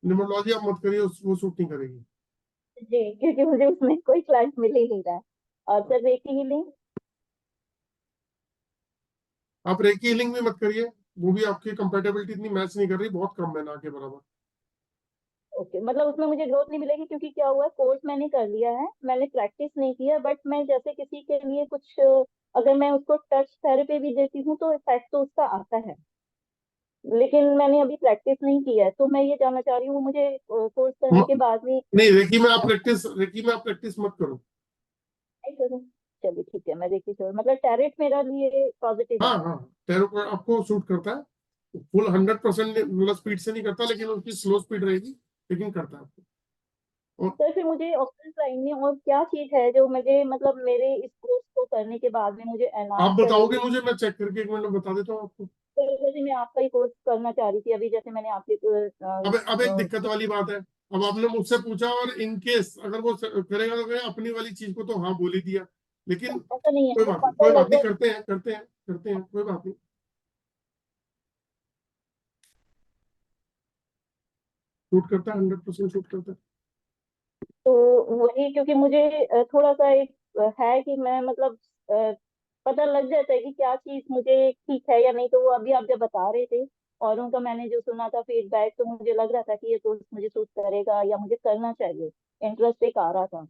न्यूमरोलॉजी आप मत करिए, वो सूट नहीं करेगी। जी, क्योंकि मुझे उसमें कोई क्लाइंट मिल ही नहीं रहा है। और सर रेकी हीलिंग? आप रेकी हीलिंग भी मत करिए, वो भी आपकी कंपेटेबिलिटी इतनी मैच नहीं कर रही, बहुत कम है ना के बराबर। ओके, मतलब उसमें मुझे ग्रोथ नहीं मिलेगी, क्योंकि क्या हुआ है, कोर्स मैंने कर लिया है, मैंने प्रैक्टिस नहीं किया, बट मैं जैसे किसी के लिए कुछ अगर मैं उसको टच थेरेपी भी देती हूँ तो इफेक्ट तो उसका आता है, लेकिन मैंने अभी प्रैक्टिस नहीं किया है। तो मैं ये जानना चाह रही हूँ, मुझे कोर्स करने के बाद में नहीं, रेकी में आप प्रैक्टिस मत करो। नहीं करूँ? चलिए ठीक है, मैं देखती हूँ। मतलब टैरेट मेरा लिए पॉजिटिव है। हाँ हाँ, टैरो का आपको सूट करता है, फुल 100% मतलब स्पीड से नहीं करता, लेकिन उसकी स्लो स्पीड रहेगी, लेकिन करता है आपको। और सर फिर मुझे ऑप्शन लाइन में और क्या चीज है जो मुझे मतलब मेरे इस कोर्स को करने के बाद में मुझे एनहांस आप बताओगे करेगी? मुझे, मैं चेक करके 1 मिनट में बता देता हूँ आपको। तो जैसे मैं आपका ही कोर्स करना चाह रही थी अभी, जैसे मैंने आपके अब एक दिक्कत वाली बात है, अब आपने मुझसे पूछा और इन केस अगर वो करेगा तो करेगा, अपनी वाली चीज को तो हाँ बोल ही दिया, लेकिन ऐसा नहीं है, कोई वो बात नहीं, पता कोई बात लग नहीं, जाए। करते हैं, कोई बात नहीं, शूट करता है, 100% शूट करता है। तो वही, क्योंकि मुझे थोड़ा सा एक है कि मैं मतलब पता लग जाता है कि क्या चीज मुझे ठीक है या नहीं। तो वो अभी आप जब बता रहे थे औरों का मैंने जो सुना था फीडबैक, तो मुझे लग रहा था कि ये कोर्स मुझे सूट करेगा या मुझे करना चाहिए, इंटरेस्ट एक आ रहा था।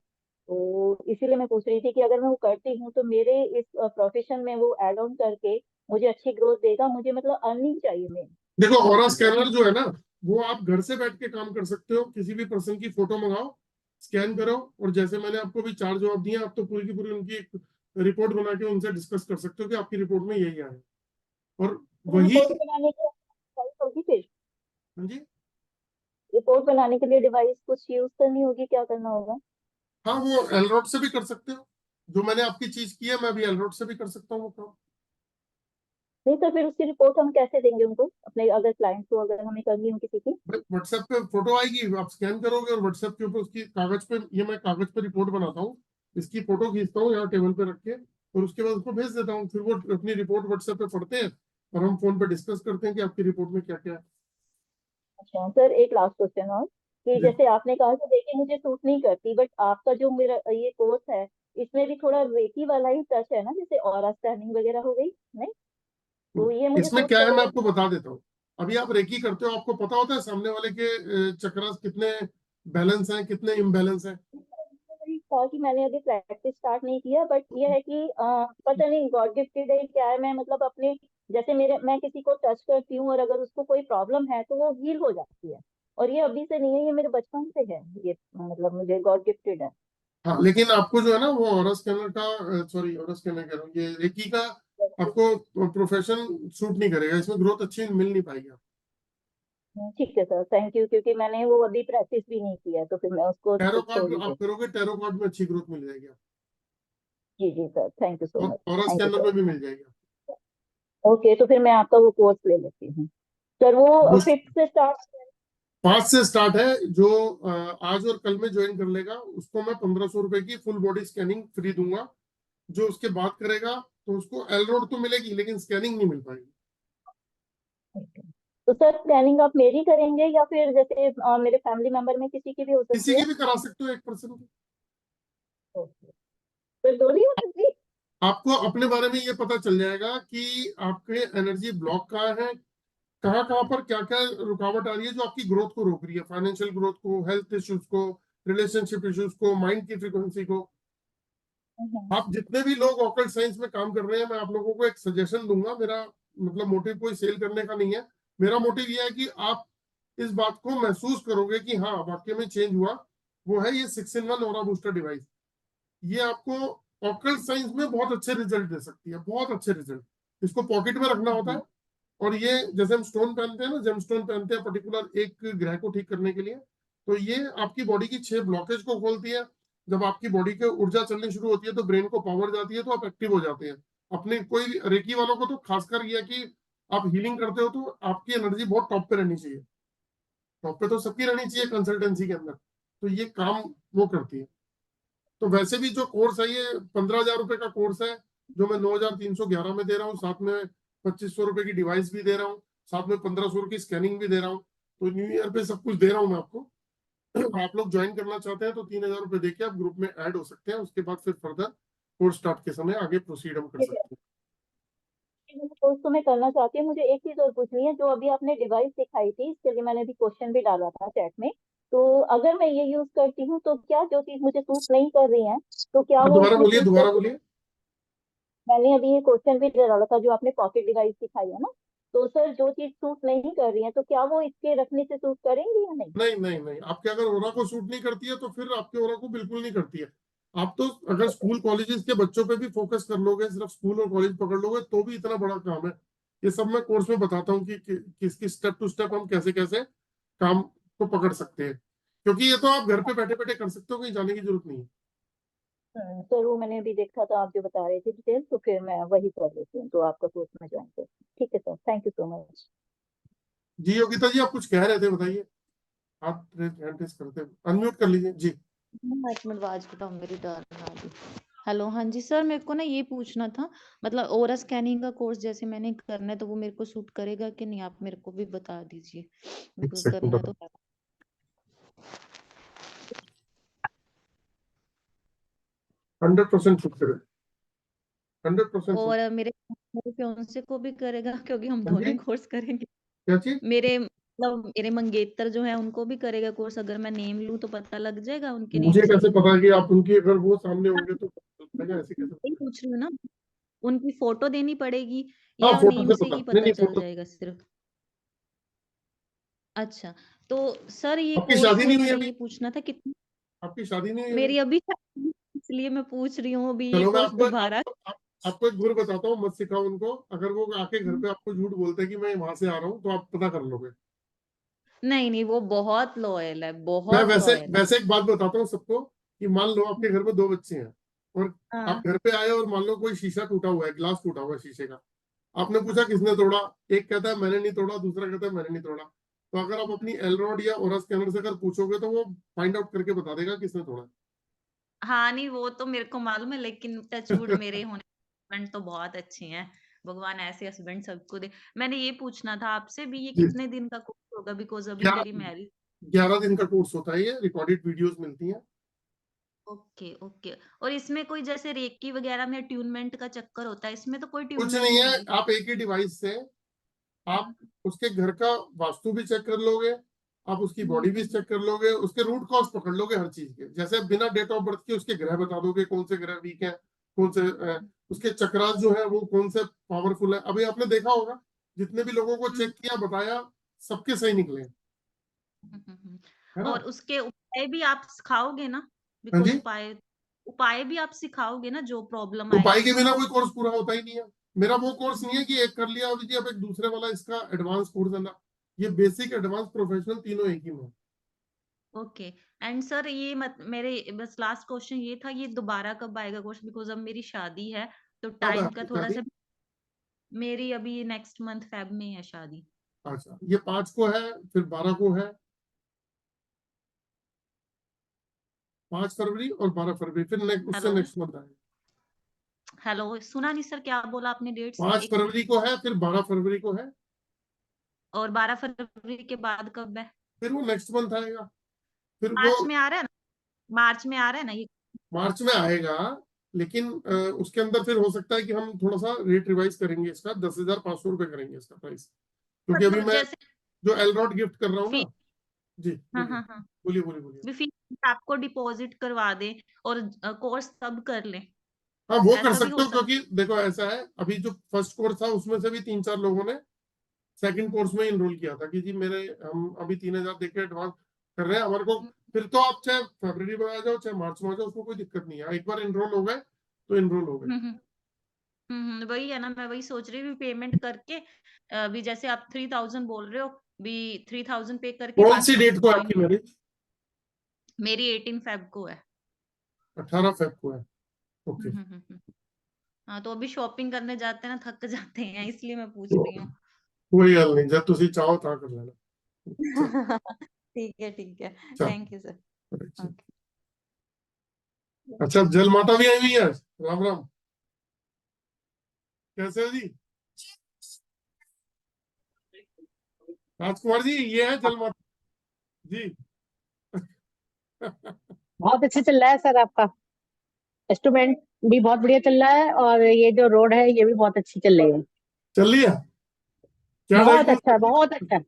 तो इसीलिए मैं पूछ रही थी कि अगर मैं वो करती हूँ तो मेरे इस प्रोफेशन में वो एड ऑन करके मुझे अच्छी ग्रोथ देगा, मुझे मतलब अर्निंग चाहिए मैं। देखो, ऑरा स्कैनर जो है ना, वो आप घर से बैठ के काम कर सकते हो, किसी भी पर्सन की फोटो मंगाओ, स्कैन करो, और जैसे मैंने आपको भी 4 जवाब दिए, आप तो पूरी की पूरी उनकी एक रिपोर्ट बना के उनसे डिस्कस कर सकते हो कि आपकी रिपोर्ट में यही आया है, और तो वही। रिपोर्ट बनाने की डिवाइस होगी फिर? हाँ जी, रिपोर्ट बनाने के लिए डिवाइस कुछ यूज करनी होगी, क्या करना होगा? हाँ, वो एलरोड से भी कर सकते हो, जो मैंने आपकी चीज की है, मैं अभी एलरोड से भी कर सकता हूँ वो काम। नहीं तो फिर उसकी रिपोर्ट हम कैसे देंगे उनको, अपने अगर क्लाइंट को अगर हमें करनी हो किसी की? व्हाट्सएप पे फोटो आएगी, आप स्कैन करोगे और व्हाट्सएप के ऊपर उसकी कागज पे, ये मैं कागज पे रिपोर्ट बनाता हूँ, इसकी फोटो खींचता हूँ यहाँ टेबल पे रख के, और उसके बाद उसको भेज देता हूँ, फिर वो अपनी रिपोर्ट व्हाट्सएप पे पढ़ते हैं, और हम फोन पे डिस्कस करते हैं कि आपकी रिपोर्ट में क्या क्या है। अच्छा सर, एक लास्ट क्वेश्चन और, कि जी। जैसे आपने कहा कि देखिए मुझे सूट नहीं करती, बट आपका जो मेरा ये कोर्स है, इसमें भी थोड़ा रेकी वाला ही टच है ना, जैसे ऑरा स्कैनिंग वगैरह हो गई, नहीं? तो ये मुझे इसमें सूट क्या है, मैं करेगा? आपको बता देता हूँ। अभी आप रेकी करते हो, आपको पता होता है सामने वाले के चक्रास कितने बैलेंस हैं, कितने इम्बैलेंस हैं। वही था कि मैंने अभी प्रैक्टिस स्टार्ट नहीं किया, बट ये है कि पता नहीं गॉड गिफ्टेड है क्या है, मैं मतलब अपने जैसे मेरे मैं किसी को टच करती हूँ और अगर उसको कोई प्रॉब्लम है तो वो हील हो जाती है। और ये अभी से नहीं है, ये मेरे बचपन से है, ये मतलब मुझे गॉड गिफ्टेड है। हाँ, लेकिन आपको जो है ना, वो ऑरा स्कैनर का, सॉरी, ऑरा स्कैनर कह रहा हूँ, ये रेकी का आपको प्रोफेशन सूट नहीं करेगा, इसमें ग्रोथ अच्छी मिल नहीं पाएगी। ठीक है सर, थैंक यू, क्योंकि मैंने वो अभी प्रैक्टिस भी नहीं किया है, तो फिर मैं उसको टैरो छोड़ कार्ड ही आप दे। करोगे, टैरो कार्ड में अच्छी ग्रोथ मिल जाएगी आपको, जी जी सर, थैंक यू सो और much. Aura thank you scanner sir. में भी मिल जाएगी। ओके, तो फिर मैं आपका वो कोर्स ले लेती हूँ सर। वो वो 5th से स्टार्ट? 5 से स्टार्ट है, जो आज और कल में ज्वाइन कर लेगा उसको मैं 1500 रुपए की फुल बॉडी स्कैनिंग फ्री दूंगा। जो उसके बाद करेगा तो उसको एल रोड तो मिलेगी, लेकिन स्कैनिंग नहीं मिल पाएगी। तो सर स्कैनिंग आप मेरी करेंगे या फिर जैसे मेरे फैमिली मेंबर में किसी की भी हो किसी सकती की है? भी करा सकते हो, 1% की। ओके, तो दोनों ही हो सकती है? आपको अपने बारे में ये पता चल जाएगा कि आपके एनर्जी ब्लॉक कहाँ है, कहाँ कहाँ पर क्या क्या रुकावट आ रही है जो आपकी ग्रोथ को रोक रही है, फाइनेंशियल ग्रोथ को, हेल्थ इश्यूज को, रिलेशनशिप इश्यूज को, माइंड की फ्रीक्वेंसी को। आप जितने भी लोग ऑकल्ट साइंस में काम कर रहे हैं, मैं आप लोगों को एक सजेशन दूंगा, मेरा मतलब मोटिव कोई सेल करने का नहीं है, मेरा मोटिव यह है कि आप इस बात को महसूस करोगे कि हाँ वाकई में चेंज हुआ। वो है ये 6-in-1 ऑरा बूस्टर डिवाइस। ये आपको ऑकल्ट साइंस में बहुत अच्छे रिजल्ट दे सकती है, बहुत अच्छे रिजल्ट। इसको पॉकेट में रखना होता है, और ये जैसे हम स्टोन पहनते हैं ना, जेम स्टोन पहनते हैं पर्टिकुलर एक ग्रह को ठीक करने के लिए, तो ये आपकी बॉडी की 6 ब्लॉकेज को खोलती है। जब आपकी बॉडी की ऊर्जा चलनी शुरू होती है तो ब्रेन को पावर जाती है, तो आप एक्टिव हो जाते हैं। अपने कोई रेकी वालों को तो खासकर ये है कि आप हीलिंग करते हो तो आपकी एनर्जी बहुत टॉप पे रहनी चाहिए, टॉप पे तो सबकी रहनी चाहिए कंसल्टेंसी के अंदर, तो ये काम वो करती है। तो वैसे भी जो कोर्स है ये 15,000 रुपए का कोर्स है, जो मैं 9,311 में दे रहा हूँ, साथ में ₹2500 की डिवाइस भी दे रहा हूँ, साथ में 1500 की स्कैनिंग भी दे रहा हूँ। तो न्यू ईयर पे सब कुछ दे रहा हूँ मैं आपको। आप लोग ज्वाइन करना चाहते हैं तो ₹3000 देके आप ग्रुप में ऐड हो सकते हैं। उसके बाद फिर फर्दर कोर्स स्टार्ट के समय आगे प्रोसीड हम कर सकते हैं। कोर्स तो मैं करना चाहती हूँ। मुझे एक चीज और पूछनी है, जो अभी आपने डिवाइस दिखाई थी, इसके लिए मैंने अभी क्वेश्चन भी डाला था चैट में। तो अगर मैं ये यूज करती हूँ तो क्या जो चीज मुझे सूट नहीं कर रही है, तो क्या वो दोबारा इसमें बोलिए, सूट दोबारा कर? बोलिए। मैंने अभी ये क्वेश्चन भी डाला था, जो आपने पॉकेट डिवाइस दिखाई है ना, तो सर जो चीज सूट नहीं कर रही है तो क्या वो इसके रखने से सूट करेंगी या नहीं? नहीं नहीं नहीं, आपके अगर ओरा को सूट नहीं करती है तो फिर आपके ओरा को बिल्कुल नहीं करती है। आप तो अगर स्कूल कॉलेजेस के बच्चों पे भी फोकस कर लोगे, सिर्फ स्कूल और कॉलेज पकड़ लोगे तो भी इतना बड़ा काम है। ये सब मैं कोर्स में बताता हूँ कि किस किस स्टेप टू स्टेप हम कैसे कैसे काम को पकड़ सकते हैं, क्योंकि ये तो आप घर पे बैठे बैठे कर सकते हो, कहीं जाने की जरूरत नहीं है। सर वो मैंने अभी देखा था, आप जो बता रहे थे डिटेल्स, तो फिर मैं वही कर लेती हूँ, तो आपका कोर्स में ज्वाइन करती हूँ। ठीक है sir, thank you so much. जी योगिता जी, आप कुछ कह रहे थे, बताइए। आप हैंड रेज करते, अनम्यूट कर लीजिए जी। एक मिनट आवाज बताओ, मेरी टर्न आ गई। हेलो, हाँ जी सर, मेरे को ना ये पूछना था, मतलब ओरा स्कैनिंग का कोर्स जैसे मैंने करना है तो वो मेरे को सूट करेगा कि नहीं, आप मेरे को भी बता दीजिए, एक बिकॉज सेकंड करना तो 100% छूट करें, 100% छूट। और मेरे मेरे फियांसे को भी करेगा, क्योंकि हम हाँ दोनों जी, ही कोर्स करेंगे। क्या चीज? मेरे मतलब मेरे मंगेतर जो है उनको भी करेगा कोर्स, अगर मैं नेम लूं तो पता लग जाएगा उनके नेम मुझे से कैसे ही। पता है कि आप उनकी, अगर वो सामने होंगे तो ऐसे कैसे यही पता? पूछ रही हूँ ना, उनकी फोटो देनी पड़ेगी हाँ, या फोटो नेम से से पता ही नहीं, पता नहीं चल फोटो। जाएगा सिर्फ? अच्छा, तो सर ये आपकी कोर्स शादी नहीं हुई मैंने अभी? ये पूछना था कितनी, आपकी शादी नहीं हुई अभी? मेरी अभी इसलिए मैं पूछ रही हूँ अभी ये चलो मैं कोर्स आपको दोबारा। आपको एक गुर बताता हूँ, मत सिखाओ उनको। अगर वो आके घर पे आपको झूठ बोलते हैं कि मैं वहां से आ रहा हूँ, तो आप पता कर लोगे। नहीं नहीं, वो बहुत लॉयल है, मैं बहुत वैसे लॉयल है। वैसे एक बात बताता हूँ सबको, कि मान लो आपके घर में 2 बच्चे हैं, और आप हाँ घर पे आए और मान लो कोई शीशा टूटा हुआ है, ग्लास टूटा हुआ है शीशे का। आपने पूछा किसने तोड़ा, एक कहता है मैंने नहीं तोड़ा, दूसरा कहता है मैंने नहीं तोड़ा। तो अगर आप अपनी एलरॉड या ओरा स्कैनर से अगर पूछोगे तो वो फाइंड आउट करके बता देगा किसने तोड़ा। हाँ, नहीं वो तो मेरे को मालूम है, लेकिन टचवुड मेरे होने हस्बैंड तो बहुत अच्छे हैं, भगवान ऐसे हस्बैंड सबको दे। मैंने ये पूछना था आपसे भी, ये जी, कितने दिन का कोर्स होगा, बिकॉज अभी मेरी 11 मैरिज। 11 दिन का कोर्स होता है, ये रिकॉर्डेड वीडियोस मिलती हैं। ओके ओके, और इसमें कोई जैसे रेकी वगैरह में ट्यूनमेंट का चक्कर होता है, इसमें तो कोई कुछ ट्यूनमेंट नहीं है, नहीं होगी? आप एक ही डिवाइस से आप उसके घर का वास्तु भी चेक कर लोगे, आप उसकी बॉडी भी चेक कर लोगे, उसके रूट कॉज पकड़ लोगे हर चीज के। जैसे बिना डेट ऑफ बर्थ के उसके ग्रह बता दोगे, कौन से ग्रह वीक है, कौन से उसके चक्रास जो है वो कौन से पावरफुल है। अभी आपने देखा होगा, जितने भी लोगों को चेक किया, बताया, सबके सही निकले, है ना? और उसके उपाय भी आप सिखाओगे ना, हाँ बिकॉज जी, उपाय उपाय भी आप सिखाओगे ना, जो प्रॉब्लम आए उपाय के जिसको। बिना कोई कोर्स पूरा होता ही नहीं है। मेरा वो कोर्स नहीं है कि एक कर लिया और जी अब एक दूसरे वाला इसका एडवांस कोर्स है ना। ये बेसिक, एडवांस, प्रोफेशनल तीनों एक ही में है। ओके, एंड सर ये मत मेरे बस लास्ट क्वेश्चन ये था, ये दोबारा कब आएगा कोर्स, बिकॉज अब मेरी शादी है तो कब है टाइम का आपकी थोड़ा शादी? सा। मेरी अभी नेक्स्ट मंथ फेब में है शादी। अच्छा, ये 5 को है, फिर 12 को है, 5 फरवरी और 12 फरवरी, फिर उससे हेलो नेक्स्ट मंथ आएगा। हेलो, सुना नहीं सर, क्या बोला आपने डेट्स? 5 एक फरवरी को है, फिर 12 फरवरी को है, और 12 फरवरी के बाद कब है? फिर वो नेक्स्ट मंथ आएगा, फिर वो मार्च में आ रहा है ना, मार्च में आ रहा है ना ये? मार्च में आएगा। लेकिन उसके अंदर फिर हो सकता है कि हम थोड़ा सा रेट रिवाइज करेंगे इसका, 10,500 रुपये करेंगे इसका प्राइस, क्योंकि अभी मतलब मैं जैसे जो एलरॉड गिफ्ट कर रहा हूँ फी ना। जी हाँ बोलिए, हाँ हाँ, बोलिए बोलिए बोलिए। भी फीस आपको डिपॉजिट करवा दे और कोर्स तब कर ले, हाँ, वो कर ऐसा भी सकते हो हो, सकता? क्योंकि देखो ऐसा है, अभी जो फर्स्ट कोर्स था उसमें से भी 3-4 लोगों ने सेकंड कोर्स में इनरोल किया था कि जी मेरे, हम अभी 3000 देके एडवांस कर रहे हैं हमारे को। फिर तो आप चाहे फरवरी में आ जाओ चाहे मार्च में आ जाओ, उसमें कोई दिक्कत नहीं है, एक बार इनरोल हो गए तो इनरोल हो गए। वही है ना, मैं वही सोच रही हूँ पेमेंट करके, अभी जैसे आप 3000 बोल रहे हो, भी 3000 पे करके कौन सी बाकी डेट को है ज्वाइन। आपकी मैरिज? मेरी 18 फेब को है। 18 फेब को है, ओके। हाँ, तो अभी शॉपिंग करने जाते हैं ना, थक जाते हैं, इसलिए मैं पूछ तो रही हूँ। कोई गल नहीं, जब तुसी चाहो ता कर लेना। चल, ठीक है ठीक है, चल, थैंक यू सर। चल। ओके। अच्छा, जल माता भी आई हुई है, राम राम, कैसे हो जी? राजकुमार जी ये है जल माता जी। बहुत अच्छा चल रहा है सर आपका। इंस्ट्रूमेंट भी बहुत बढ़िया चल रहा है और ये जो रोड है ये भी बहुत अच्छी चल रही है। चल लिया क्या बहुत diagnose अच्छा, बहुत अच्छा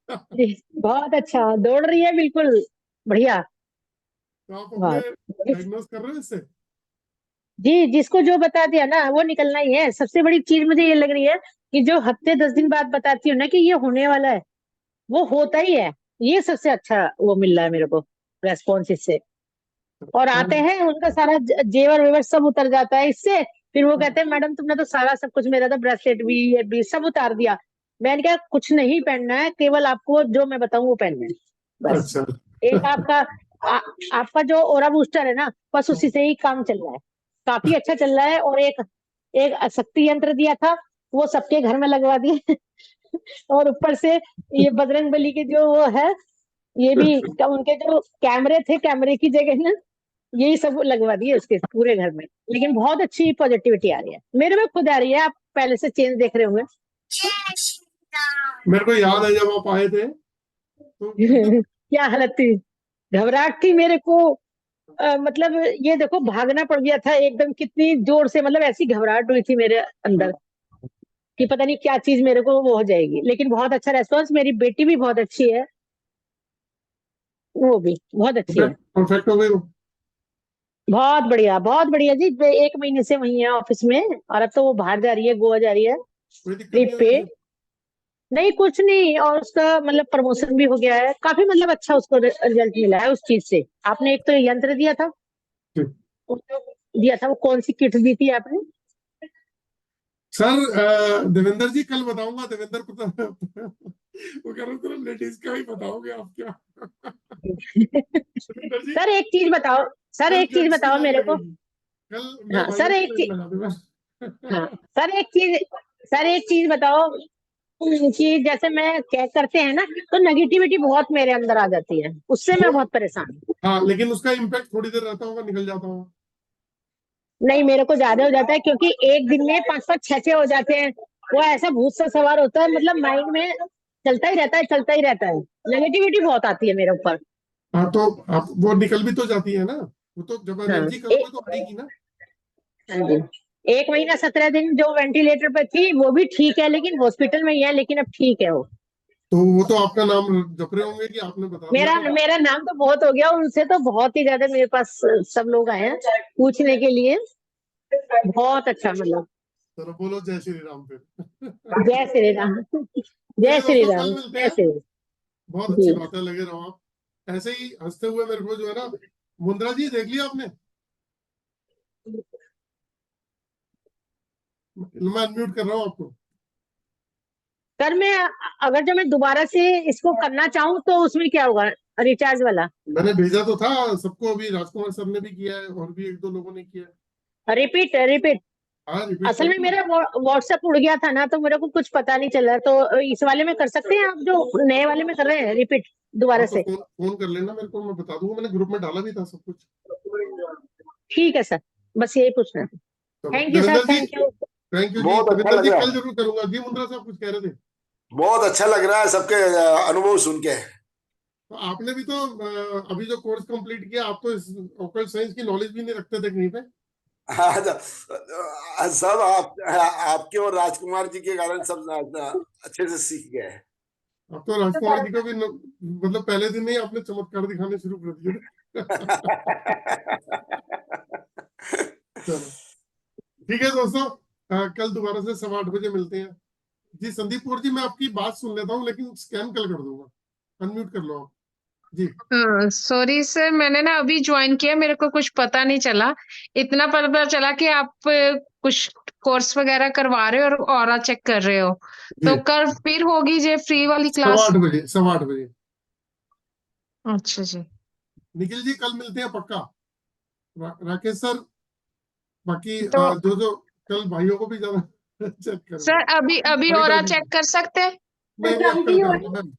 जी, बहुत अच्छा दौड़ रही है, बिल्कुल बढ़िया। तो आप वाह। अपने डायग्नोस कर रहे हो इससे? जी, जिसको जो बता दिया ना वो निकलना ही है। सबसे बड़ी चीज मुझे ये लग रही है कि जो हफ्ते 10 दिन बाद बताती हूँ ना कि ये होने वाला है, वो होता ही है। ये सबसे अच्छा वो मिल रहा है मेरे को रेस्पॉन्स इससे। और आते हैं उनका सारा जेवर वेवर सब उतर जाता है इससे। फिर वो कहते हैं मैडम तुमने तो सारा सब कुछ, मेरा तो ब्रेसलेट भी ये भी सब उतार दिया। मैंने कहा कुछ नहीं पहनना है, केवल आपको जो मैं बताऊं वो पहनना है बस। अच्छा एक आपका जो ओरा बूस्टर है ना, बस उसी से ही काम चल रहा है, काफी अच्छा चल रहा है। और एक एक शक्ति यंत्र दिया था, वो सबके घर में लगवा दिए। और ऊपर से ये बजरंग बली के जो वो है, ये भी उनके जो कैमरे थे, कैमरे की जगह ना यही सब लगवा दिए उसके पूरे घर में। लेकिन बहुत अच्छी पॉजिटिविटी आ रही है, मेरे में खुद आ रही है। आप पहले से चेंज देख रहे होंगे। जय श्री राम। मेरे को याद है जब आप आए थे तो कितने क्या हालत थी, घबराहट थी मेरे को। मतलब ये देखो भागना पड़ गया था एकदम, कितनी जोर से, मतलब ऐसी घबराहट हुई थी मेरे अंदर कि पता नहीं क्या चीज मेरे को वो हो जाएगी। लेकिन बहुत अच्छा रेस्पॉन्स, मेरी बेटी भी बहुत अच्छी है, वो भी बहुत अच्छी है। परफेक्ट हो गई हो? बहुत बढ़िया जी। 1 महीने से वही है ऑफिस में, और अब तो वो बाहर जा रही है, गोवा जा रही है कोई दिक्कत ट्रिप नहीं पे। हुई? नहीं कुछ नहीं, और उसका मतलब प्रमोशन भी हो गया है, काफी मतलब अच्छा उसको रिजल्ट मिला है उस चीज से। आपने एक तो यंत्र दिया था, वो कौन सी किट दी थी आपने? सर देवेंद्र जी कल बताऊंगा। देवेंद्र को तो वो कह रहे थे लेडीज का ही बताओगे आप क्या? देवेंद्र जी सर एक चीज बताओ, सर कल एक चीज जेंट्स की बताओ लाइन मेरे को। लगेगी। कल मैं हाँ भाइयों सर की एक लाइन चीज, लगा दूंगा। हाँ सर एक चीज बताओ कि जैसे मैं क्या करते हैं ना, तो नेगेटिविटी बहुत मेरे अंदर आ जाती है, उससे मैं बहुत परेशान हूँ। हाँ लेकिन उसका इम्पैक्ट थोड़ी देर रहता होगा, निकल जाता होगा। नहीं मेरे को ज्यादा हो जाता है, क्योंकि एक दिन में 5-5 6 हो जाते हैं। वो ऐसा भूत सा सवार होता है, मतलब माइंड में चलता ही रहता है, चलता ही रहता है। नेगेटिविटी बहुत आती है मेरे ऊपर। हाँ तो आप वो निकल भी तो जाती है ना, वो तो जब हाँ एनर्जी करोगे तो आएगी ना। हाँ जी। 1 महीना 17 दिन जो वेंटिलेटर पे थी वो भी ठीक है, लेकिन हॉस्पिटल में ही है, लेकिन अब ठीक है वो। तो वो तो आपका नाम जप रहे होंगे कि आपने बता दिया मेरा था। मेरा नाम तो बहुत हो गया, उनसे तो बहुत ही ज्यादा मेरे पास सब लोग आए हैं पूछने के लिए। बहुत अच्छा, मतलब चलो बोलो जय श्री राम फिर। जय श्री राम, जय चलिए श्री दोस्तों कल राम, मिलते जय हैं। श्री राम। बहुत अच्छी जी बात है, लगे रहो आप ऐसे ही हंसते हुए। मेरे को जो है ना, मुंद्रा जी देख लिया आपने? मैं अनम्यूट कर रहा हूँ आपको। सर मैं अगर जो मैं दोबारा से इसको करना चाहूँ तो उसमें क्या होगा, रिचार्ज वाला? मैंने भेजा तो था सबको, अभी राजकुमार सर ने भी किया है और भी 1-2 लोगों ने किया है। Repeat repeat. हाँ रिपीट असल में कर मेरा व्हाट्सएप उड़ गया था ना, तो मेरे को कुछ पता नहीं चला। तो इस वाले में कर सकते हैं आप, जो नए वाले में कर रहे हैं रिपीट दोबारा हाँ तो से? फोन कर लेना मेरे को, मैं बता दूंगा। मैंने ग्रुप में डाला भी था सब कुछ। ठीक है सर, बस यही पूछना था। चलो thank you sir, Devendra ji, thank you. Thank you जी। बहुत अच्छा देवेंद्र लग जी रहा कल है, जरूर करूंगा जी। मुंद्रा साहब कुछ कह रहे थे? बहुत अच्छा लग रहा है सबके अनुभव सुन के। तो आपने भी तो अभी जो कोर्स कंप्लीट किया, आप तो इस ऑकल्ट साइंस की नॉलेज भी नहीं रखते थे कहीं पे। हाँ, सब आपके और राजकुमार जी के कारण सब अच्छे से सीख गए। अब तो राजकुमार जी को भी मतलब पहले दिन ही आपने चमत्कार दिखाने शुरू कर दिए थे। चलो ठीक है दोस्तों, कल दोबारा से 8:15 बजे मिलते हैं जी। संदीप कौर जी मैं आपकी बात सुन लेता हूँ, लेकिन स्कैन कल कर दूंगा। अनम्यूट कर लो आप जी। सॉरी सर, मैंने ना अभी ज्वाइन किया, मेरे को कुछ पता नहीं चला। इतना पता चला कि आप कुछ कोर्स वगैरह करवा रहे हो और ऑरा चेक कर रहे हो। तो कल फिर होगी जे फ्री वाली क्लास? 8:15 बजे, 8:15 बजे। अच्छा जी। निखिल जी कल मिलते हैं पक्का। राकेश सर, बाकी तो जो कल भाइयों को भी ज्यादा चेक करूंगा। सर अभी बड़ी ऑरा टेंशन चेक कर सकते हैं? नहीं नहीं, अब कल करूंगा मैम।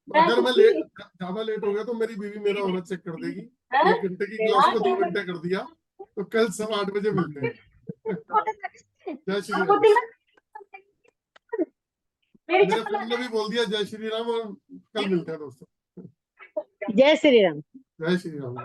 अगर मैं ज्यादा लेट हो गया तो मेरी बीवी मेरा औरत चेक कर देगी। 1 घंटे की क्लास को 2 घंटे कर दिया। तो कल 8:15 बजे मिलते हैं। जय श्री राम। मेरे फोन में भी बोल दिया जय श्री राम, और कल मिलते हैं दोस्तों। जय श्री राम। जय श्री राम।